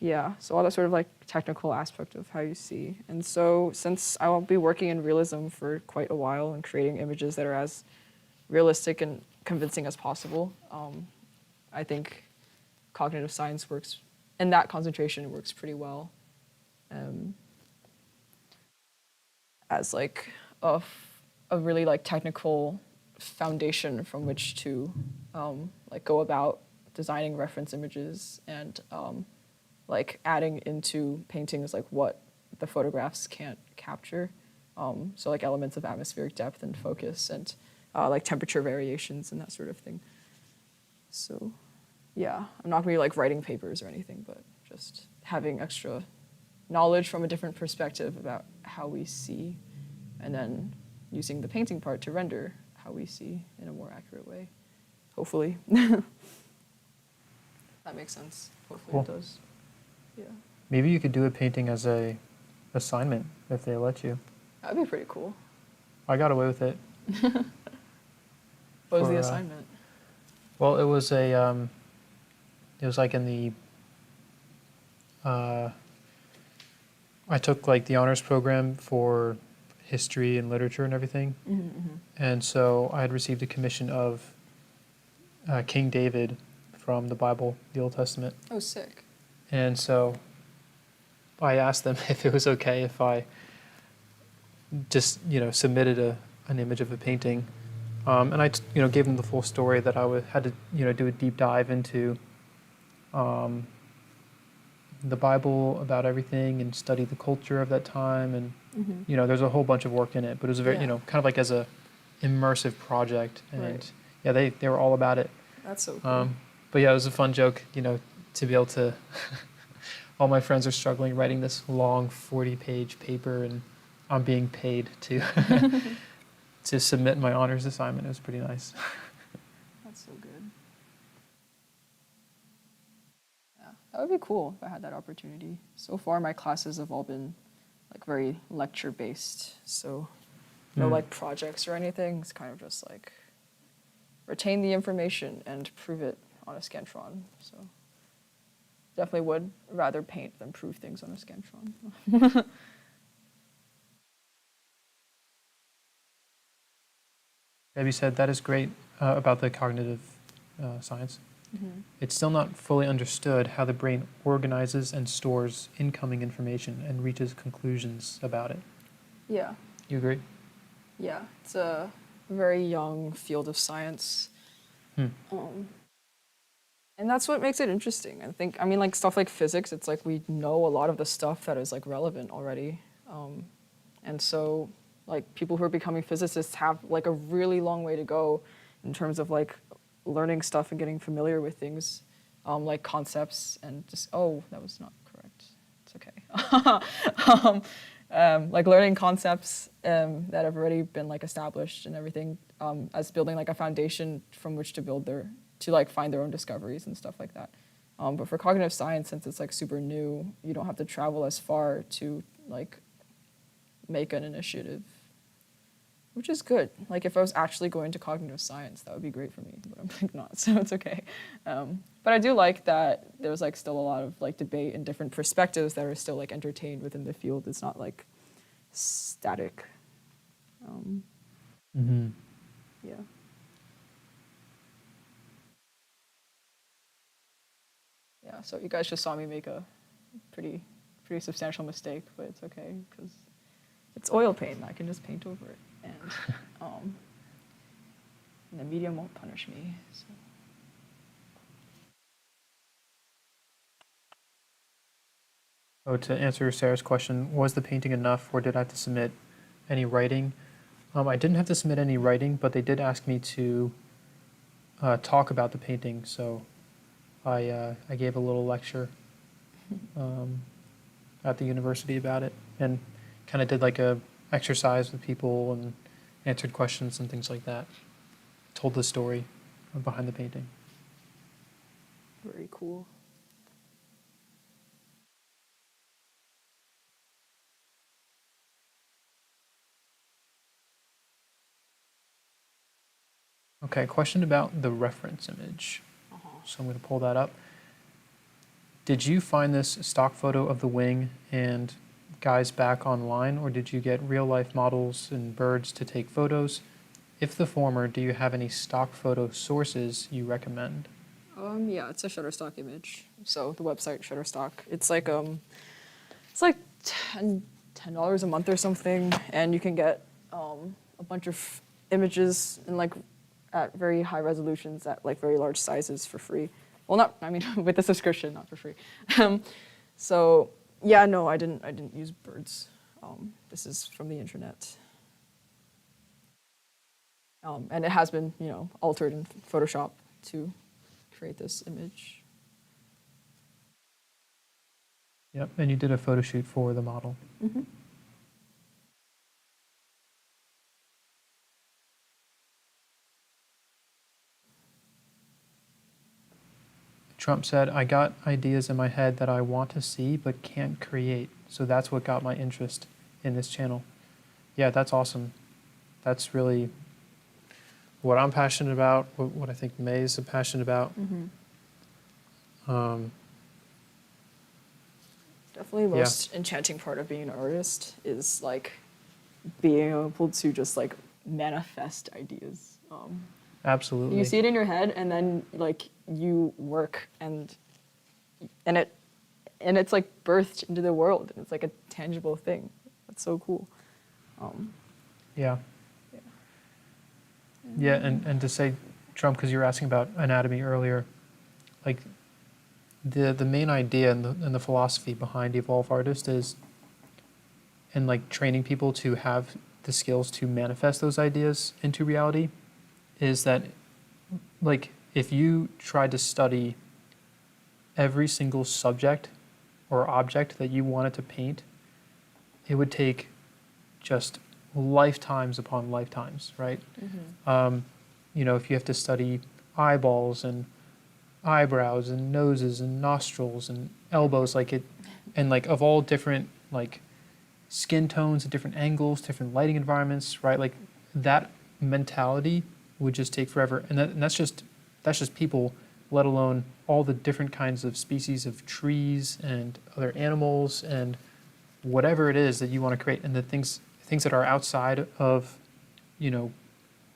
Speaker 2: yeah, so all that sort of like technical aspect of how you see. And so since I will be working in realism for quite a while and creating images that are as realistic and convincing as possible, I think cognitive science works, and that concentration works pretty well as like a really like technical foundation from which to like go about designing reference images and like adding into paintings like what the photographs can't capture. So like elements of atmospheric depth and focus and like temperature variations and that sort of thing. So yeah, I'm not gonna be like writing papers or anything, but just having extra knowledge from a different perspective about how we see, and then using the painting part to render how we see in a more accurate way, hopefully. That makes sense. Hopefully
Speaker 1: Cool.
Speaker 2: It does. Yeah.
Speaker 1: Maybe you could do a painting as a assignment if they let you.
Speaker 2: That'd be pretty cool.
Speaker 1: I got away with it.
Speaker 2: What was
Speaker 1: For,
Speaker 2: the assignment?
Speaker 1: Well, it was it was like in the, I took like the honors program for history and literature and everything.
Speaker 2: Mm-hmm.
Speaker 1: And so I had received a commission of King David from the Bible, the Old Testament.
Speaker 2: Oh, sick.
Speaker 1: And so I asked them if it was okay if I just, submitted an image of a painting. And I, gave them the full story that had to, do a deep dive into the Bible about everything and study the culture of that time. And,
Speaker 2: Mm-hmm.
Speaker 1: there's a whole bunch of work in it, but it was a very,
Speaker 2: Yeah.
Speaker 1: kind of like as a immersive project. And
Speaker 2: Right.
Speaker 1: yeah, they were all about it.
Speaker 2: That's so cool.
Speaker 1: But yeah, it was a fun joke, to be able to, all my friends are struggling writing this long 40-page paper and I'm being paid to to submit my honors assignment. It was pretty nice.
Speaker 2: That's so good. Yeah, that would be cool if I had that opportunity. So far, my classes have all been like very lecture based, so no like projects or anything. It's kind of just like retain the information and prove it on a Scantron. So definitely would rather paint than prove things on a Scantron.
Speaker 1: Debbie said that is great about the cognitive science.
Speaker 2: Mm-hmm.
Speaker 1: It's still not fully understood how the brain organizes and stores incoming information and reaches conclusions about it.
Speaker 2: Yeah.
Speaker 1: You agree?
Speaker 2: Yeah, it's a very young field of science. And that's what makes it interesting. I mean, like stuff like physics, it's like we know a lot of the stuff that is like relevant already. And so like people who are becoming physicists have like a really long way to go in terms of like learning stuff and getting familiar with things, like concepts and just, oh, that was not correct. It's okay. Like learning concepts that have already been like established and everything, as building like a foundation from which to find their own discoveries and stuff like that. But for cognitive science, since it's like super new, you don't have to travel as far to like make an initiative. which is good. Like if I was actually going to cognitive science, that would be great for me, but I'm like not, so it's okay. But I do like that there's like still a lot of like debate and different perspectives that are still like entertained within the field. It's not like static. Yeah. Yeah, so you guys just saw me make a pretty substantial mistake, but it's okay because it's oil paint. I can just paint over it, and the medium won't punish me. So.
Speaker 1: Oh, to answer Sarah's question, was the painting enough, or did I have to submit any writing? I didn't have to submit any writing, but they did ask me to talk about the painting, so I gave a little lecture at the university about it, and kind of did like a exercise with people and answered questions and things like that. Told the story behind the painting.
Speaker 2: Very cool.
Speaker 1: Okay, question about the reference image. So I'm going to pull that up. Did you find this stock photo of the wing and guy's back online, or did you get real life models and birds to take photos? If the former, do you have any stock photo sources you recommend?
Speaker 2: Yeah, it's a Shutterstock image. So the website Shutterstock, it's like $10 a month or something, and you can get a bunch of images in like at very high resolutions at like very large sizes for free. Well, not, I mean, with the subscription, not for free. So yeah, no, I didn't use birds. This is from the internet. And it has been, altered in Photoshop to create this image.
Speaker 1: Yep, and you did a photo shoot for the model.
Speaker 2: Mm-hmm.
Speaker 1: Trump said, I got ideas in my head that I want to see but can't create. So that's what got my interest in this channel. Yeah, that's awesome. That's really what I'm passionate about, what I think May is passionate about.
Speaker 2: Mm-hmm. Definitely the most enchanting part of being an artist is like being able to just like manifest ideas.
Speaker 1: Absolutely.
Speaker 2: You see it in your head, and then like you work, and it's like birthed into the world, and it's like a tangible thing. That's so cool.
Speaker 1: Yeah. Yeah, and to say, Trump, because you were asking about anatomy earlier, like the main idea and the philosophy behind Evolve Artist is, and like training people to have the skills to manifest those ideas into reality, is that like if you tried to study every single subject or object that you wanted to paint, it would take just lifetimes upon lifetimes, right?
Speaker 2: Mm-hmm.
Speaker 1: If you have to study eyeballs and eyebrows and noses and nostrils and elbows, and like of all different like skin tones and different angles, different lighting environments, right? Like that mentality would just take forever, and that's just people, let alone all the different kinds of species of trees and other animals and whatever it is that you want to create, and the things that are outside of,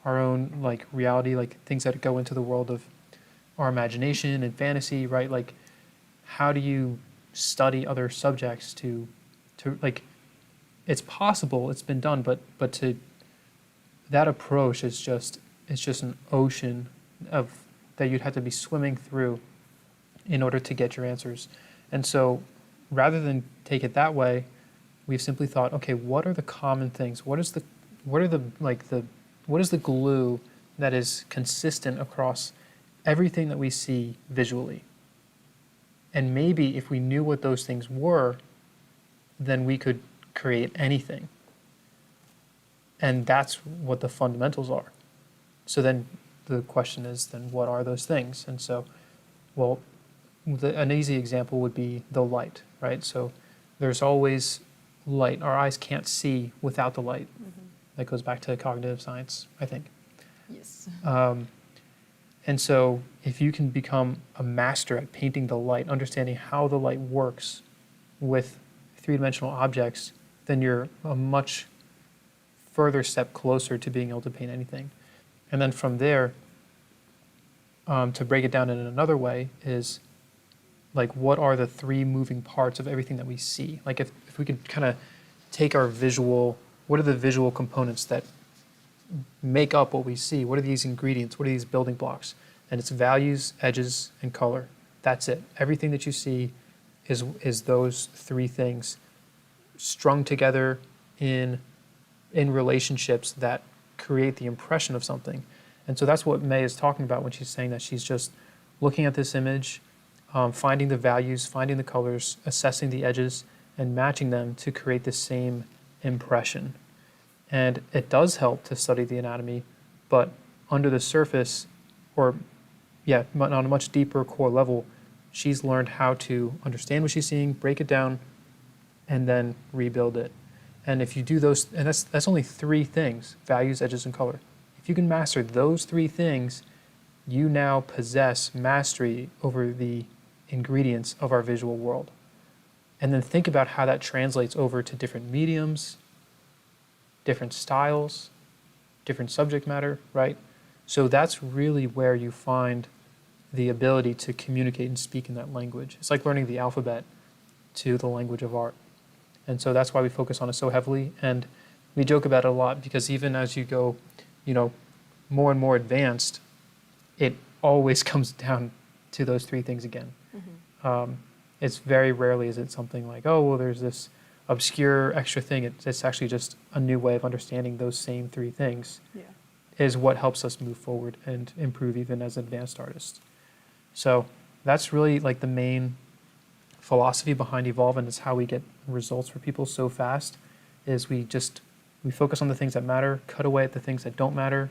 Speaker 1: our own like reality, like things that go into the world of our imagination and fantasy, right? Like, how do you study other subjects to like? It's possible, it's been done, but to that approach is just an ocean of that you'd have to be swimming through in order to get your answers. And so, rather than take it that way, we've simply thought, okay, what are the common things? What is the glue that is consistent across everything that we see visually? And maybe if we knew what those things were, then we could create anything. And that's what the fundamentals are. So then the question is, then what are those things? And so, well, an easy example would be the light, right? So there's always light. Our eyes can't see without the light.
Speaker 2: Mm-hmm.
Speaker 1: That goes back to cognitive science, I think.
Speaker 2: Yes.
Speaker 1: And so if you can become a master at painting the light, understanding how the light works with three-dimensional objects, then you're a much further step closer to being able to paint anything. And then from there, to break it down in another way is like, what are the three moving parts of everything that we see? Like if we could kind of take our visual, what are the visual components that make up what we see? What are these ingredients? What are these building blocks? And it's values, edges, and color. That's it. Everything that you see is those three things strung together in relationships that create the impression of something. And so that's what May is talking about when she's saying that she's just looking at this image, finding the values, finding the colors, assessing the edges, and matching them to create the same impression. And it does help to study the anatomy, but under the surface, or on a much deeper core level, she's learned how to understand what she's seeing, break it down, and then rebuild it. And if you do those, and that's only three things: values, edges, and color. If you can master those three things, you now possess mastery over the ingredients of our visual world. And then think about how that translates over to different mediums, different styles, different subject matter, right? So that's really where you find the ability to communicate and speak in that language. It's like learning the alphabet to the language of art. And so that's why we focus on it so heavily. And we joke about it a lot because even as you go, more and more advanced, it always comes down to those three things again. Mm-hmm. It's very rarely is it something like, oh, well, there's this obscure extra thing. It's actually just a new way of understanding those same three things. Yeah. Is what helps us move forward and improve even as advanced artists. So that's really like the main philosophy behind Evolve, and it's how we get results for people so fast, is we focus on the things that matter, cut away at the things that don't matter,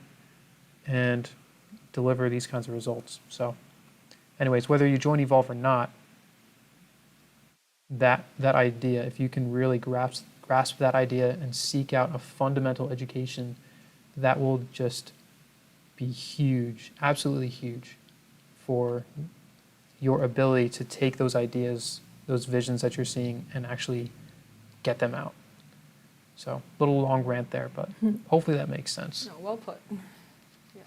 Speaker 1: and deliver these kinds of results. So anyways, whether you join Evolve or not, that idea, if you can really grasp that idea and seek out a fundamental education, that will just be huge, absolutely huge, for your ability to take those ideas, those visions that you're seeing, and actually get them out. So a little long rant there, but hopefully that makes sense.
Speaker 2: No, well put. Yeah.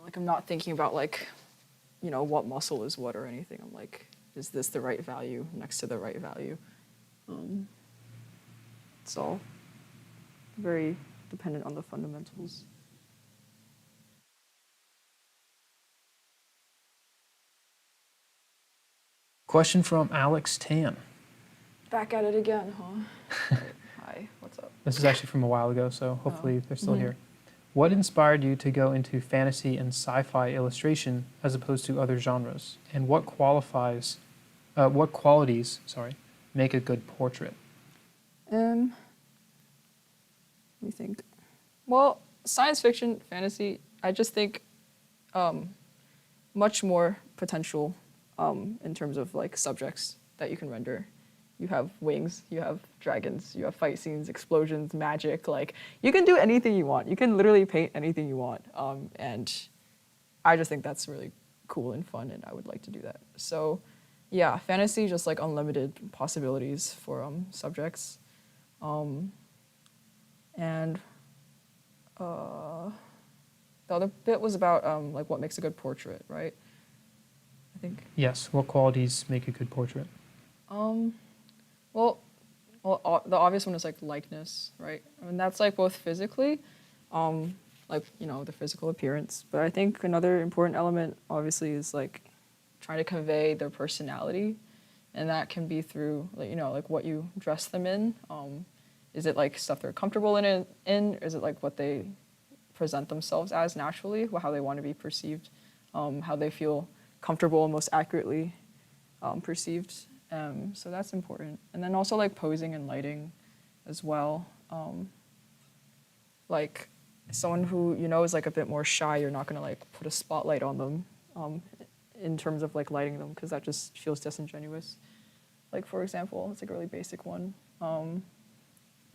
Speaker 2: Like, I'm not thinking about what muscle is what or anything. I'm like, is this the right value next to the right value? It's all very dependent on the fundamentals.
Speaker 1: Question from Alex Tan.
Speaker 2: Back at it again, huh? Hi, what's up?
Speaker 1: This is actually from a while ago, so hopefully they're still here. What inspired you to go into fantasy and sci-fi illustration as opposed to other genres? And what qualities, make a good portrait?
Speaker 2: Let me think. Well, science fiction, fantasy, I just think much more potential in terms of like subjects that you can render. You have wings, you have dragons, you have fight scenes, explosions, magic. Like, you can do anything you want. You can literally paint anything you want. And I just think that's really cool and fun, and I would like to do that. So yeah, fantasy, just like unlimited possibilities for subjects. And the other bit was about like what makes a good portrait, right? I think.
Speaker 1: Yes. What qualities make a good portrait?
Speaker 2: Well, the obvious one is like likeness, right? I mean, that's like both physically, like, the physical appearance. But I think another important element, obviously, is like trying to convey their personality, and that can be through like what you dress them in. Is it like stuff they're comfortable in? Is it like what they present themselves as naturally, how they want to be perceived, how they feel comfortable and most accurately perceived? So that's important. And then also like posing and lighting as well. Like someone who is like a bit more shy, you're not gonna like put a spotlight on them in terms of like lighting them, because that just feels disingenuous. like for example, it's like a really basic one. And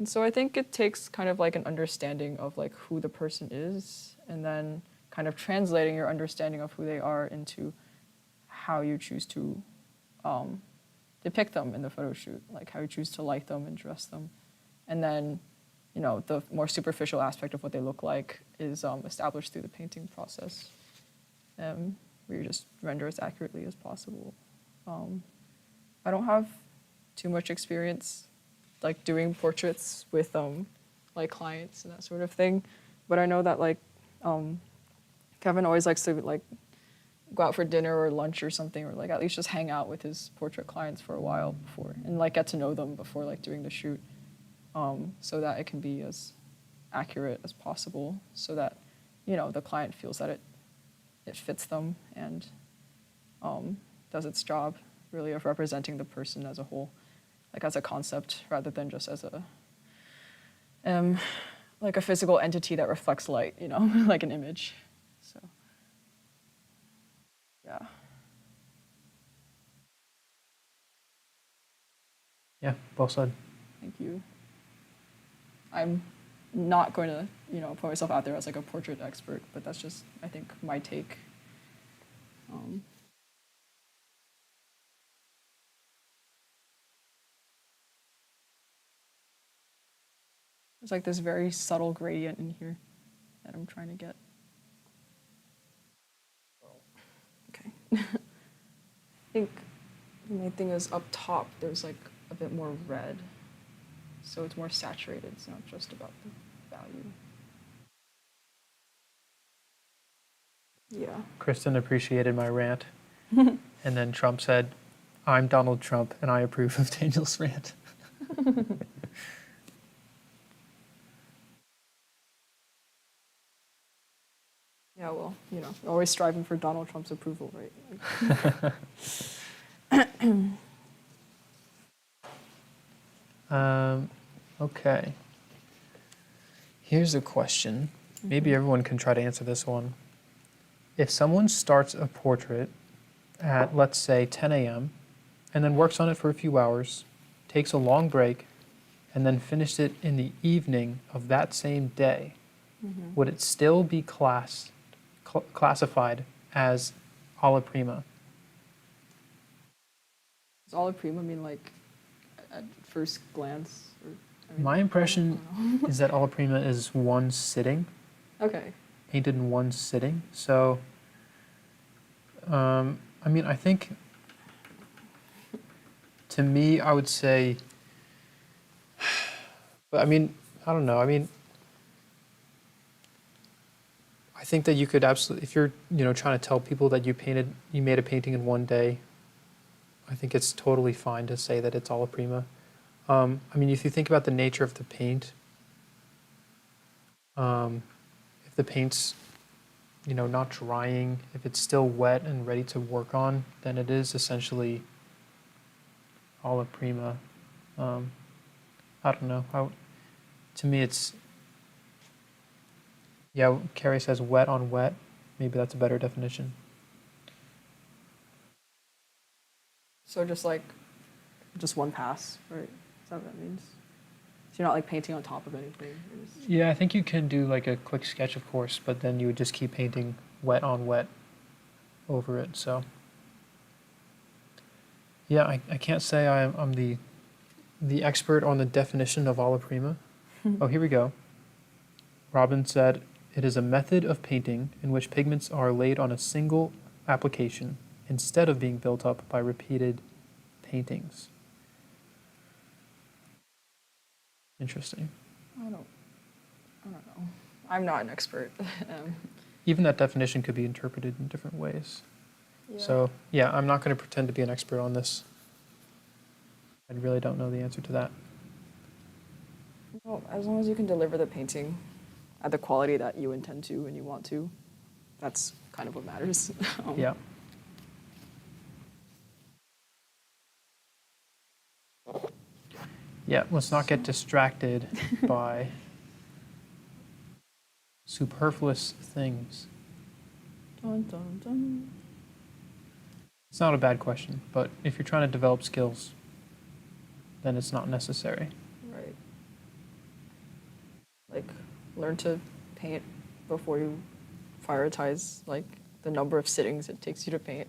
Speaker 2: so I think it takes kind of like an understanding of like who the person is, and then kind of translating your understanding of who they are into how you choose to depict them in the photo shoot, like how you choose to light them and dress them. And then, you know, the more superficial aspect of what they look like is established through the painting process, where you just render as accurately as possible. I don't have too much experience like doing portraits with like clients and that sort of thing, but I know that like Kevin always likes to like go out for dinner or lunch or something, or like at least just hang out with his portrait clients for a while before, and like get to know them before like doing the shoot, so that it can be as accurate as possible, so that, you know, the client feels that it fits them and does its job really of representing the person as a whole, like as a concept rather than just as a like a physical entity that reflects light, you know, like an image. So yeah.
Speaker 1: Yeah, well said.
Speaker 2: Thank you. I'm not going to, you know, put myself out there as like a portrait expert, but that's just, I think, my take. There's like this very subtle gradient in here that I'm trying to get. Okay. I think the main thing is up top, there's like a bit more red. So it's more saturated. It's not just about the value. Yeah.
Speaker 1: Kristen appreciated my rant. And then Trump said, I'm Donald Trump and I approve of Daniel's rant.
Speaker 2: Yeah, well, you know, always striving for Donald Trump's approval, right?
Speaker 1: Okay. Here's a question. Maybe everyone can try to answer this one. If someone starts a portrait at, let's say, 10 a.m., and then works on it for a few hours, takes a long break, and then finished it in the evening of that same day, would it still be classified as alla prima?
Speaker 2: Does alla prima mean like at first glance? Or, I mean,
Speaker 1: My impression is that alla prima is one sitting.
Speaker 2: Okay.
Speaker 1: Painted in one sitting. So, I mean, I think, to me, I would say, but I mean, I don't know. I mean, I think that you could absolutely, if you're, you know, trying to tell people that you made a painting in one day, I think it's totally fine to say that it's alla prima. I mean, if you think about the nature of the paint, if the paint's, you know, not drying, if it's still wet and ready to work on, then it is essentially alla prima. I don't know. To me, it's, yeah, Carrie says wet on wet. Maybe that's a better definition.
Speaker 2: So just like, just one pass, right? Is that what that means? So you're not like painting on top of anything?
Speaker 1: Yeah, I think you can do like a quick sketch, of course, but then you would just keep painting wet on wet over it. So, yeah, I can't say I'm the expert on the definition of alla prima. Oh, here we go. Robin said, it is a method of painting in which pigments are laid on a single application instead of being built up by repeated paintings. Interesting.
Speaker 2: I don't know. I'm not an expert.
Speaker 1: Even that definition could be interpreted in different ways.
Speaker 2: Yeah.
Speaker 1: So, yeah, I'm not going to pretend to be an expert on this. I really don't know the answer to that.
Speaker 2: Well, as long as you can deliver the painting at the quality that you intend to and you want to, that's kind of what matters.
Speaker 1: Yeah. Yeah, let's not get distracted by superfluous things.
Speaker 2: Dun, dun, dun.
Speaker 1: It's not a bad question, but if you're trying to develop skills, then it's not necessary.
Speaker 2: Right. Like, learn to paint before you prioritize, like, the number of sittings it takes you to paint.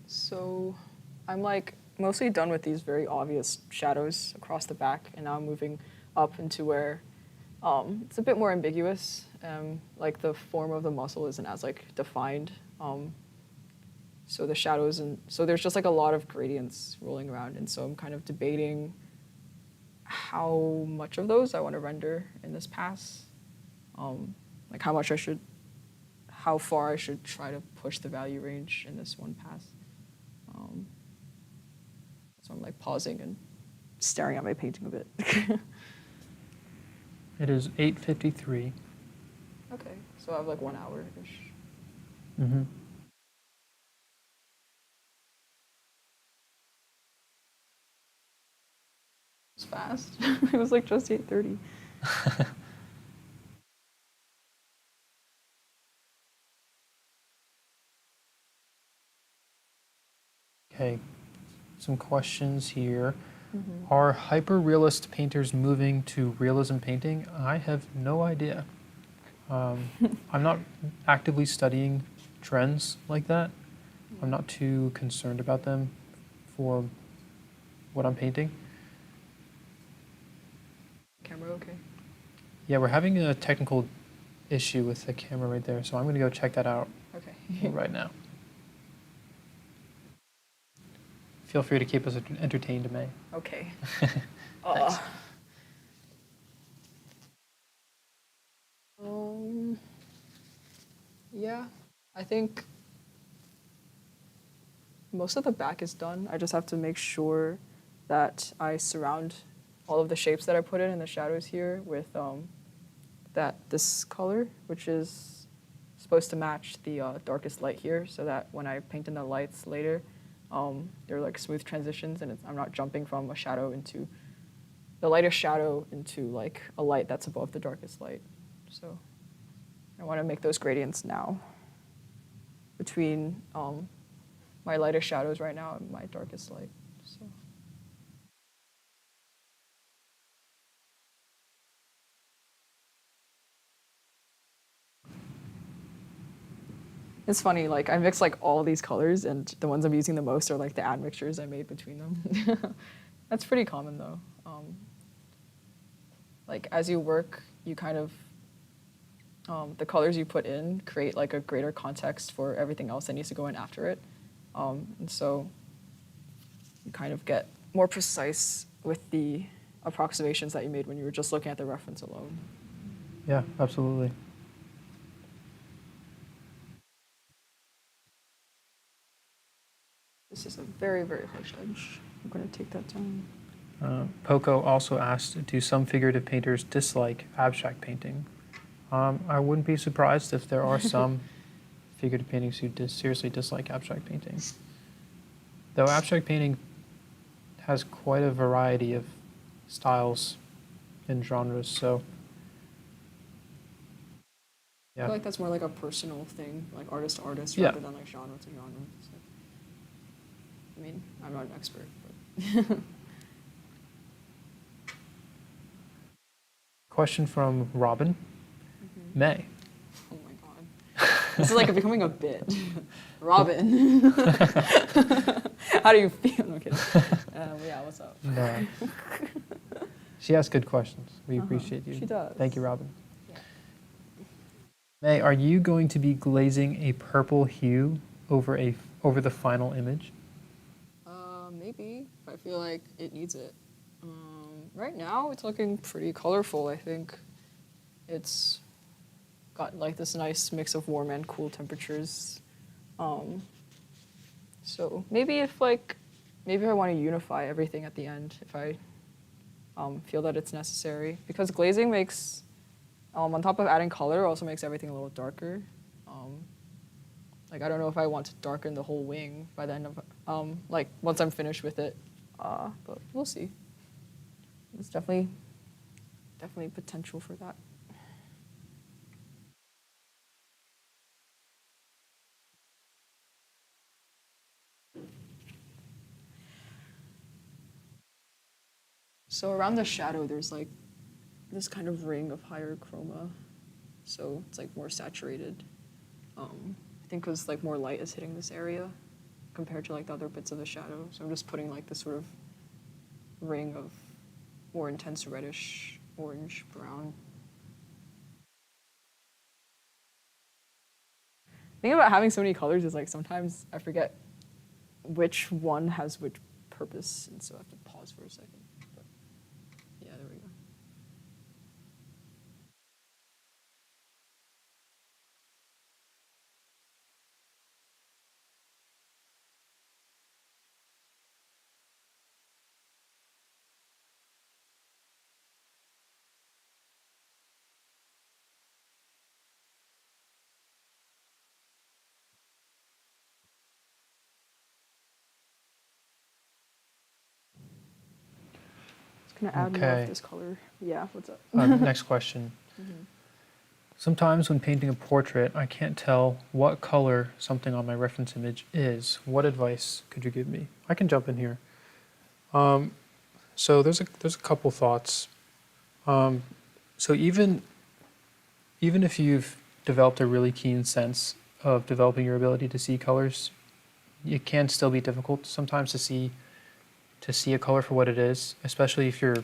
Speaker 2: So I'm like mostly done with these very obvious shadows across the back, and now I'm moving up into where it's a bit more ambiguous. Like the form of the muscle isn't as like defined. So the shadows so there's just like a lot of gradients rolling around, and so I'm kind of debating how much of those I want to render in this pass. Like how far I should try to push the value range in this one pass. So I'm like pausing and staring at my painting a bit.
Speaker 1: It is 8:53.
Speaker 2: Okay, so I have like 1 hour-ish.
Speaker 1: Mm-hmm.
Speaker 2: It's fast. It was like just 8:30.
Speaker 1: Okay, some questions here. Mm-hmm. Are hyper-realist painters moving to realism painting? I have no idea. I'm not actively studying trends like that. I'm not too concerned about them for what I'm painting.
Speaker 2: Camera okay?
Speaker 1: Yeah, we're having a technical issue with the camera right there, so I'm going to go check that out right now. Feel free to keep us entertained, May.
Speaker 2: Okay.
Speaker 1: Thanks.
Speaker 2: Yeah, I think most of the back is done. I just have to make sure that I surround all of the shapes that I put in the shadows here with this color, which is supposed to match the darkest light here, so that when I paint in the lights later, they're like smooth transitions, and I'm not jumping from a shadow into the lightest shadow into like a light that's above the darkest light. So I want to make those gradients now between my lightest shadows right now and my darkest light. So. It's funny, like I mix like all these colors, and the ones I'm using the most are like the admixtures I made between them. That's pretty common though. Like as you work, you kind of the colors you put in create like a greater context for everything else that needs to go in after it, and so you kind of get more precise with the approximations that you made when you were just looking at the reference alone.
Speaker 1: Yeah, absolutely.
Speaker 2: This is a very, very harsh edge. I'm going to take that down.
Speaker 1: Poco also asked, do some figurative painters dislike abstract painting? I wouldn't be surprised if there are some figurative paintings who seriously dislike abstract painting. Though abstract painting has quite a variety of styles and genres, so yeah.
Speaker 2: I feel like that's more like a personal thing, like artist to artist,
Speaker 1: Yeah.
Speaker 2: rather than like genre to genre. So, I mean, I'm not an expert, but.
Speaker 1: Question from Robin. Mm-hmm. May.
Speaker 2: Oh my god. This is like becoming a bit. Robin. How do you feel? No kidding. Yeah, what's up?
Speaker 1: No. She asks good questions. We appreciate you.
Speaker 2: She does.
Speaker 1: Thank you, Robin.
Speaker 2: Yeah.
Speaker 1: May, are you going to be glazing a purple hue over the final image?
Speaker 2: Maybe. I feel like it needs it. Right now, it's looking pretty colorful, I think. It's got like this nice mix of warm and cool temperatures. So maybe if maybe I want to unify everything at the end, if I feel that it's necessary, because glazing makes, on top of adding color, also makes everything a little darker. Like I don't know if I want to darken the whole wing by the end of, like once I'm finished with it, but we'll see. There's definitely potential for that. So around the shadow, there's like this kind of ring of higher chroma, so it's like more saturated. I think because like more light is hitting this area compared to like the other bits of the shadow. So I'm just putting like this sort of ring of more intense reddish, orange, brown. The thing about having so many colors is like sometimes I forget which one has which purpose, and so I have to pause for a second. But yeah, there we go. Just gonna add more
Speaker 1: Okay.
Speaker 2: of this color. Yeah, what's up?
Speaker 1: Next question. Sometimes when painting a portrait, I can't tell what color something on my reference image is. What advice could you give me? I can jump in here. So there's a couple thoughts. So even if you've developed a really keen sense of developing your ability to see colors, it can still be difficult sometimes to see a color for what it is, especially if you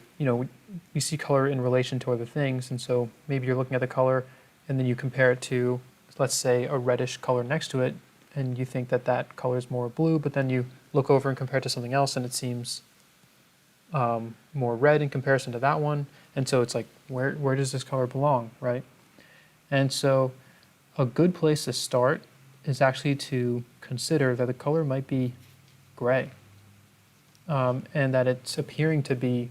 Speaker 1: see color in relation to other things, and so maybe you're looking at the color and then you compare it to, let's say, a reddish color next to it, and you think that that color is more blue, but then you look over and compare it to something else and it seems more red in comparison to that one, and so it's like, where does this color belong, right? And so a good place to start is actually to consider that the color might be gray. And that it's appearing to be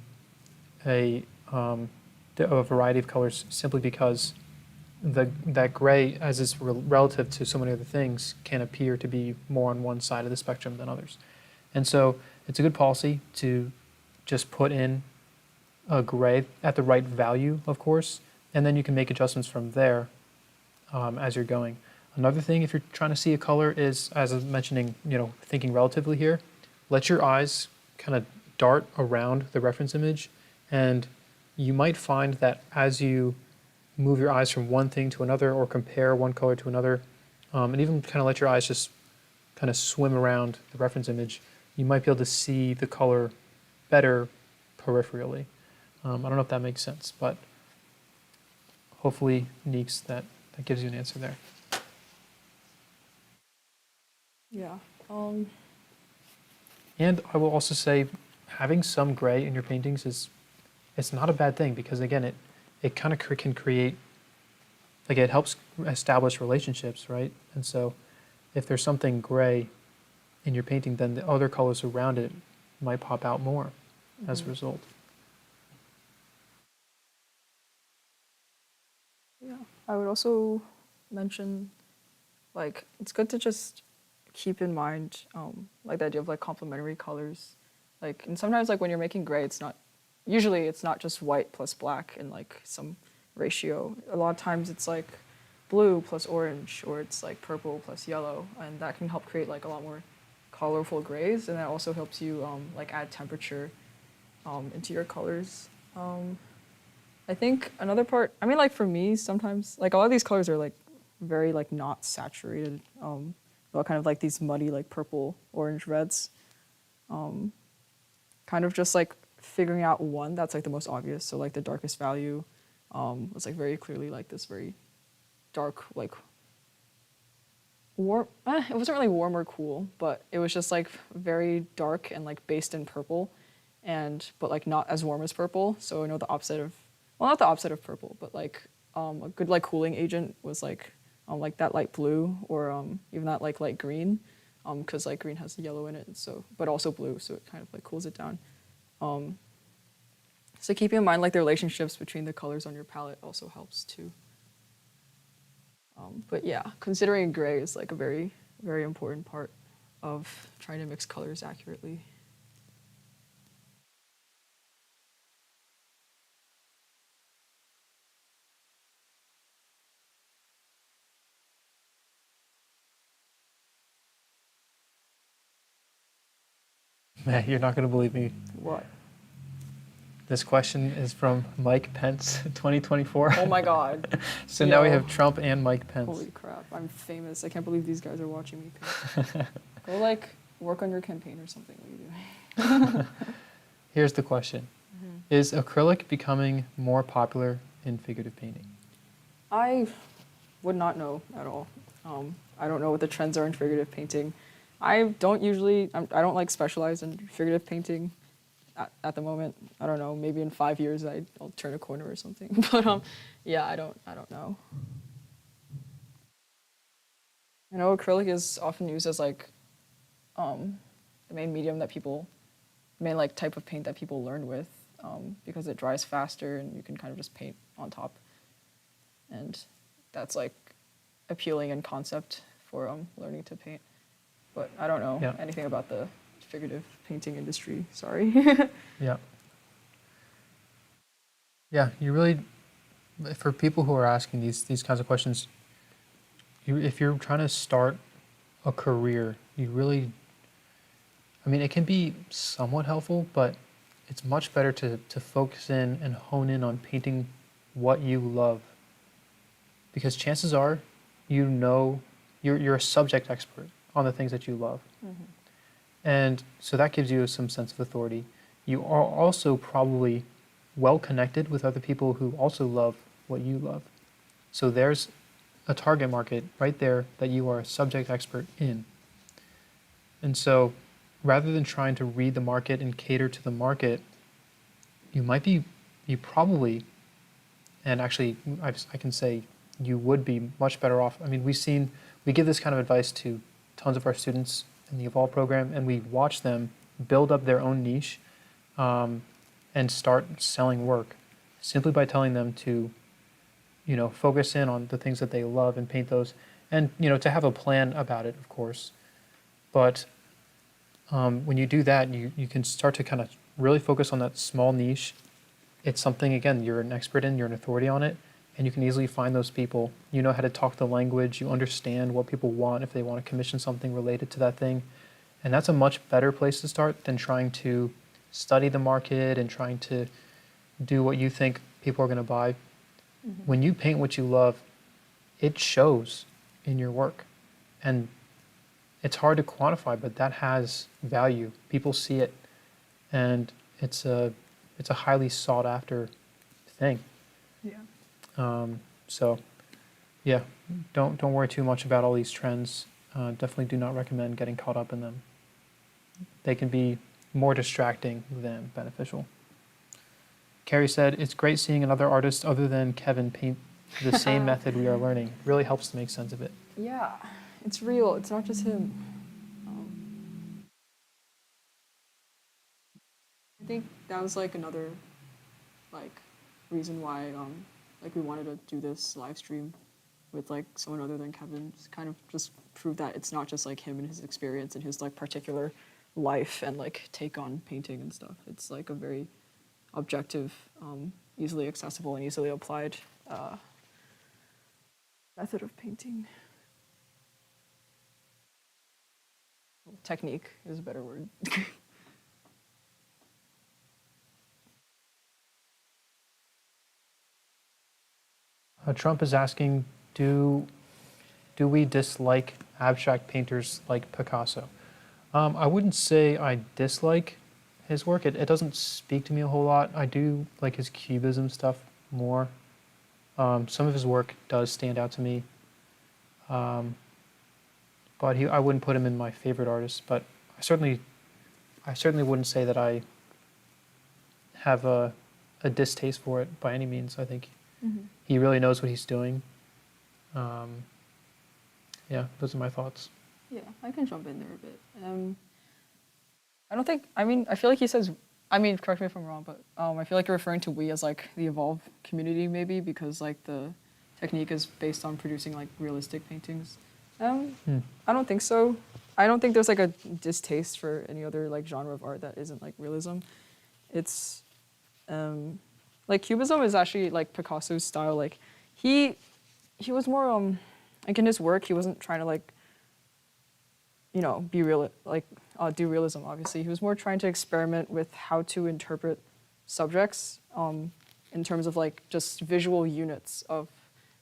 Speaker 1: a variety of colors simply because that gray, as is relative to so many other things, can appear to be more on one side of the spectrum than others. And so it's a good policy to just put in a gray at the right value, of course, and then you can make adjustments from there as you're going. Another thing, if you're trying to see a color, is, as I was mentioning, thinking relatively here, let your eyes kind of dart around the reference image, and you might find that as you move your eyes from one thing to another or compare one color to another, and even kind of let your eyes just kind of swim around the reference image, you might be able to see the color better peripherally. I don't know if that makes sense, but hopefully, Neeks, that gives you an answer there.
Speaker 2: Yeah.
Speaker 1: And I will also say, having some gray in your paintings it's not a bad thing, because again, it kind of can create, like, it helps establish relationships, right? And so if there's something gray in your painting, then the other colors around it might pop out more as a result.
Speaker 2: Yeah. I would also mention, like, it's good to just keep in mind, like, the idea of, like, complementary colors. Like, and sometimes, like, when you're making gray, usually it's not just white plus black in, like, some ratio. A lot of times it's, like, blue plus orange, or it's, like, purple plus yellow, and that can help create, like, a lot more colorful grays, and that also helps you, like, add temperature into your colors. I think another part, I mean, like, for me, sometimes, like, a lot of these colors are, like, very, like, not saturated. Well, kind of like these muddy, like, purple, orange, reds. Kind of just, like, figuring out one that's, like, the most obvious. So, like, the darkest value was, like, very clearly, like, this very dark, like, warm. It wasn't really warm or cool, but it was just, like, very dark and, like, based in purple, but, like, not as warm as purple. So I know the opposite of, well, not the opposite of purple, but, like, a good, like, cooling agent was, like, like that light blue or even that like light green, because light green has the yellow in it, so but also blue, so it kind of like cools it down. So keeping in mind like the relationships between the colors on your palette also helps too. But yeah, considering gray is like a very, very important part of trying to mix colors accurately.
Speaker 1: Man, you're not going to believe me.
Speaker 2: What?
Speaker 1: This question is from Mike Pence, 2024.
Speaker 2: Oh my God.
Speaker 1: So now we
Speaker 2: Yo.
Speaker 1: have Trump and Mike Pence.
Speaker 2: Holy crap, I'm famous. I can't believe these guys are watching me paint. Go like work on your campaign or something. What are you doing?
Speaker 1: Here's the question. Is acrylic becoming more popular in figurative painting?
Speaker 2: I would not know at all. I don't know what the trends are in figurative painting. I don't like specialize in figurative painting at the moment. I don't know, maybe in 5 years I'll turn a corner or something. But yeah, I don't know. I know acrylic is often used as like the main medium that main like type of paint that people learn with, because it dries faster and you can kind of just paint on top. And that's like appealing in concept for learning to paint. But I don't know anything about the figurative painting industry, sorry.
Speaker 1: Yeah. Yeah, you really, for people who are asking these kinds of questions, if you're trying to start a career, you really, I mean, it can be somewhat helpful, but it's much better to focus in and hone in on painting what you love. Because chances are, you know, you're a subject expert on the things that you love.
Speaker 2: Mm-hmm.
Speaker 1: And so that gives you some sense of authority. You are also probably well connected with other people who also love what you love. So there's a target market right there that you are a subject expert in. And so rather than trying to read the market and cater to the market, you probably, and actually I can say you would be much better off. I mean, we give this kind of advice to tons of our students in the Evolve program, and we watch them build up their own niche and start selling work simply by telling them to, focus in on the things that they love and paint those, and, to have a plan about it, of course. But when you do that, you can start to kind of really focus on that small niche. It's something, again, you're an expert in, you're an authority on it, and you can easily find those people. You know how to talk the language, you understand what people want if they want to commission something related to that thing. And that's a much better place to start than trying to study the market and trying to do what you think people are going to buy. Mm-hmm. When you paint what you love, it shows in your work. And it's hard to quantify, but that has value. People see it, and it's a highly sought after thing.
Speaker 2: Yeah.
Speaker 1: So, yeah, don't worry too much about all these trends. Definitely do not recommend getting caught up in them. They can be more distracting than beneficial. Carrie said, "It's great seeing another artist other than Kevin paint the same method we are learning. Really helps to make sense of it."
Speaker 2: Yeah, it's real. It's not just him. I think that was like another reason why we wanted to do this live stream with like someone other than Kevin, to kind of just prove that it's not just like him and his experience and his like particular life and like take on painting and stuff. It's like a very objective, easily accessible and easily applied method of painting. Technique is a better word.
Speaker 1: Trump is asking, do we dislike abstract painters like Picasso? I wouldn't say I dislike his work. It doesn't speak to me a whole lot. I do like his cubism stuff more. Some of his work does stand out to me. But I wouldn't put him in my favorite artists. But I certainly wouldn't say that I have a distaste for it by any means. I think he really knows what he's doing. yeah, those are my thoughts.
Speaker 2: Yeah, I can jump in there a bit. I don't think, I mean, I feel like he says, I mean, correct me if I'm wrong, but I feel like you're referring to we as like the evolved community maybe because like the technique is based on producing like realistic paintings. I don't think so. I don't think there's like a distaste for any other like genre of art that isn't like realism. It's like cubism is actually like Picasso's style. Like he was more like in his work he wasn't trying to like be real like do realism. Obviously, he was more trying to experiment with how to interpret subjects in terms of like just visual units of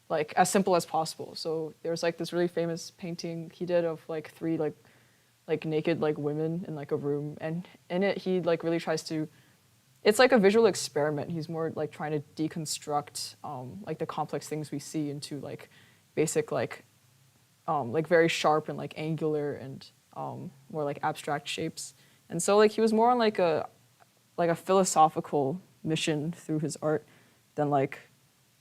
Speaker 2: like as simple as possible. So there's like this really famous painting he did of like three like naked like women in like a room, and in it he like really tries to. It's like a visual experiment. He's more like trying to deconstruct like the complex things we see into like basic like very sharp and like angular and more like abstract shapes. And so like he was more on like a philosophical mission through his art than like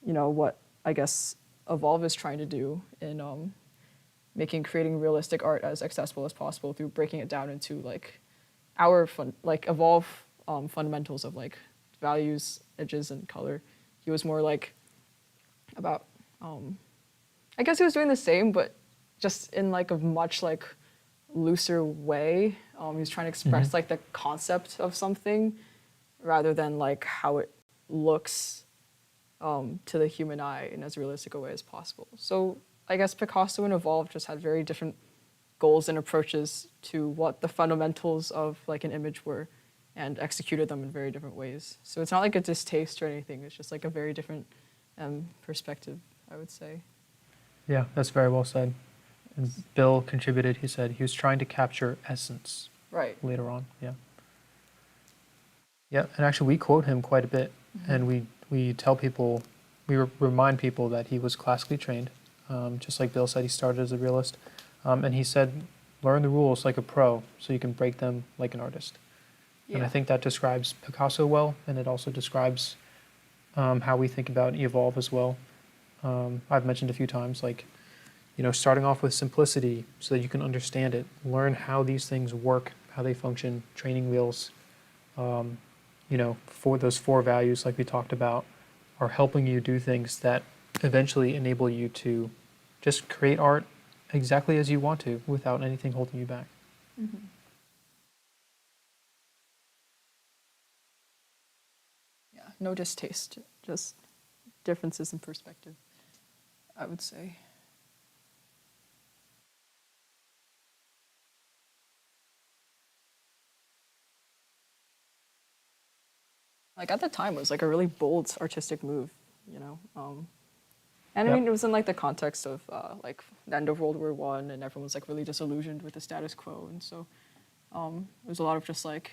Speaker 2: what I guess Evolve is trying to do in creating realistic art as accessible as possible through breaking it down into like our Evolve fundamentals of like values, edges, and color. He was more like about I guess he was doing the same, but just in like a much like looser way. He was trying to express like the concept of something rather than like how it looks to the human eye in as realistic a way as possible. So I guess Picasso and Evolve just had very different goals and approaches to what the fundamentals of like an image were and executed them in very different ways. So it's not like a distaste or anything. It's just like a very different perspective, I would say.
Speaker 1: Yeah, that's very well said. And Bill contributed, he said he was trying to capture essence
Speaker 2: Right.
Speaker 1: later on. Yeah. Yeah, and actually we quote him quite a bit, and we tell people, remind people that he was classically trained. Just like Bill said, he started as a realist. And he said, learn the rules like a pro so you can break them like an artist.
Speaker 2: Yeah.
Speaker 1: And I think that describes Picasso well, and it also describes how we think about Evolve as well. I've mentioned a few times, like, starting off with simplicity so that you can understand it, learn how these things work, how they function, training wheels, for those four values like we talked about are helping you do things that eventually enable you to just create art exactly as you want to without anything holding you back.
Speaker 2: Mm-hmm. Yeah, no distaste, just differences in perspective, I would say. Like at the time, it was like a really bold artistic move, And I mean, it was in like the context of like the end of World War I, and everyone was like really disillusioned with the status quo, and so it was a lot of just like,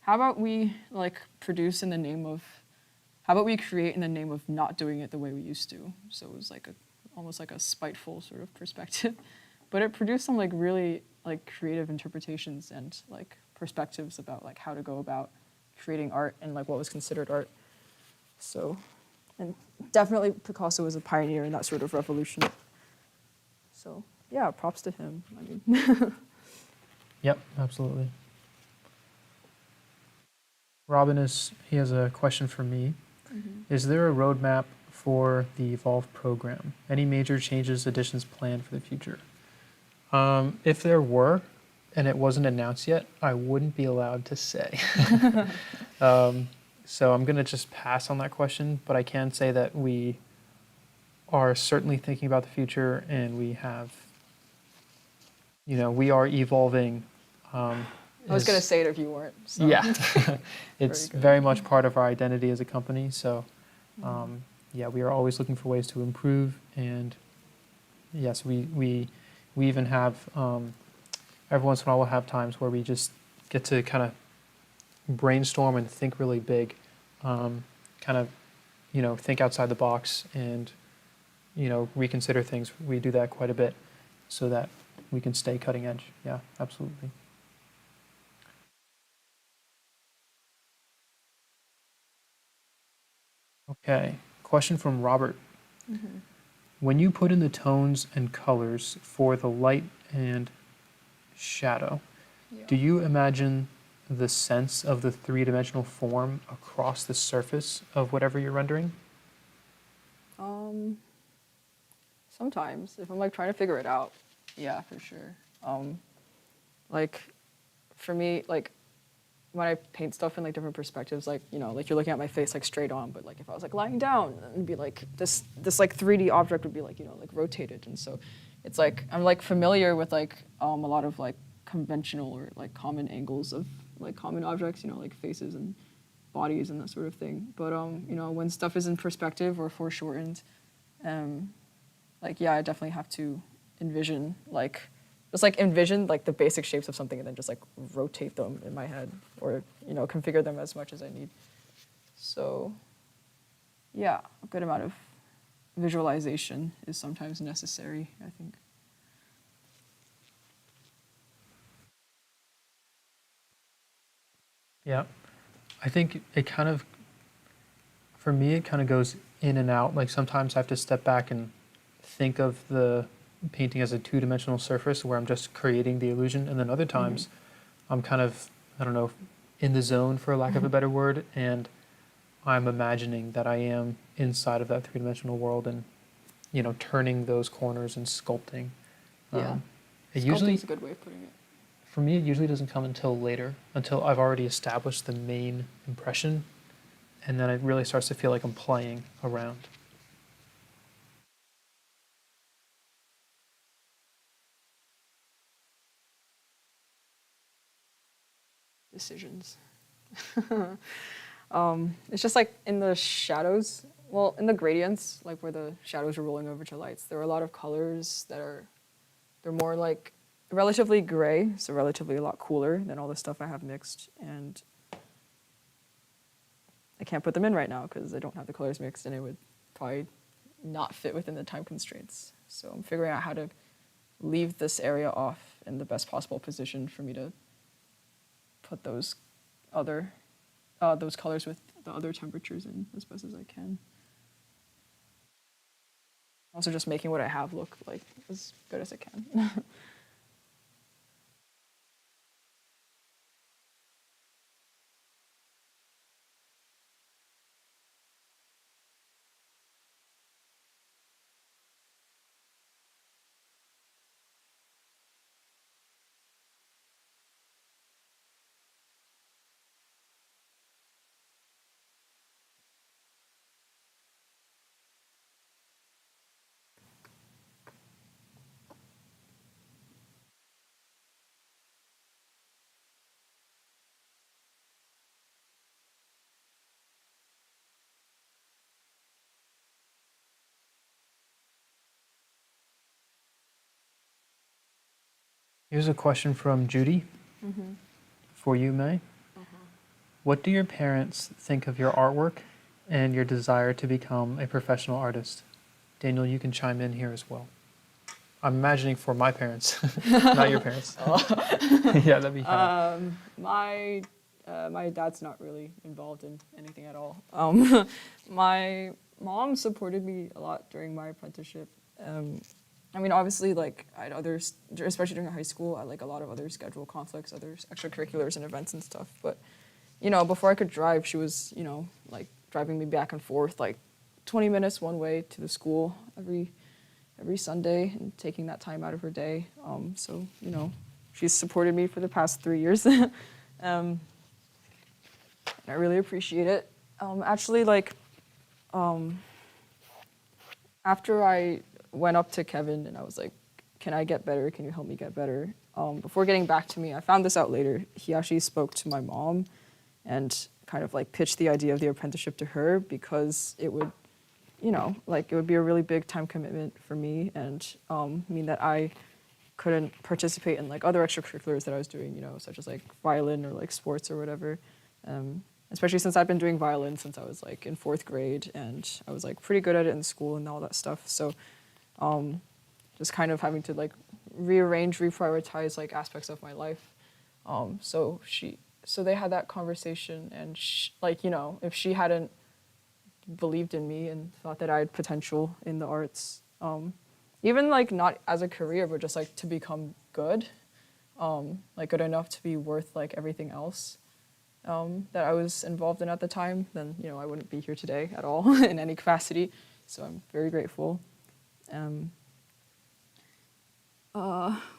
Speaker 2: how about we like produce in the name of, how about we create in the name of not doing it the way we used to? So it was like almost like a spiteful sort of perspective, but it produced some like really like creative interpretations and like perspectives about like how to go about creating art and like what was considered art. So, and definitely Picasso was a pioneer in that sort of revolution. So yeah, props to him. I mean,
Speaker 1: Yep, absolutely. Robin he has a question for me. Is there a roadmap for the Evolve program? Any major changes, additions planned for the future? If there were, and it wasn't announced yet, I wouldn't be allowed to say. So I'm going to just pass on that question, but I can say that we are certainly thinking about the future, and we have, we are evolving.
Speaker 2: I was going to say it if you weren't. So.
Speaker 1: Yeah, it's very much part of our identity as a company. So, yeah, we are always looking for ways to improve. And yes, we even have, every once in a while we'll have times where we just get to kind of brainstorm and think really big, kind of, think outside the box and, reconsider things. We do that quite a bit so that we can stay cutting edge. Yeah, absolutely. Okay, question from Robert. when you put in the tones and colors for the light and shadow,
Speaker 2: Yeah.
Speaker 1: do you imagine the sense of the three-dimensional form across the surface of whatever you're rendering?
Speaker 2: Sometimes if I'm like trying to figure it out, yeah, for sure. Like for me, like when I paint stuff in like different perspectives, like like you're looking at my face like straight on, but like if I was like lying down, it'd be like this like 3D object would be like like rotated, and so it's like I'm like familiar with like a lot of like conventional or like common angles of like common objects, like faces and bodies and that sort of thing. But when stuff is in perspective or foreshortened, like yeah, I definitely have to envision like the basic shapes of something and then just like rotate them in my head or configure them as much as I need. So yeah, a good amount of visualization is sometimes necessary, I think.
Speaker 1: Yeah. I think it kind of, for me, it kind of goes in and out. Like sometimes I have to step back and think of the painting as a two-dimensional surface where I'm just creating the illusion. And then other times I'm kind of, I don't know, in the zone, for lack of a better word, and I'm imagining that I am inside of that three-dimensional world and, turning those corners and sculpting.
Speaker 2: Yeah.
Speaker 1: It
Speaker 2: Sculpting's
Speaker 1: usually,
Speaker 2: a good way of putting it.
Speaker 1: for me, it usually doesn't come until later, until I've already established the main impression, and then it really starts to feel like I'm playing around.
Speaker 2: Decisions. It's just like in the shadows, well, in the gradients, like where the shadows are rolling over to lights, there are a lot of colors they're more like relatively gray, so relatively a lot cooler than all the stuff I have mixed, and I can't put them in right now because I don't have the colors mixed and it would probably not fit within the time constraints. So I'm figuring out how to leave this area off in the best possible position for me to put those colors with the other temperatures in as best as I can. Also just making what I have look like as good as I can.
Speaker 1: Here's a question from Judy for you, May. What do your parents think of your artwork and your desire to become a professional artist? Daniel, you can chime in here as well. I'm imagining for my parents, not your parents. Yeah, that'd be fun.
Speaker 2: My dad's not really involved in anything at all. My mom supported me a lot during my apprenticeship. I mean, obviously, like I had others, especially during high school, I had like a lot of other schedule conflicts, other extracurriculars and events and stuff. But before I could drive, she was like driving me back and forth like 20 minutes one way to the school every Sunday and taking that time out of her day. So she's supported me for the past 3 years. And I really appreciate it. Actually, like after I went up to Kevin and I was like, can I get better? Can you help me get better? Before getting back to me, I found this out later. He actually spoke to my mom and kind of like pitched the idea of the apprenticeship to her because it would, like it would be a really big time commitment for me and mean that I couldn't participate in like other extracurriculars that I was doing, such as like violin or like sports or whatever. Especially since I've been doing violin since I was like in 4th grade and I was like pretty good at it in school and all that stuff. So just kind of having to like rearrange, reprioritize like aspects of my life. So they had that conversation and if she hadn't believed in me and thought that I had potential in the arts, Even like not as a career, but just like to become good, like good enough to be worth like everything else that I was involved in at the time, then I wouldn't be here today at all in any capacity. So I'm very grateful.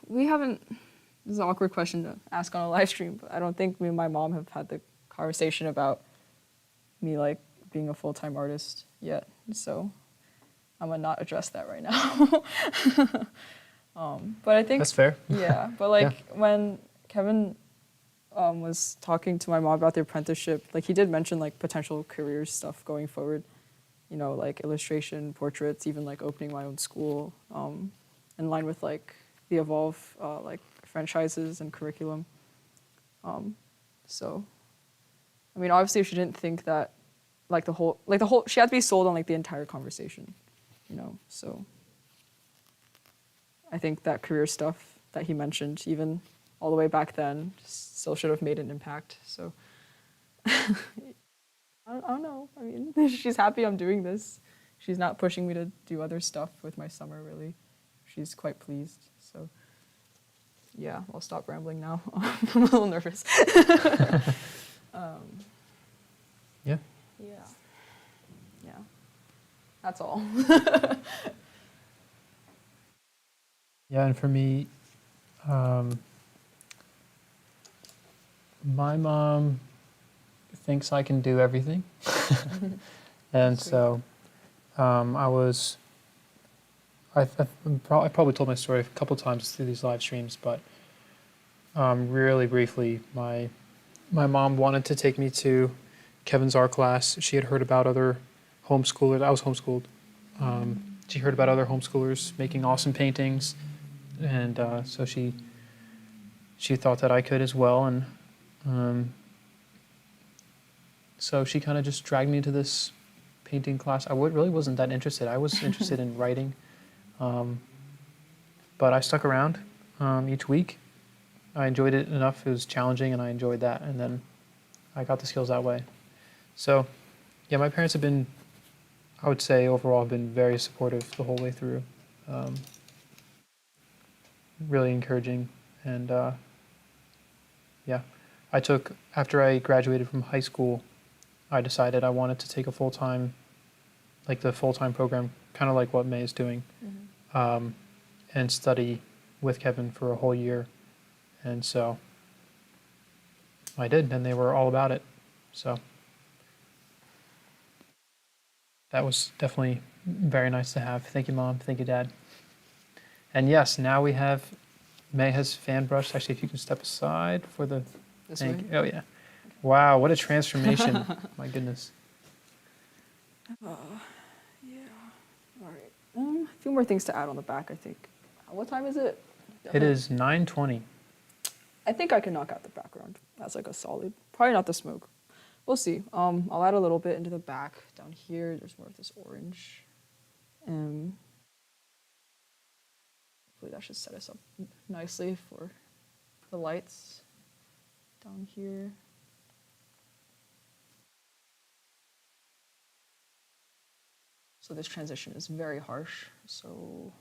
Speaker 2: We haven't. This is an awkward question to ask on a live stream, but I don't think me and my mom have had the conversation about me like being a full-time artist yet. So I'm gonna not address that right now. But I think
Speaker 1: That's fair.
Speaker 2: Yeah, but like when Kevin was talking to my mom about the apprenticeship, like he did mention like potential career stuff going forward. Like illustration, portraits, even like opening my own school, in line with like the Evolve like franchises and curriculum. So, I mean, obviously, she didn't think that like the whole she had to be sold on like the entire conversation, So, I think that career stuff that he mentioned, even all the way back then, still should have made an impact. So, I don't know. I mean, she's happy I'm doing this. She's not pushing me to do other stuff with my summer, really. She's quite pleased. So, yeah, I'll stop rambling now. I'm a little nervous.
Speaker 1: Yeah.
Speaker 2: Yeah. That's all.
Speaker 1: Yeah, and for me, my mom thinks I can do everything. And so I probably told my story a couple times through these live streams, but really briefly, my mom wanted to take me to Kevin's art class. She had heard about other homeschoolers. I was homeschooled. She heard about other homeschoolers making awesome paintings, and so she thought that I could as well. And so she kind of just dragged me to this painting class. Really wasn't that interested. I was interested in writing, but I stuck around each week. I enjoyed it enough. It was challenging, and I enjoyed that. And then I got the skills that way. So, yeah, my parents have been, I would say overall, have been very supportive the whole way through. Really encouraging. And yeah, after I graduated from high school, I decided I wanted to take a full-time, like the full-time program, kind of like what May is doing, and study with Kevin for a whole year. And so I did, and they were all about it. So that was definitely very nice to have. Thank you, Mom. Thank you, Dad. And yes, now we have, May has fan brushed. Actually, if you can step aside for the
Speaker 2: This way?
Speaker 1: Oh, yeah. Wow, what a transformation. My goodness.
Speaker 2: Yeah. All right. A few more things to add on the back, I think. What time is it?
Speaker 1: It is 9:20.
Speaker 2: I think I can knock out the background. That's like a solid. Probably not the smoke. We'll see. I'll add a little bit into the back. Down here, there's more of this orange. Hopefully that should set us up nicely for the lights. Down here. So this transition is very harsh. So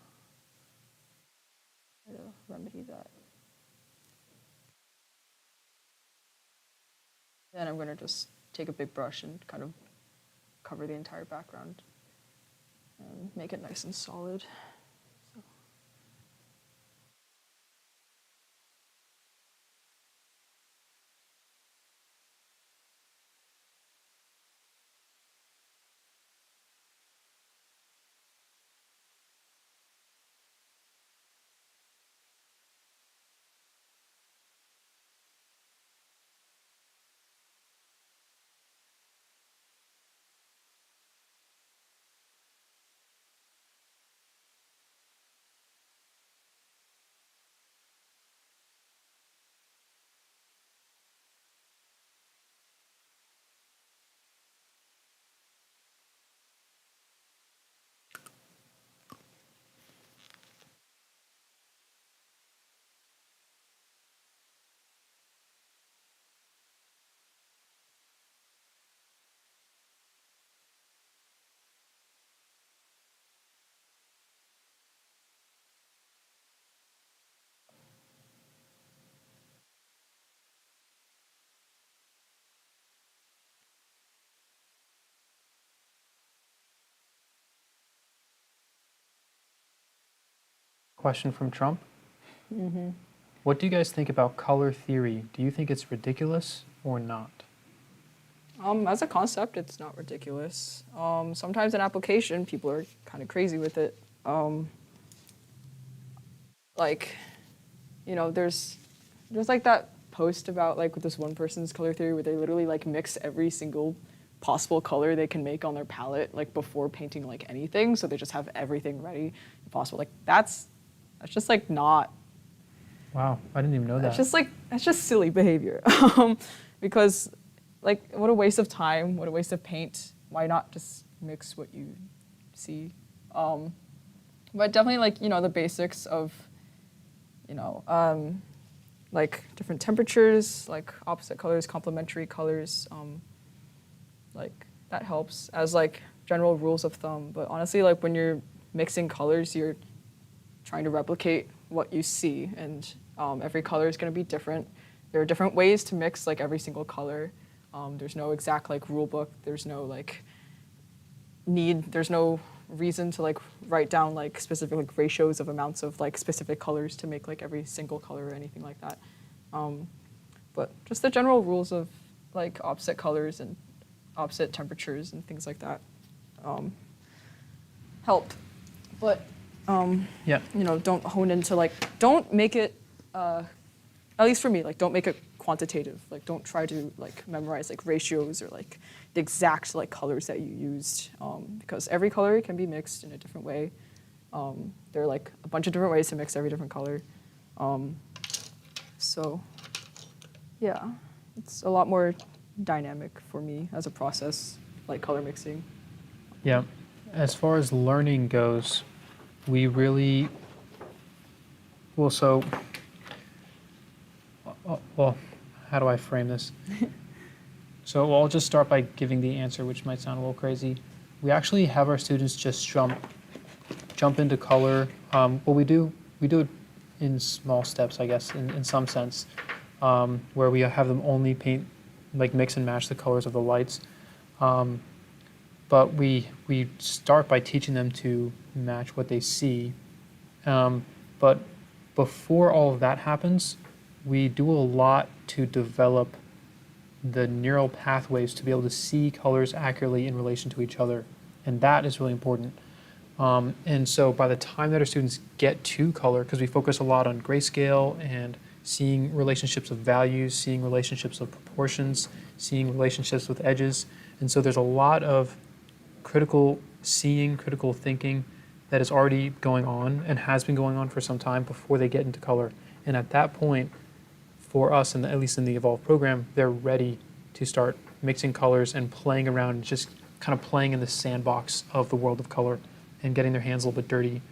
Speaker 2: try to remedy that. Then I'm going to just take a big brush and kind of cover the entire background and make it nice and solid. So.
Speaker 1: question from Trump. What do you guys think about color theory? Do you think it's ridiculous or not?
Speaker 2: As a concept, it's not ridiculous. Sometimes in application, people are kind of crazy with it. Like, you know, there's like that post about like with this one person's color theory where they literally like mix every single possible color they can make on their palette like before painting like anything, so they just have everything ready if possible. Like that's just like not.
Speaker 1: Wow, I didn't even know that.
Speaker 2: That's just silly behavior. Because like what a waste of time, what a waste of paint. Why not just mix what you see? But definitely like, you know, the basics of, you know, like different temperatures, like opposite colors, complementary colors, like that helps as like general rules of thumb. But honestly, like when you're mixing colors, you're trying to replicate what you see, and every color is going to be different. There are different ways to mix like every single color. There's no exact like rule book. There's no like there's no reason to like write down like specific like ratios of amounts of like specific colors to make like every single color or anything like that. But just the general rules of like opposite colors and opposite temperatures and things like that helped. But
Speaker 1: Yeah.
Speaker 2: you know, don't hone into like, don't make it, at least for me, like don't make it quantitative. Like don't try to like memorize like ratios or like the exact like colors that you used, because every color can be mixed in a different way. There are like a bunch of different ways to mix every different color. So yeah, it's a lot more dynamic for me as a process, like color mixing.
Speaker 1: Yeah. As far as learning goes, we really, well, how do I frame this? So I'll just start by giving the answer, which might sound a little crazy. We actually have our students just jump into color. Well, we do it in small steps, I guess, in some sense, where we have them only paint, like mix and match the colors of the lights. But we start by teaching them to match what they see. But before all of that happens, we do a lot to develop the neural pathways to be able to see colors accurately in relation to each other. And that is really important. And so by the time that our students get to color, because we focus a lot on grayscale and seeing relationships of values, seeing relationships of proportions, seeing relationships with edges. And so there's a lot of critical seeing, critical thinking that is already going on and has been going on for some time before they get into color. And at that point, for us, and at least in the Evolve program, they're ready to start mixing colors and playing around, just kind of playing in the sandbox of the world of color and getting their hands a little bit dirty,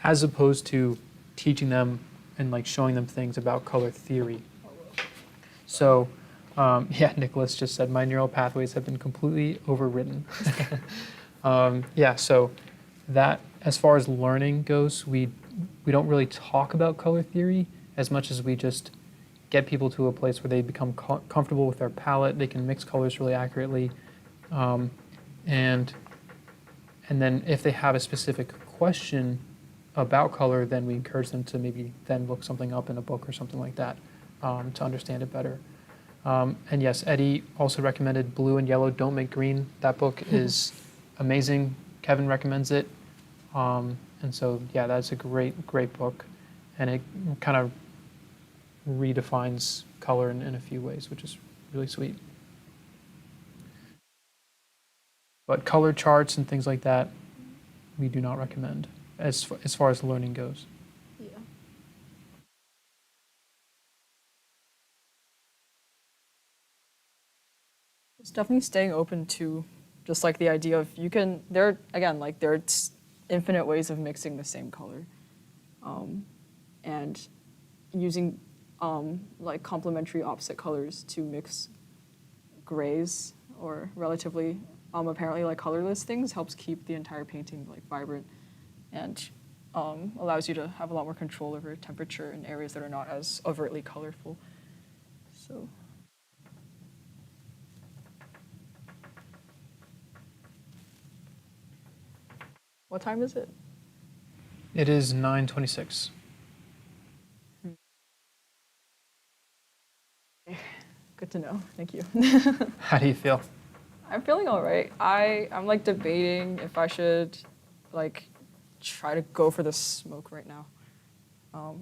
Speaker 1: as opposed to teaching them and like showing them things about color theory. So, yeah, Nicholas just said, my neural pathways have been completely overwritten. Yeah, so that, as far as learning goes, we don't really talk about color theory as much as we just get people to a place where they become comfortable with their palette, they can mix colors really accurately, and then if they have a specific question about color, then we encourage them to maybe then look something up in a book or something like that to understand it better. And yes, Eddie also recommended Blue and Yellow Don't Make Green. That book is amazing. Kevin recommends it. And so, yeah, that's a great book. And it kind of redefines color in a few ways, which is really sweet. But color charts and things like that, we do not recommend as far as learning goes.
Speaker 2: Yeah. It's definitely staying open to just like the idea of there are infinite ways of mixing the same color. And using like complementary opposite colors to mix grays or relatively apparently like colorless things helps keep the entire painting like vibrant and allows you to have a lot more control over temperature in areas that are not as overtly colorful. So. What time is it?
Speaker 1: It is 9:26.
Speaker 2: Good to know. Thank you.
Speaker 1: How do you feel?
Speaker 2: I'm feeling all right. I'm like debating if I should like try to go for the smoke right now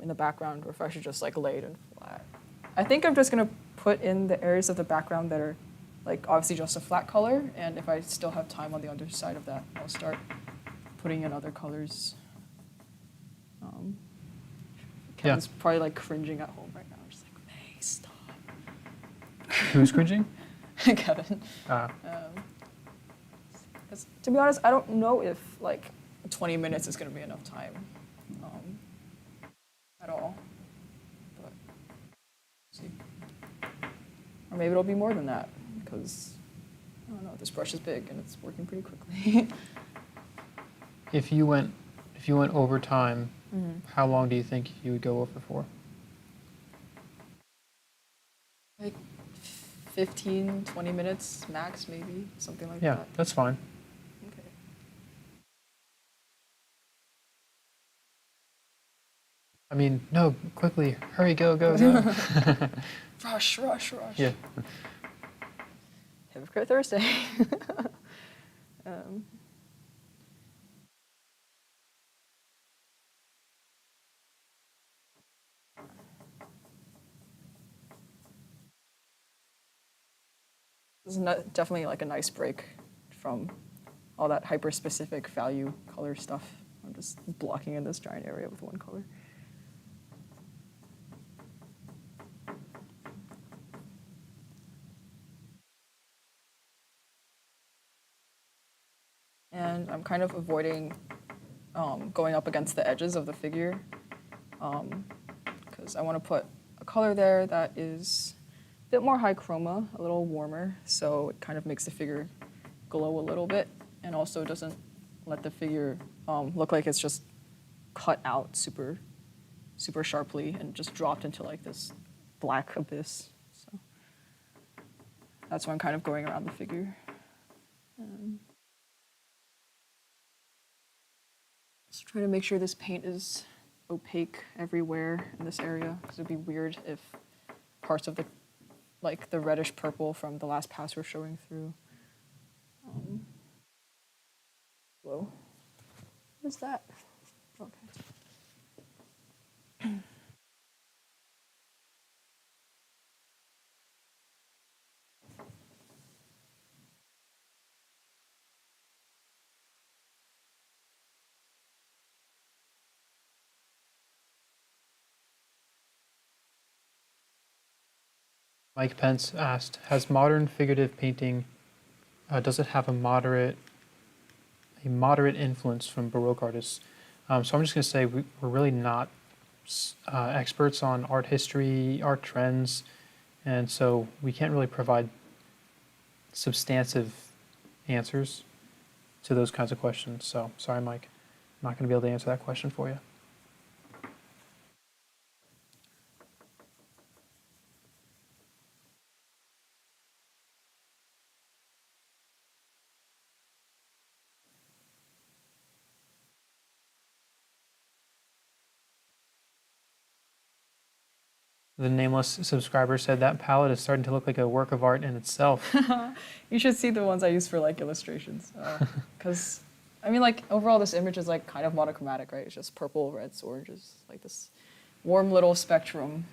Speaker 2: in the background, or if I should just like lay it in flat. I think I'm just gonna put in the areas of the background that are like obviously just a flat color, and if I still have time on the underside of that, I'll start putting in other colors. Kevin's probably like cringing at home right now. Just like, May, stop.
Speaker 1: Who's cringing?
Speaker 2: Kevin. 'Cause to be honest, I don't know if like 20 minutes is gonna be enough time at all. But see. Or maybe it'll be more than that because I don't know. This brush is big and it's working pretty quickly.
Speaker 1: If you went over time, how long do you think you would go over for?
Speaker 2: Like 15, 20 minutes max, maybe something like
Speaker 1: Yeah,
Speaker 2: that.
Speaker 1: that's fine.
Speaker 2: Okay.
Speaker 1: I mean, no, quickly, hurry, go, go, go.
Speaker 2: Rush.
Speaker 1: Yeah.
Speaker 2: Hypocrite Thursday. This is definitely like a nice break from all that hyper-specific value color stuff. I'm just blocking in this giant area with one color. And I'm kind of avoiding going up against the edges of the figure because I want to put a color there that is a bit more high chroma, a little warmer, so it kind of makes the figure glow a little bit and also doesn't let the figure look like it's just cut out super sharply and just dropped into like this black abyss. So that's why I'm kind of going around the figure. Just trying to make sure this paint is opaque everywhere in this area because it'd be weird if parts of the like the reddish purple from the last pass were showing through. Whoa. What is that? Okay.
Speaker 1: Mike Pence asked, has modern figurative painting, does it have a moderate influence from Baroque artists? So I'm just going to say we're really not experts on art history, art trends, and so we can't really provide substantive answers to those kinds of questions. So sorry, Mike, I'm not going to be able to answer that question for you. The nameless subscriber said that palette is starting to look like a work of art in itself.
Speaker 2: You should see the ones I use for like illustrations, because I mean, like overall, this image is like kind of monochromatic, right? It's just purple, reds, oranges, like this warm little spectrum.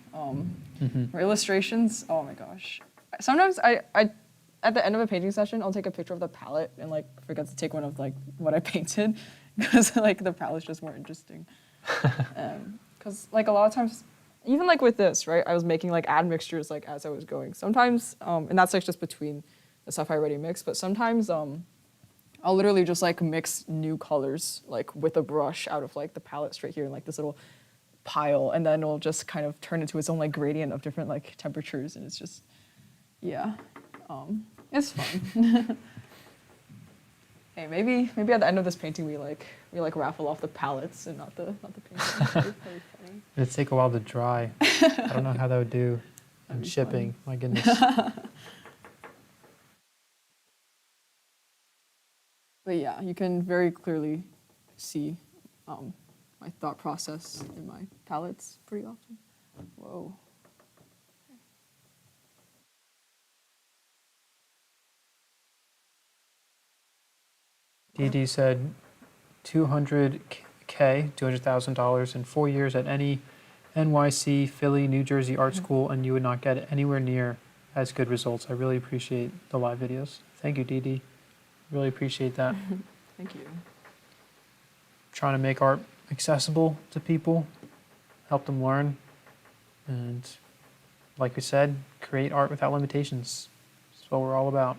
Speaker 2: For illustrations, oh my gosh! Sometimes I at the end of a painting session, I'll take a picture of the palette and like forget to take one of like what I painted because like the palette's just more interesting. Because like a lot of times. Even like with this, right? I was making like admixtures like as I was going. Sometimes, and that's like just between the stuff I already mixed, but sometimes I'll literally just like mix new colors like with a brush out of like the palette straight here in like this little pile, and then it'll just kind of turn into its own like gradient of different like temperatures, and it's just, yeah, it's fun. Hey, maybe at the end of this painting we raffle off the palettes and not the painting. That'd be funny.
Speaker 1: It'd take a while to dry. I don't know how that would do in shipping. My goodness.
Speaker 2: But yeah, you can very clearly see my thought process in my palettes pretty often. Whoa.
Speaker 1: DD said 200,000 in 4 years at any NYC, Philly, New Jersey art school, and you would not get anywhere near as good results. I really appreciate the live videos. Thank you, DD. Really appreciate that.
Speaker 2: Thank you.
Speaker 1: Trying to make art accessible to people, help them learn, and like we said, create art without limitations. That's what we're all about.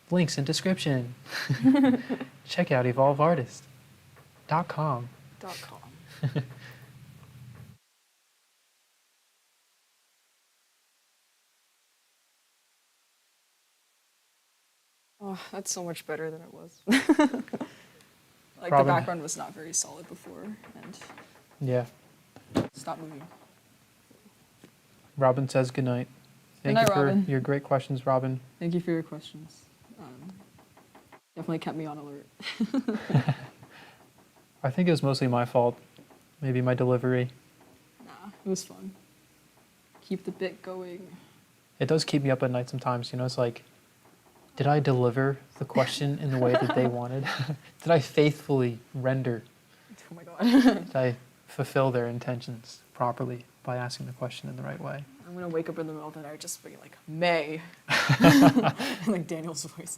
Speaker 1: Links in description. Check out evolveartist.com.
Speaker 2: Oh, that's so much better than it was. Like
Speaker 1: Robin.
Speaker 2: the background was not very solid before, and
Speaker 1: Yeah.
Speaker 2: stop moving.
Speaker 1: Robin says goodnight. Thank
Speaker 2: Good night,
Speaker 1: you for
Speaker 2: Robin.
Speaker 1: your great questions, Robin.
Speaker 2: Thank you for your questions. Definitely kept me on alert.
Speaker 1: I think it was mostly my fault. Maybe my delivery.
Speaker 2: Nah, it was fun. Keep the bit going.
Speaker 1: It does keep me up at night sometimes. You know, it's like, did I deliver the question in the way that they wanted? Did I faithfully render?
Speaker 2: Oh my god.
Speaker 1: Did I fulfill their intentions properly by asking the question in the right way?
Speaker 2: I'm gonna wake up in the middle of the night just being like, May. Like Daniel's voice.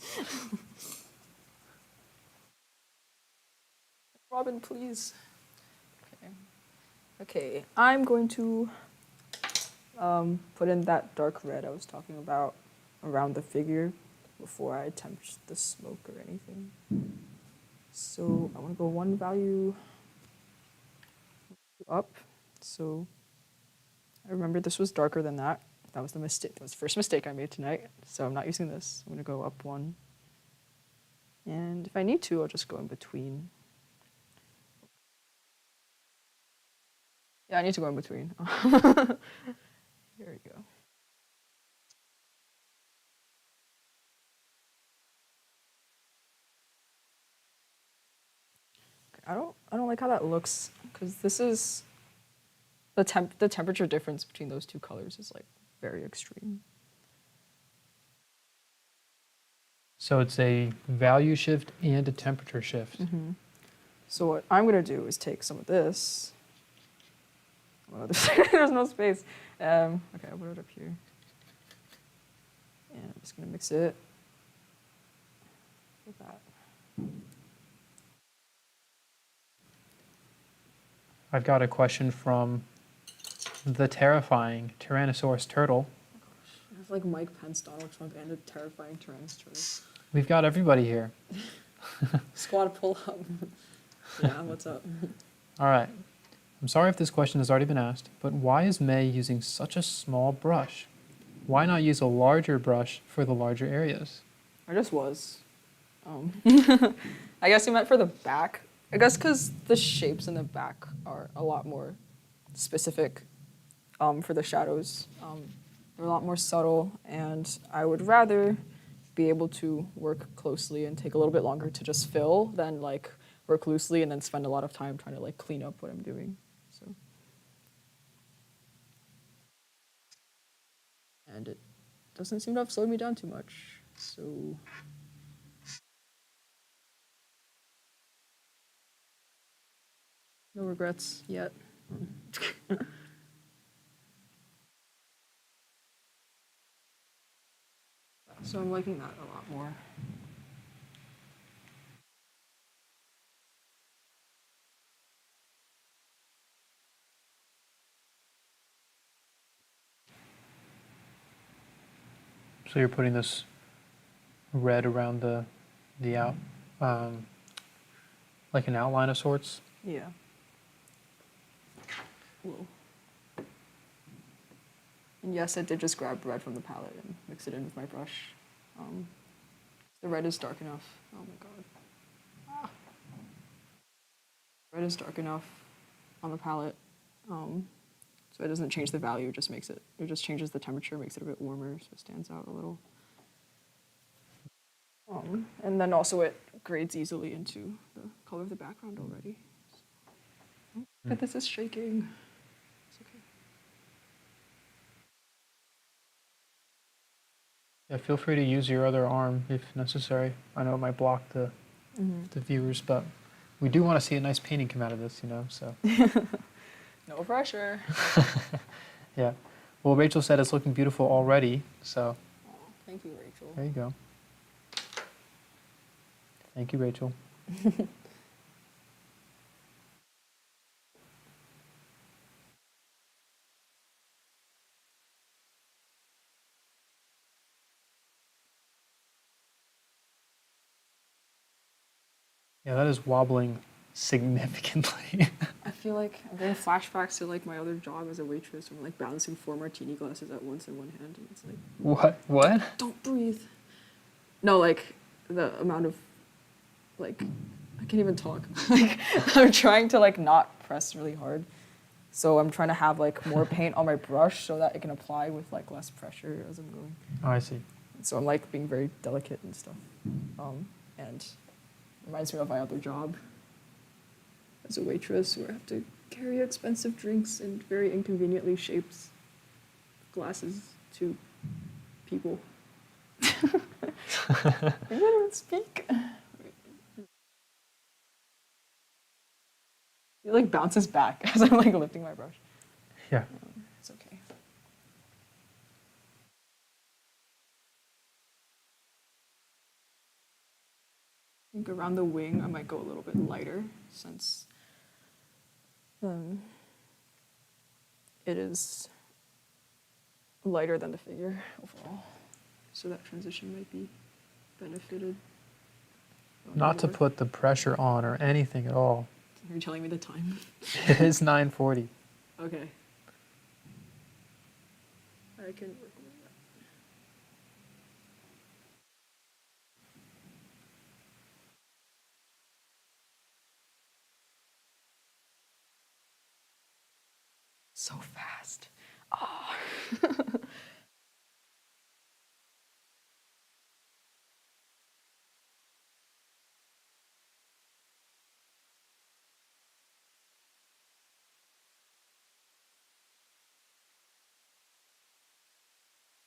Speaker 2: Robin, please. Okay, I'm going to put in that dark red I was talking about around the figure before I attempt the smoke or anything. So I want to go one value up. So I remember this was darker than that. That was the mistake. That was the first mistake I made tonight. So I'm not using this. I'm going to go up one. And if I need to, I'll just go in between. Yeah, I need to go in between. Here we go. I don't like how that looks because this is the temperature difference between those two colors is like very extreme.
Speaker 1: So it's a value shift and a temperature shift.
Speaker 2: Mm-hmm. So what I'm gonna do is take some of this. Oh, there's no space. Okay, I'll put it up here. And I'm just gonna mix it with that.
Speaker 1: I've got a question from the terrifying Tyrannosaurus turtle.
Speaker 2: I have like Mike Pence, Donald Trump, and a terrifying Tyrannosaurus.
Speaker 1: We've got everybody here.
Speaker 2: Squad pull up. Yeah, what's up?
Speaker 1: All right. I'm sorry if this question has already been asked, but why is May using such a small brush? Why not use a larger brush for the larger areas?
Speaker 2: I just was. I guess you meant for the back. I guess because the shapes in the back are a lot more specific for the shadows. They're a lot more subtle, and I would rather be able to work closely and take a little bit longer to just fill than like work loosely and then spend a lot of time trying to like clean up what I'm doing. So, and it doesn't seem to have slowed me down too much. So. No regrets yet. So I'm liking that a lot more.
Speaker 1: So you're putting this red around the out, like an outline of sorts?
Speaker 2: Yeah. Whoa. And yes, I did just grab red from the palette and mix it in with my brush. The red is dark enough. Oh my god. Ah. Red is dark enough on the palette. So it doesn't change the value, it just changes the temperature, makes it a bit warmer, so it stands out a little. And then also it grades easily into the color of the background already. But this is shaking. It's okay.
Speaker 1: Yeah, feel free to use your other arm if necessary. I know it might block the viewers, but we do want to see a nice painting come out of this, you know, so.
Speaker 2: No pressure.
Speaker 1: Yeah. Well, Rachel said it's looking beautiful already, so
Speaker 2: Aw, thank you, Rachel.
Speaker 1: there you go. Thank you, Rachel. Yeah, that is wobbling significantly.
Speaker 2: I feel like I'm getting flashbacks to like my other job as a waitress, where I'm like balancing 4 martini glasses at once in one hand, and it's like,
Speaker 1: What? What?
Speaker 2: don't breathe. No, like the amount of, like, I can't even talk. Like, I'm trying to like not press really hard, so I'm trying to have like more paint on my brush so that it can apply with like less pressure as I'm going.
Speaker 1: Oh, I see.
Speaker 2: So I'm like being very delicate and stuff, and reminds me of my other job as a waitress, where I have to carry expensive drinks in very inconveniently shaped glasses to people. I can't even speak. It like bounces back as I'm like lifting my brush.
Speaker 1: Yeah.
Speaker 2: It's okay. I think around the wing I might go a little bit lighter, since it is lighter than the figure overall. So that transition might be benefited.
Speaker 1: Not to put the pressure on or anything at all.
Speaker 2: Are you telling me the time?
Speaker 1: It is 9:40.
Speaker 2: Okay. I can work with that. So fast. Oh.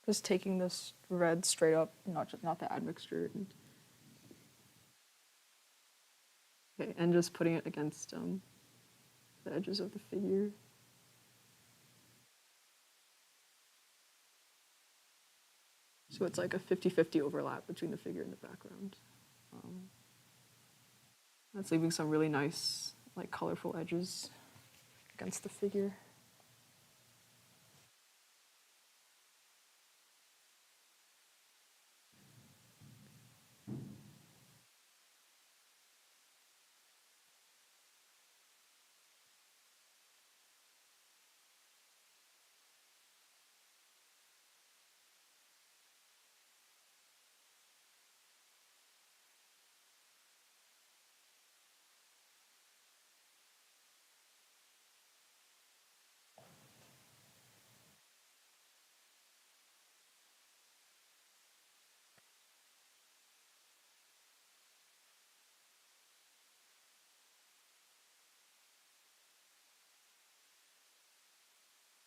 Speaker 2: Just taking this red straight up, not the admixture, and just putting it against the edges of the figure. So it's like a 50-50 overlap between the figure and the background. That's leaving some really nice, like, colorful edges against the figure.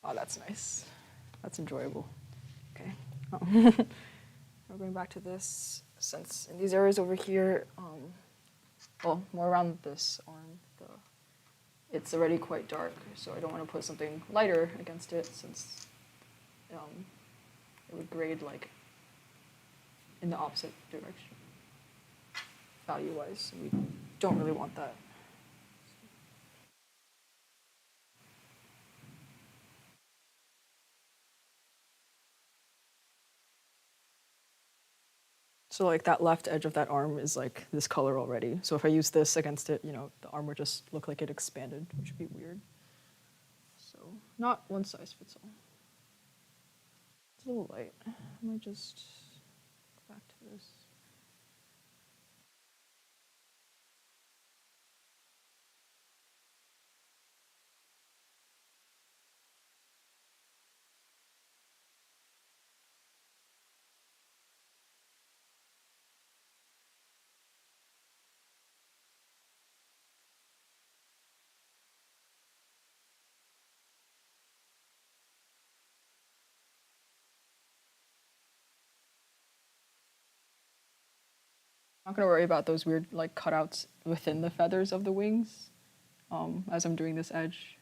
Speaker 2: Oh, that's nice. That's enjoyable. Okay. We're going back to this, since in these areas over here, well, more around this arm, it's already quite dark, so I don't want to put something lighter against it, since it would grade like in the opposite direction, value-wise. We don't really want that. So like that left edge of that arm is like this color already. So if I use this against it, the arm would just look like it expanded, which would be weird. So not one size fits all. It's a little light. I might just go back to this. Not gonna worry about those weird like cutouts within the feathers of the wings as I'm doing this edge.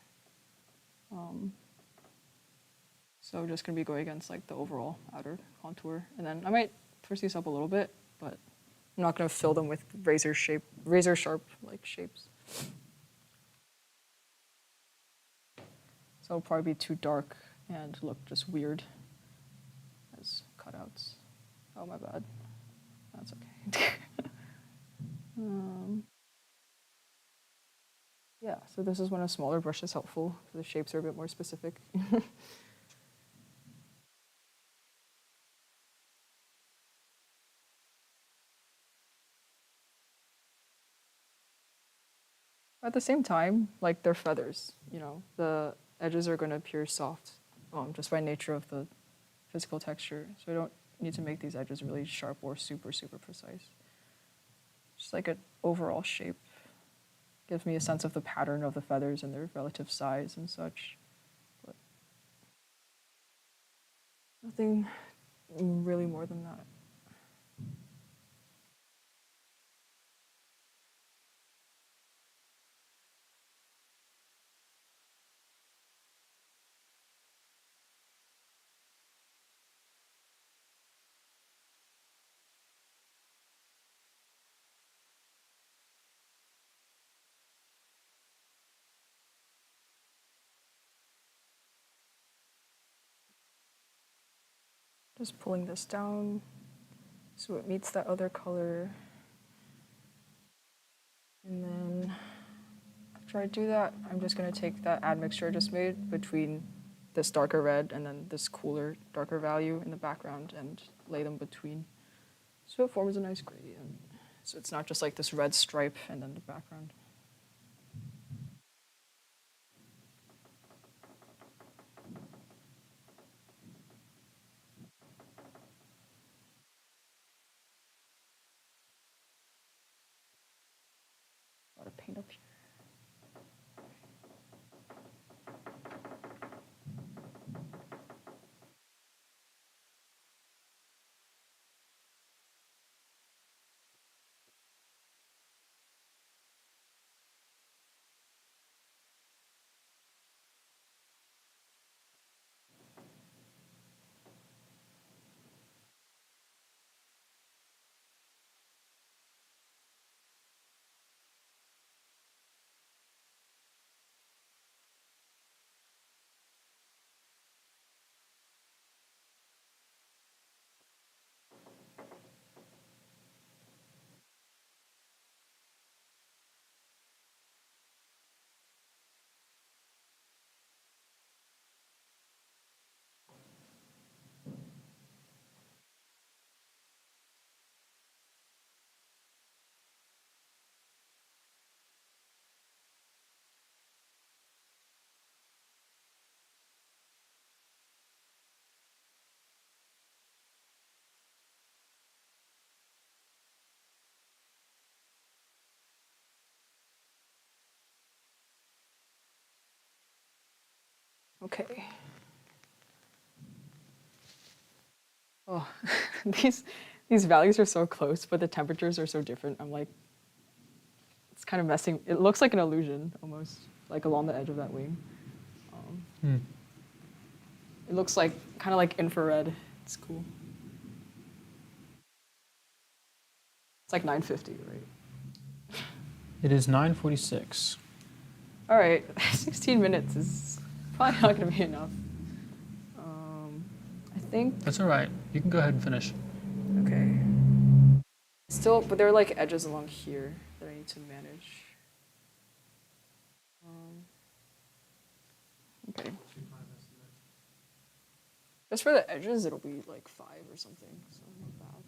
Speaker 2: So just gonna be going against like the overall outer contour, and then I might twist these up a little bit, but I'm not gonna fill them with razor sharp like shapes. So it'll probably be too dark and look just weird as cutouts. Oh my bad. That's okay. Yeah, so this is when a smaller brush is helpful. The shapes are a bit more specific. At the same time, like they're feathers, you know, the edges are going to appear soft just by nature of the physical texture. So we don't need to make these edges really sharp or super, super precise. Just like an overall shape. Gives me a sense of the pattern of the feathers and their relative size and such. But nothing really more than that. Just pulling this down so it meets that other color. And then after I do that, I'm just going to take that admixture I just made between this darker red and then this cooler, darker value in the background and lay them between. So it forms a nice gradient. So it's not just like this red stripe and then the background. A lot of paint up here. Okay. Oh, these values are so close, but the temperatures are so different. I'm like, it's kind of messing. It looks like an illusion almost, like along the edge of that wing. It looks like kind of like infrared. It's cool. It's like 950, right?
Speaker 1: It is 9:46.
Speaker 2: All right, 16 minutes is probably not going to be enough. I think.
Speaker 1: That's all right. You can go ahead and finish.
Speaker 2: Okay. Still, but there are like edges along here that I need to manage. Okay. Just for the edges, it'll be like 5 or something, so not bad.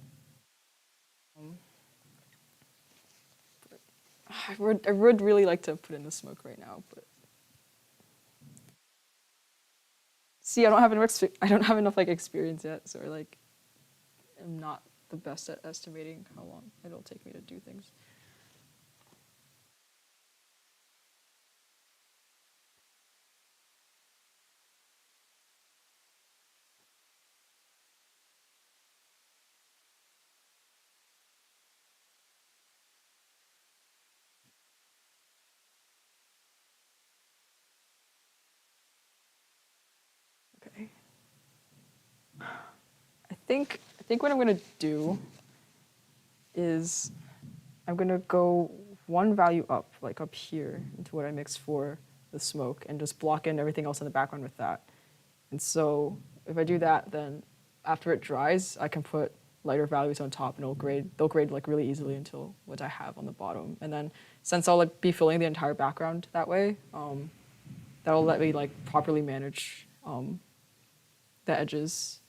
Speaker 2: I would really like to put in the smoke right now, but see, I don't have enough like experience yet, so like I'm not the best at estimating how long it'll take me to do things. think what I'm gonna do is I'm gonna go one value up, like up here, into what I mixed for the smoke, and just block in everything else in the background with that. And so if I do that, then after it dries, I can put lighter values on top, and they'll grade like really easily until what I have on the bottom. And then since I'll like be filling the entire background that way, that'll let me like properly manage the edges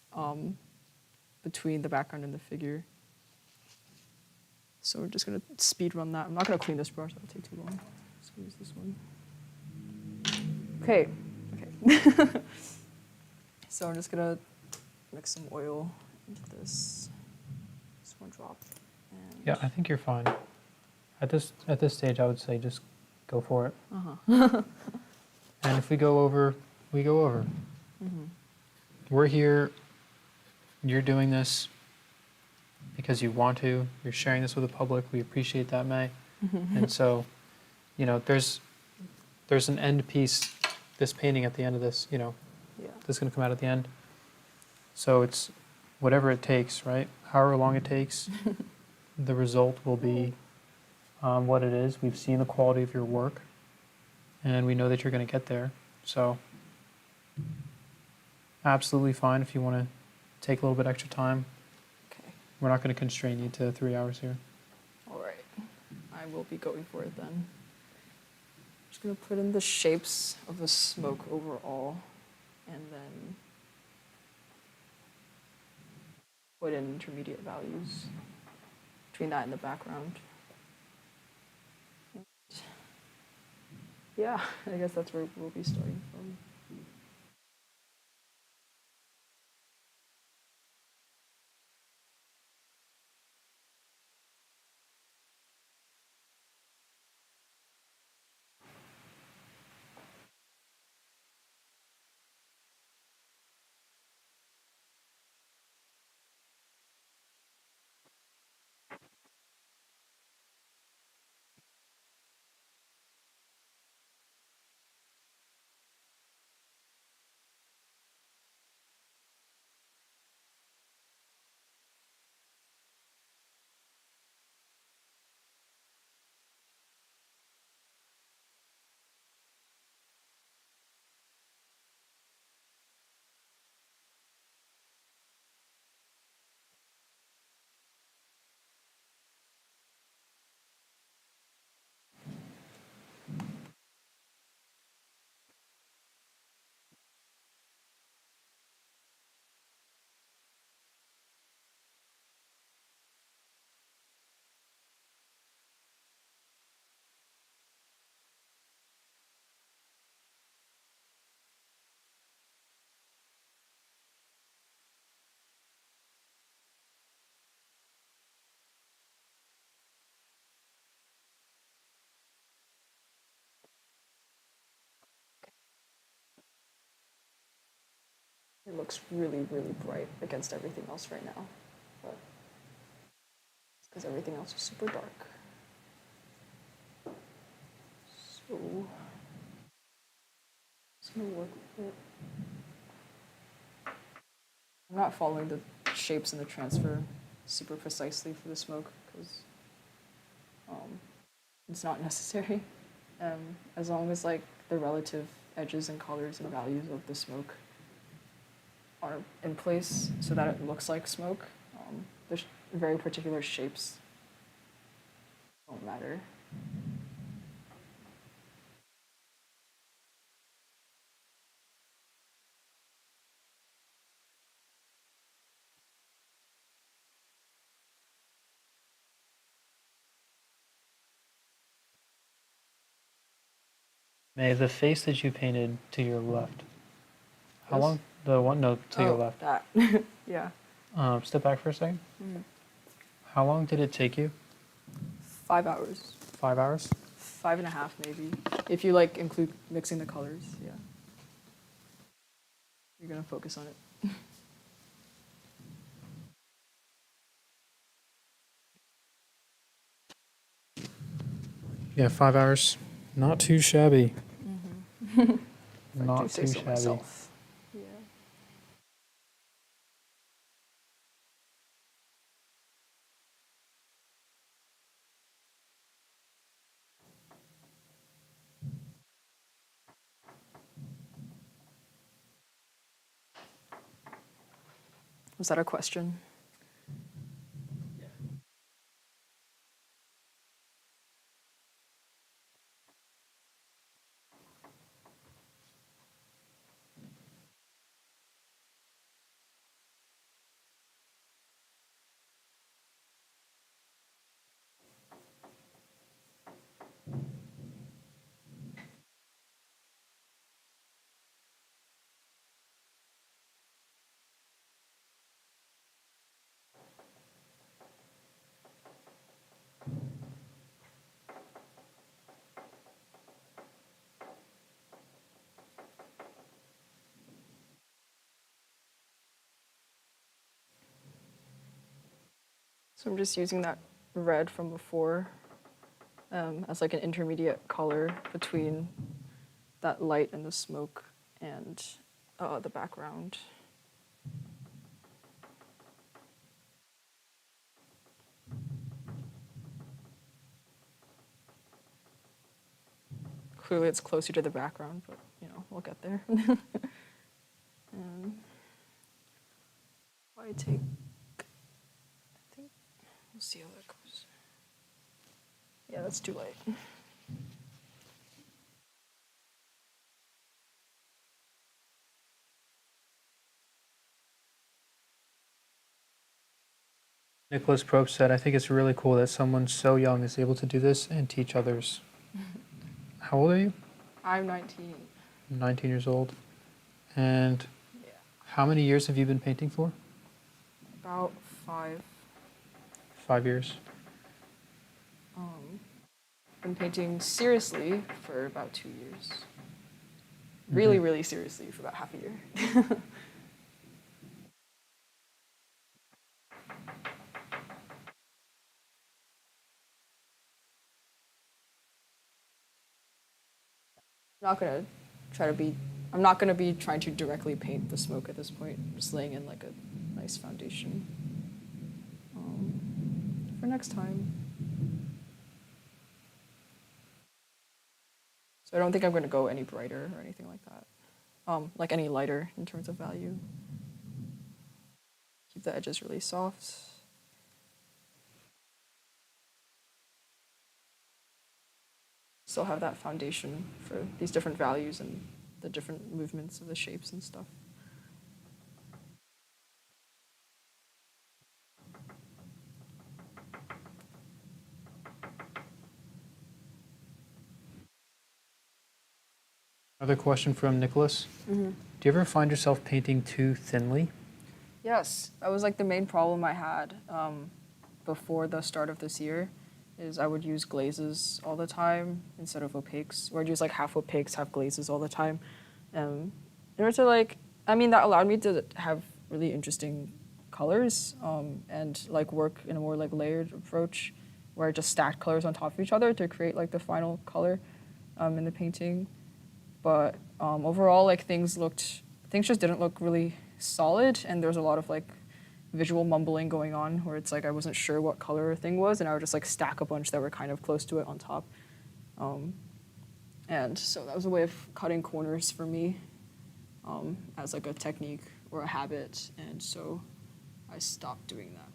Speaker 2: between the background and the figure. So we're just gonna speed run that. I'm not gonna clean this brush, that'll take too long. Let's use this one. Okay. So I'm just gonna mix some oil into this. Just one drop. And
Speaker 1: Yeah, I think you're fine. At this stage, I would say just go for it. And if we go over, we go over. We're here. You're doing this because you want to. You're sharing this with the public. We appreciate that, May. And so, you know, there's an end piece. This painting at the end of this, you know, this is going to come out at the end. So it's whatever it takes, right? However long it takes, the result will be what it is. We've seen the quality of your work, and we know that you're going to get there. So absolutely fine if you want to take a little bit extra time.
Speaker 2: okay.
Speaker 1: We're not going to constrain you to 3 hours here.
Speaker 2: All right. I will be going for it then. Just gonna put in the shapes of the smoke overall, and then put in intermediate values between that and the background. Yeah, I guess that's where we'll be starting from. It looks really, really bright against everything else right now, but it's because everything else is super dark. So, just gonna work with it. I'm not following the shapes and the transfer super precisely for the smoke because it's not necessary. As long as like the relative edges and colors and values of the smoke are in place so that it looks like smoke, the very particular shapes don't matter.
Speaker 1: May, the face that you painted to your left, how
Speaker 2: This?
Speaker 1: long? The one, no, to your
Speaker 2: Oh,
Speaker 1: left.
Speaker 2: that. Yeah.
Speaker 1: Step back for a second. How long did it take you?
Speaker 2: 5 hours.
Speaker 1: 5 hours?
Speaker 2: 5.5 maybe. If you like include mixing the colors, yeah. You're gonna focus on it.
Speaker 1: Yeah, 5 hours. Not too shabby.
Speaker 2: If I do
Speaker 1: Not
Speaker 2: say
Speaker 1: too
Speaker 2: so
Speaker 1: shabby.
Speaker 2: myself. Yeah. Was that a question? So I'm just using that red from before as like an intermediate color between that light and the smoke and the background. Clearly it's closer to the background, but you know, we'll get there. And I think we'll see how that goes. Yeah, that's too light.
Speaker 1: Nicholas Probst said, I think it's really cool that someone so young is able to do this and teach others. How old are you?
Speaker 2: I'm 19.
Speaker 1: 19 years old. And
Speaker 2: Yeah.
Speaker 1: how many years have you been painting for?
Speaker 2: About 5.
Speaker 1: 5 years.
Speaker 2: Been painting seriously for about 2 years. Really,
Speaker 1: Mhm.
Speaker 2: really seriously for about half a year. I'm not gonna be trying to directly paint the smoke at this point. I'm just laying in like a nice foundation for next time. So I don't think I'm gonna go any brighter or anything like that. Like any lighter in terms of value. Keep the edges really soft. Still have that foundation for these different values and the different movements of the shapes and stuff.
Speaker 1: Another question from Nicholas.
Speaker 2: Mm-hmm.
Speaker 1: Do you ever find yourself painting too thinly?
Speaker 2: Yes, that was like the main problem I had before the start of this year, is I would use glazes all the time instead of opaques, or I'd use like half opaques, half glazes all the time. In order to like, I mean, that allowed me to have really interesting colors and like work in a more like layered approach, where I just stacked colors on top of each other to create like the final color in the painting. But overall, like things just didn't look really solid, and there was a lot of like visual mumbling going on, where it's like I wasn't sure what color a thing was, and I would just like stack a bunch that were kind of close to it on top. And so that was a way of cutting corners for me as like a technique or a habit, and so I stopped doing that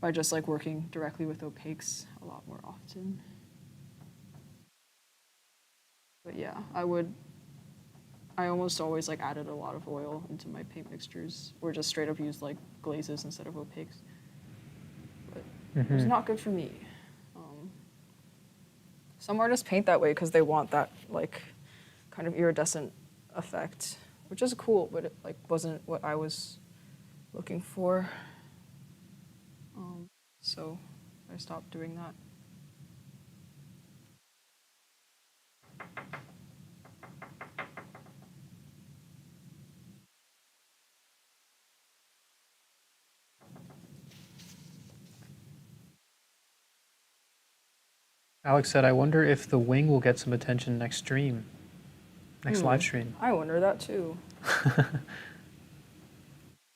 Speaker 2: by just like working directly with opaques a lot more often. But yeah, I almost always like added a lot of oil into my paint mixtures, or just straight up used like glazes instead of opaques. But it was not good for me. Some artists paint that way because they want that like kind of iridescent effect, which is cool, but it like wasn't what I was looking for. So I stopped doing that.
Speaker 1: Alex said, I wonder if the wing will get some attention next stream, next live stream.
Speaker 2: I wonder that too.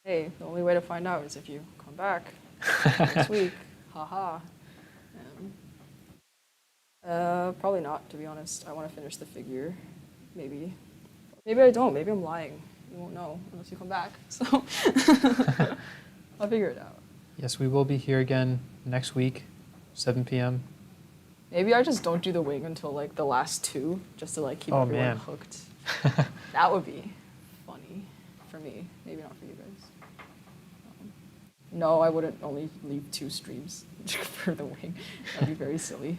Speaker 2: Hey, the only way to find out is if you come back next week. Haha. Probably not, to be honest. I want to finish the figure. Maybe. Maybe I don't. Maybe I'm lying. you won't know unless you come back. So I'll figure it out.
Speaker 1: Yes, we will be here again next week, 7 p.m.
Speaker 2: Maybe I just don't do the wing until like the last two, just to like keep everyone
Speaker 1: man.
Speaker 2: hooked. That would be funny for me. Maybe not for you guys. No, I wouldn't only leave 2 streams for the wing. That'd be very silly.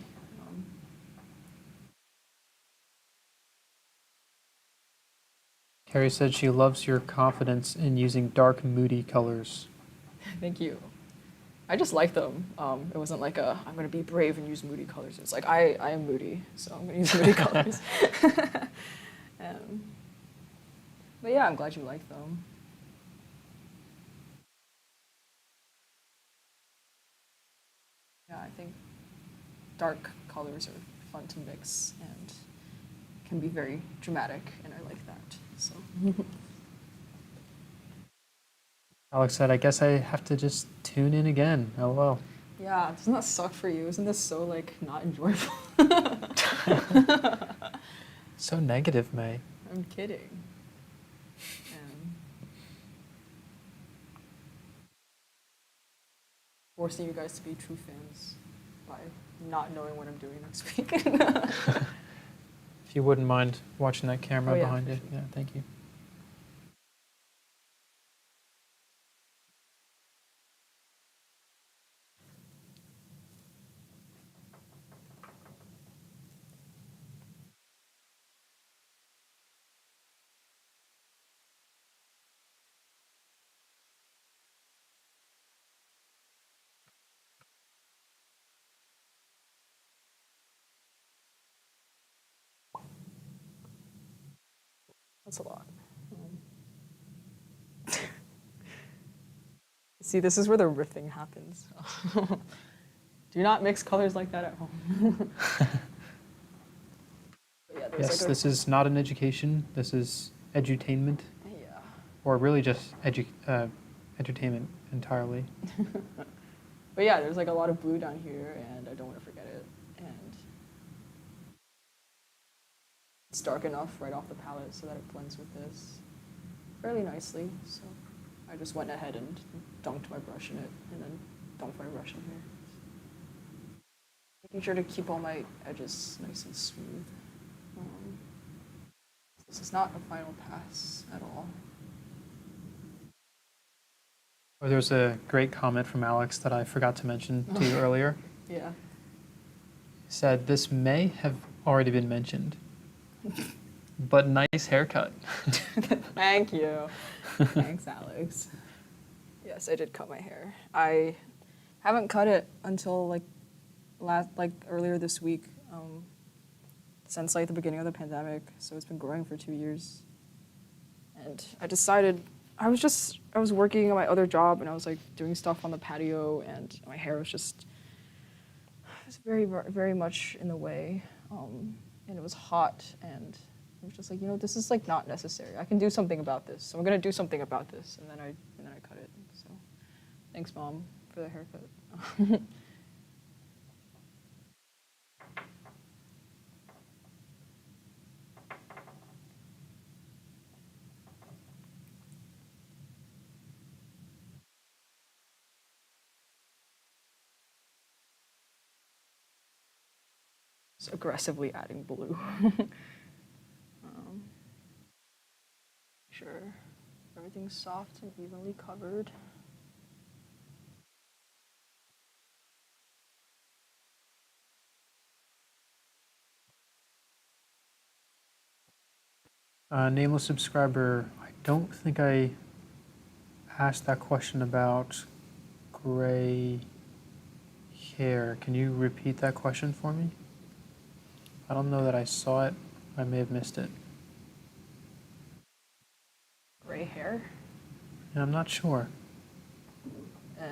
Speaker 1: Carrie said she loves your confidence in using dark, moody colors.
Speaker 2: Thank you. I just like them. It wasn't like I'm going to be brave and use moody colors. It's like, I am moody, so I'm going to use moody colors. But yeah, I'm glad you like them. Yeah, I think dark colors are fun to mix and can be very dramatic, and I like that. So.
Speaker 1: Alex said, I guess I have to just tune in again. LOL.
Speaker 2: Yeah, doesn't that suck for you? Isn't this so like not enjoyable?
Speaker 1: So negative, May.
Speaker 2: I'm kidding. Forcing you guys to be true fans by not knowing what I'm doing next week.
Speaker 1: If you wouldn't mind watching that camera
Speaker 2: Oh, yeah,
Speaker 1: behind
Speaker 2: for
Speaker 1: it.
Speaker 2: sure.
Speaker 1: Yeah, thank you.
Speaker 2: That's a lot. See, this is where the riffing happens. Do not mix colors like that at home. Yeah,
Speaker 1: Yes, this is not an education. This is edutainment,
Speaker 2: Yeah.
Speaker 1: or really just entertainment entirely.
Speaker 2: But yeah, there's like a lot of blue down here, and I don't want to forget it. And it's dark enough right off the palette so that it blends with this fairly nicely. So I just went ahead and dunked my brush in it, and then dunked my brush in here. Making sure to keep all my edges nice and smooth. This is not a final pass at all.
Speaker 1: Oh, there's a great comment from Alex that I forgot to mention to you earlier.
Speaker 2: Yeah.
Speaker 1: He said, this may have already been mentioned, but nice haircut.
Speaker 2: Thank you. Thanks, Alex. Yes, I did cut my hair. I haven't cut it until earlier this week, since like the beginning of the pandemic. So it's been growing for 2 years. And I decided I was working at my other job, and I was like doing stuff on the patio, and my hair was very, very much in the way. And it was hot, and I was just like, this is like not necessary. I can do something about this. So I'm gonna do something about this. And then I cut it. So thanks, Mom, for the haircut. Just aggressively adding blue. Sure, everything's soft and evenly covered.
Speaker 1: Nameless subscriber, I don't think I asked that question about gray hair. Can you repeat that question for me? I don't know that I saw it. I may have missed it.
Speaker 2: Gray hair?
Speaker 1: Yeah, I'm not sure.
Speaker 2: I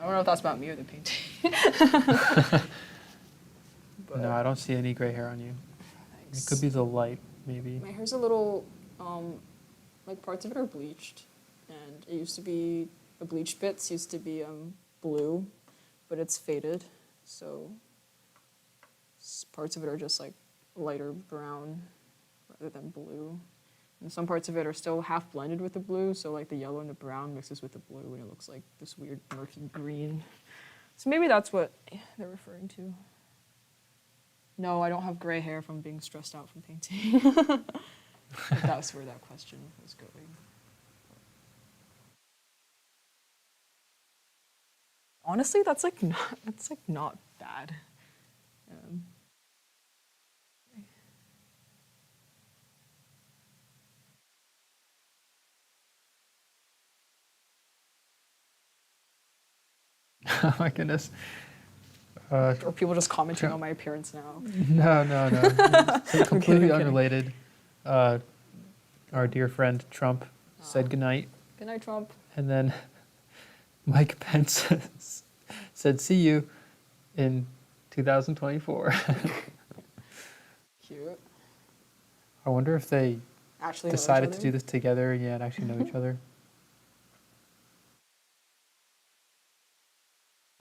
Speaker 2: don't know if that's about me or the painting.
Speaker 1: No, I don't see any gray hair on you.
Speaker 2: Thanks.
Speaker 1: It could be the light, maybe.
Speaker 2: My hair's a little, like parts of it are bleached, and it used to be, the bleached bits used to be blue, but it's faded, so parts of it are just like lighter brown rather than blue. And some parts of it are still half blended with the blue, so like the yellow and the brown mixes with the blue, and it looks like this weird murky green. So maybe that's what they're referring to. No, I don't have gray hair from being stressed out from painting. If that's where that question was going. Honestly, that's not bad. Um,
Speaker 1: Oh my goodness.
Speaker 2: or people just commenting on my appearance now.
Speaker 1: No. It's completely unrelated. Our dear friend Trump said goodnight,
Speaker 2: Good night, Trump.
Speaker 1: and then Mike Pence said, "See you in 2024."
Speaker 2: Cute.
Speaker 1: I wonder if they
Speaker 2: Actually, know each
Speaker 1: decided to
Speaker 2: other?
Speaker 1: do this together, yeah, and actually know each other.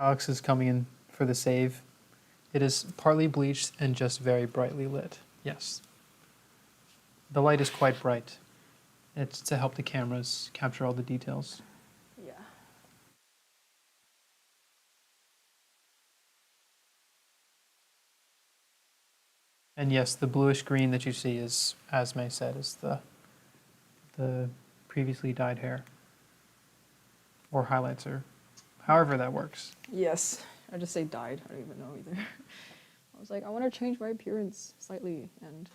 Speaker 1: Alex is coming in for the save. It is partly bleached and just very brightly lit. Yes. The light is quite bright. It's to help the cameras capture all the details.
Speaker 2: Yeah.
Speaker 1: And yes, the bluish green that you see is, as May said, is the previously dyed hair. Or highlights, or however that works.
Speaker 2: Yes. I just say died. I don't even know either. I was like, I want to change my appearance slightly, and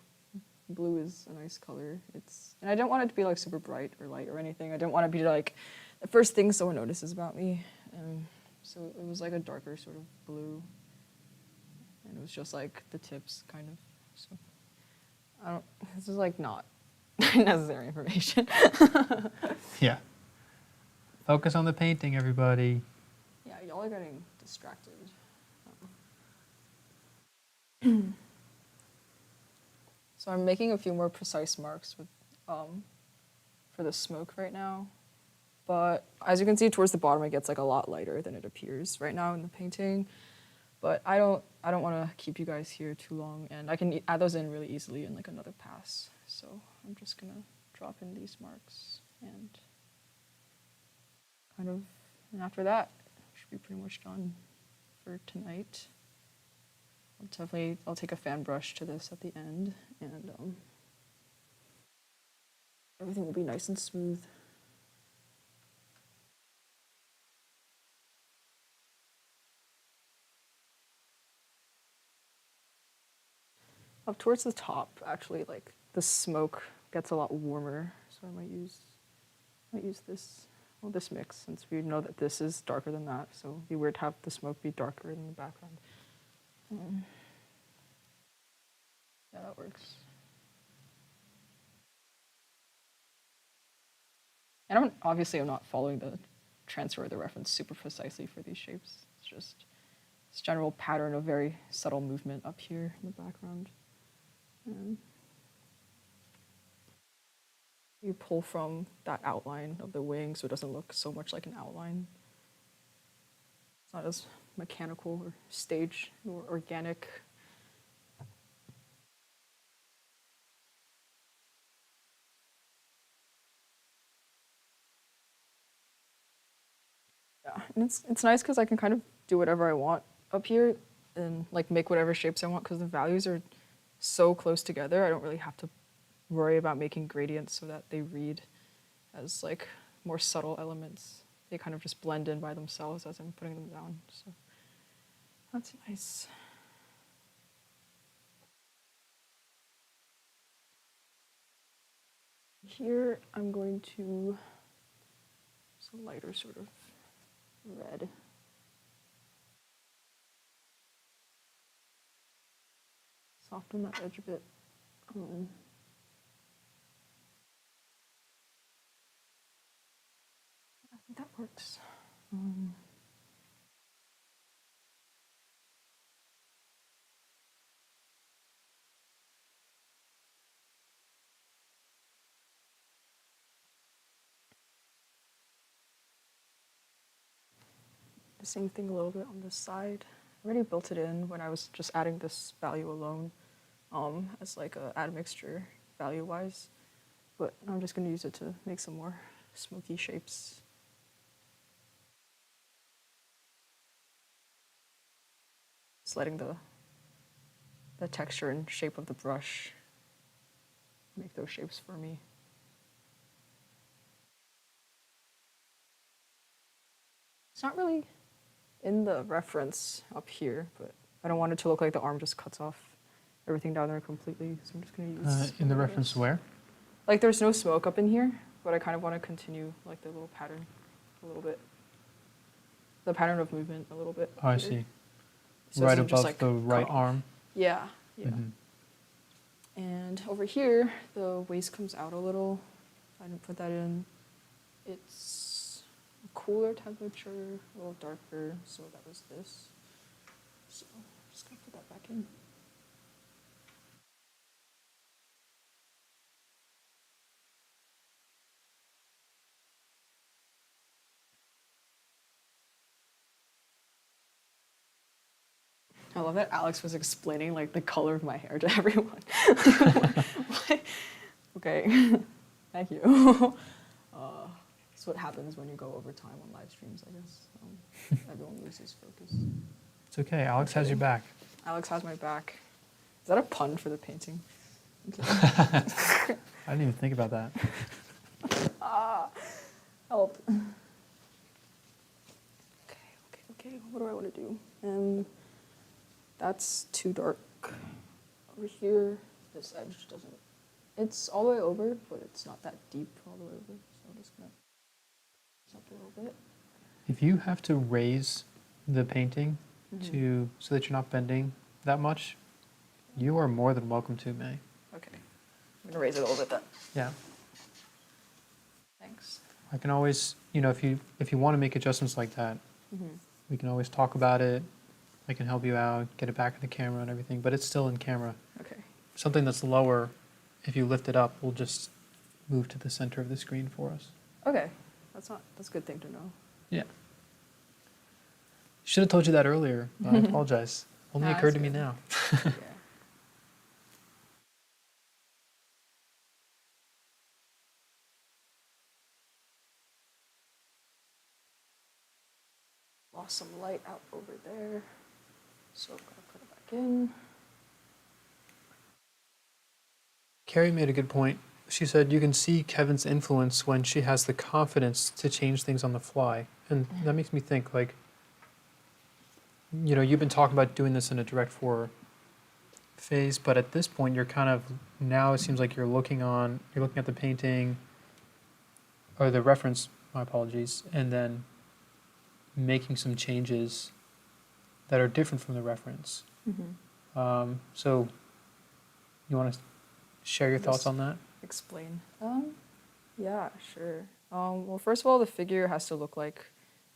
Speaker 2: blue is a nice color. And I don't want it to be like super bright or light or anything. I didn't want to be like the first thing someone notices about me. So it was like a darker sort of blue, and it was just like the tips, kind of. So this is like not necessary information.
Speaker 1: Yeah. Focus on the painting, everybody.
Speaker 2: Yeah, y'all are getting distracted. So I'm making a few more precise marks with, for the smoke right now. But as you can see towards the bottom, it gets like a lot lighter than it appears right now in the painting. But I don't want to keep you guys here too long, and I can add those in really easily in like another pass. So I'm just gonna drop in these marks and and after that, should be pretty much done for tonight. I'll take a fan brush to this at the end, and everything will be nice and smooth. Up towards the top, actually, like the smoke gets a lot warmer, so I might use this mix, since we know that this is darker than that, so it'd be weird to have the smoke be darker in the background. Yeah, that works. And I'm not following the transfer or the reference super precisely for these shapes. It's just this general pattern of very subtle movement up here in the background. You pull from that outline of the wing so it doesn't look so much like an outline. It's not as mechanical or staged or organic. Yeah, and it's nice because I can kind of do whatever I want up here and like make whatever shapes I want, because the values are so close together. I don't really have to worry about making gradients so that they read as like more subtle elements. They kind of just blend in by themselves as I'm putting them down. So that's nice. Here I'm going to some lighter sort of red. Soften that edge a bit. I think that works. The same thing a little bit on this side. I already built it in when I was just adding this value alone as like a add mixture value-wise. but I'm just gonna use it to make some more smoky shapes. Just letting the texture and shape of the brush make those shapes for me. It's not really in the reference up here, but I don't want it to look like the arm just cuts off everything down there completely, so I'm just gonna use...
Speaker 1: In the reference where?
Speaker 2: Like there's no smoke up in here, but I kind of want to continue like the little pattern a little bit. The pattern of movement a little bit.
Speaker 1: Oh, I
Speaker 2: here.
Speaker 1: see.
Speaker 2: So
Speaker 1: Right
Speaker 2: it's
Speaker 1: above
Speaker 2: just, like,
Speaker 1: the right
Speaker 2: cut off.
Speaker 1: arm.
Speaker 2: Yeah, yeah.
Speaker 1: Mhm.
Speaker 2: And over here, the waist comes out a little. I didn't put that in. It's a cooler temperature, a little darker, so that was this. So I'm just gonna put that back in. I love that Alex was explaining like the color of my hair to everyone. Okay, thank you. That's what happens when you go over time on live streams, I guess. Everyone loses focus.
Speaker 1: It's okay. Alex has your back.
Speaker 2: Alex has my back. Is that a pun for the painting?
Speaker 1: I didn't even think about that.
Speaker 2: Help. Okay. What do I want to do? That's too dark. Over here, this edge doesn't... It's all the way over, but it's not that deep all the way over. So I'm just going to up a little bit.
Speaker 1: If you have to raise the painting so that you're not bending that much, you are more than welcome to, May.
Speaker 2: Okay. I'm going to raise it a little bit then.
Speaker 1: Yeah.
Speaker 2: Thanks.
Speaker 1: I can always, if you want to make adjustments like that, we can always talk about it. I can help you out, get it back in the camera and everything, but it's still in camera.
Speaker 2: Okay.
Speaker 1: Something that's lower, if you lift it up, will just move to the center of the screen for us.
Speaker 2: Okay. That's a good thing to know.
Speaker 1: Yeah. Should have told you that earlier. I apologize. Only occurred to me now.
Speaker 2: Yeah. Lost some light out over there, so I'm gonna put it back in.
Speaker 1: Carrie made a good point. She said you can see Kevin's influence when she has the confidence to change things on the fly. And that makes me think, like, you've been talking about doing this in a direct 4 phase, but at this point you're kind of, now it seems like you're looking at the painting, or the reference, my apologies, and then making some changes that are different from the reference. So you want to share your thoughts on that?
Speaker 2: Explain. Yeah, sure. Well, first of all, the figure has to look like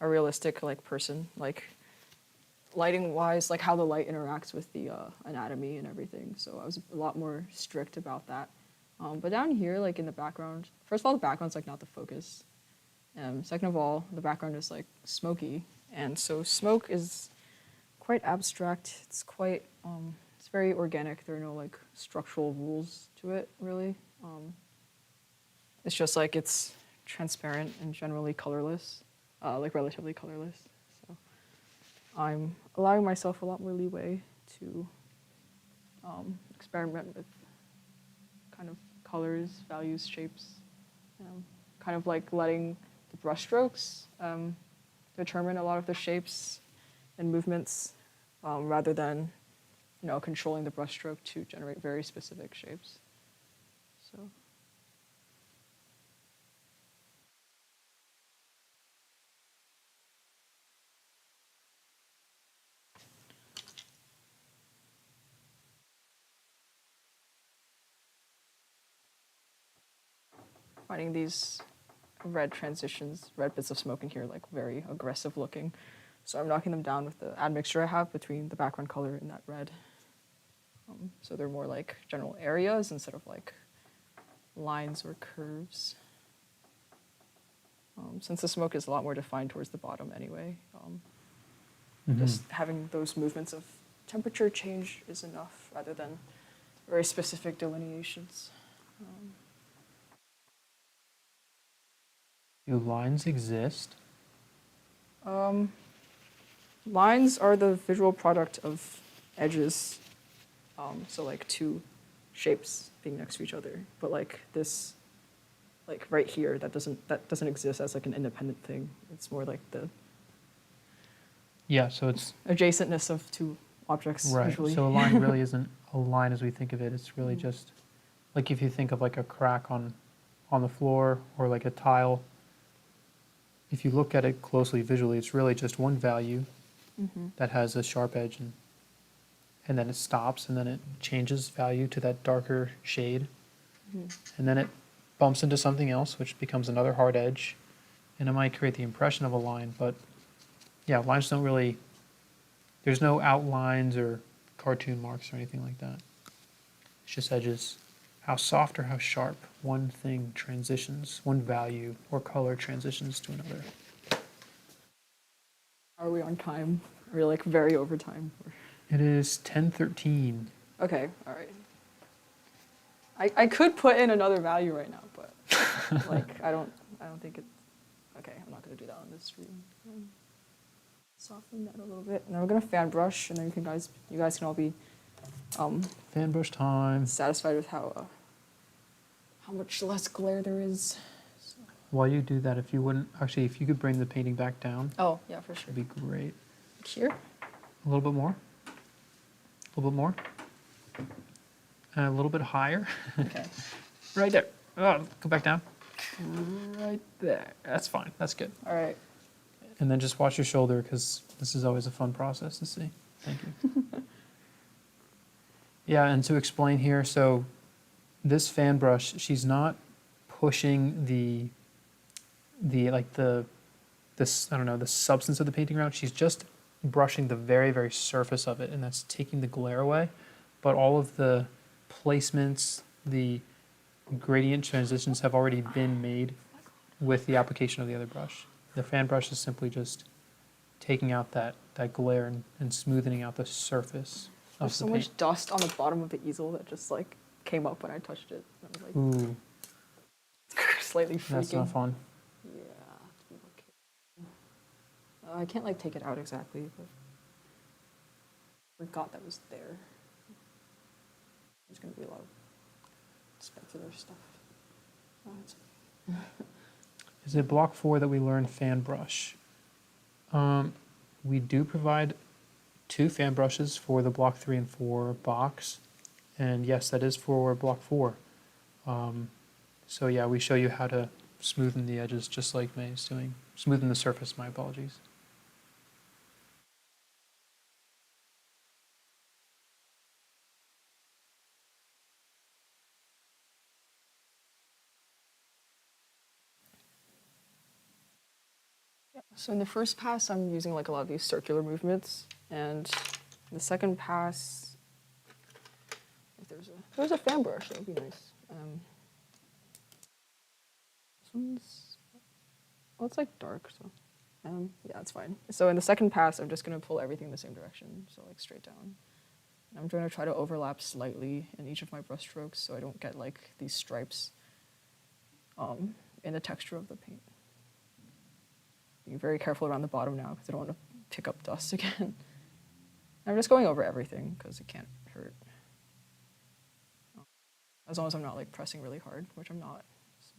Speaker 2: a realistic person, like lighting wise, like how the light interacts with the anatomy and everything. So I was a lot more strict about that. But down here, like in the background, first of all, the background's like not the focus. Second of all, the background is like smoky, and so smoke is quite abstract. It's quite, it's very organic. There are no like structural rules to it, really. It's just like it's transparent and generally colorless, like relatively colorless. So I'm allowing myself a lot more leeway to experiment with kind of colors, values, shapes, kind of like letting the brushstrokes determine a lot of the shapes and movements, rather than controlling the brushstroke to generate very specific shapes. So. Finding these red transitions, red bits of smoke in here, like very aggressive looking. So I'm knocking them down with the admixture I have between the background color and that red. So they're more like general areas instead of like lines or curves. Since the smoke is a lot more defined towards the bottom anyway, just having those movements of temperature change is enough rather than very specific delineations.
Speaker 1: Do lines exist?
Speaker 2: Lines are the visual product of edges. So like two shapes being next to each other. But like this, like right here, that doesn't exist as like an independent thing. It's more like the
Speaker 1: Yeah, so it's
Speaker 2: adjacentness of two objects
Speaker 1: right.
Speaker 2: visually.
Speaker 1: So a line really isn't a line as we think of it. It's really just like if you think of like a crack on the floor or like a tile. If you look at it closely visually, it's really just one value that has a sharp edge, and then it stops, and then it changes value to that darker shade, and then it bumps into something else, which becomes another hard edge, and it might create the impression of a line, but yeah, lines don't really, there's no outlines or cartoon marks or anything like that. It's just edges. How soft or how sharp one thing transitions, one value or color transitions to another.
Speaker 2: Are we on time? Are we like very over time?
Speaker 1: It is 10:13.
Speaker 2: Okay, all right. I could put in another value right now, but like I don't think it's okay. I'm not gonna do that on this stream. Soften that a little bit, and then we're gonna fan brush, and then you guys can all be
Speaker 1: Fan brush time.
Speaker 2: satisfied with how much less glare there is. So.
Speaker 1: While you do that, if you could bring the painting back down,
Speaker 2: Oh yeah, for sure.
Speaker 1: that'd be great.
Speaker 2: Here.
Speaker 1: A little bit more. A little bit more. And a little bit higher.
Speaker 2: Okay.
Speaker 1: Right there. Oh, go back down. Right there. That's fine. That's good.
Speaker 2: All right.
Speaker 1: And then just watch your shoulder, because this is always a fun process to see. Thank you. Yeah, and to explain here, so this fan brush, she's not pushing the substance of the painting around. She's just brushing the very, very surface of it, and that's taking the glare away. But all of the placements, the gradient transitions have already been made with the application of the other brush. The fan brush is simply just taking out that glare and smoothing out the surface of
Speaker 2: There's
Speaker 1: the
Speaker 2: so
Speaker 1: paint.
Speaker 2: much dust on the bottom of the easel that just like came up when I touched it. I was like
Speaker 1: Ooh,
Speaker 2: slightly freaking.
Speaker 1: that's not fun.
Speaker 2: Yeah. I can't like take it out exactly, but forgot that was there. There's gonna be a lot of specular stuff. Oh, it's
Speaker 1: Is it block 4 that we learned fan brush? We do provide 2 fan brushes for the block 3 and 4 box. And yes, that is for block 4. So yeah, we show you how to smoothen the edges just like May is doing. Smoothen the surface, my apologies.
Speaker 2: So in the first pass, I'm using like a lot of these circular movements, and the second pass, if there's a fan brush, that would be nice. This one's, well, it's like dark, so yeah, it's fine. So in the second pass, I'm just gonna pull everything in the same direction, so like straight down. And I'm going to try to overlap slightly in each of my brush strokes, so I don't get like these stripes in the texture of the paint. Being very careful around the bottom now because I don't want to pick up dust again. I'm just going over everything because it can't hurt. As long as I'm not like pressing really hard, which I'm not. So.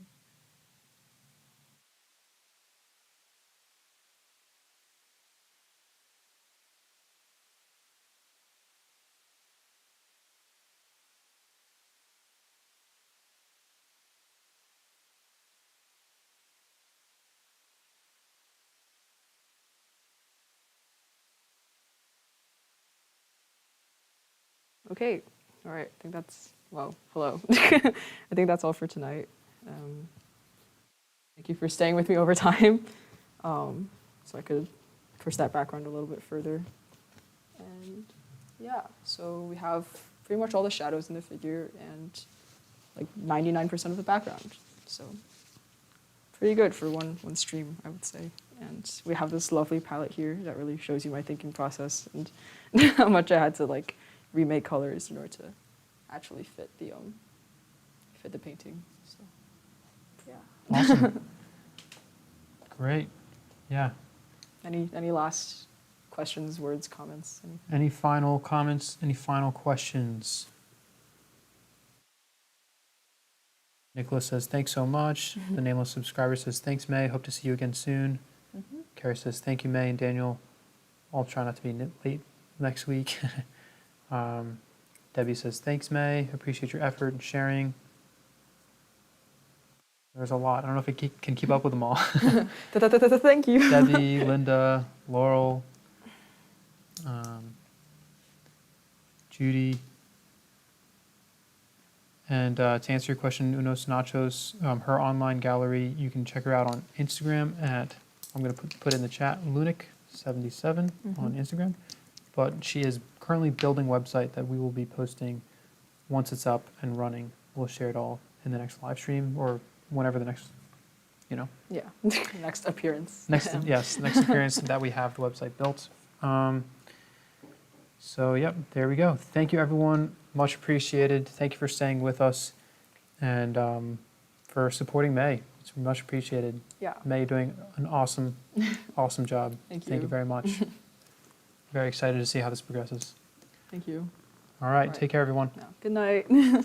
Speaker 2: Okay, all right, I think that's, well, hello. I think that's all for tonight. Thank you for staying with me over time, so I could push that background a little bit further. And yeah, so we have pretty much all the shadows in the figure and like 99% of the background. So pretty good for one stream, I would say. And we have this lovely palette here that really shows you my thinking process and how much I had to like remake colors in order to actually fit the painting. So yeah.
Speaker 1: Awesome. Great. Yeah.
Speaker 2: Any last questions, words, comments?
Speaker 1: Any final comments? Any final questions? Nicholas says, thanks so much. The nameless subscriber says, thanks, May. Hope to see you again soon. Carrie says, thank you, May and Daniel. I'll try not to be late next week. Debbie says, thanks, May. Appreciate your effort and sharing. There's a lot. I don't know if I can keep up with them all.
Speaker 2: Thank you.
Speaker 1: Debbie, Linda, Laurel, Judy. And to answer your question, Unos Nachos, her online gallery, you can check her out on Instagram at, I'm going to put in the chat, Lunic77 on Instagram. But she is currently building a website that we will be posting once it's up and running. We'll share it all in the next live stream or whenever the next,
Speaker 2: Yeah, next appearance.
Speaker 1: next appearance that we have the website built. So, yep, there we go. Thank you, everyone. Much appreciated. Thank you for staying with us and for supporting May. It's much appreciated.
Speaker 2: Yeah.
Speaker 1: May doing an awesome, awesome job.
Speaker 2: Thank you.
Speaker 1: Thank you very much. Very excited to see how this progresses.
Speaker 2: Thank you.
Speaker 1: All right. Take care, everyone.
Speaker 2: Yeah. Good night.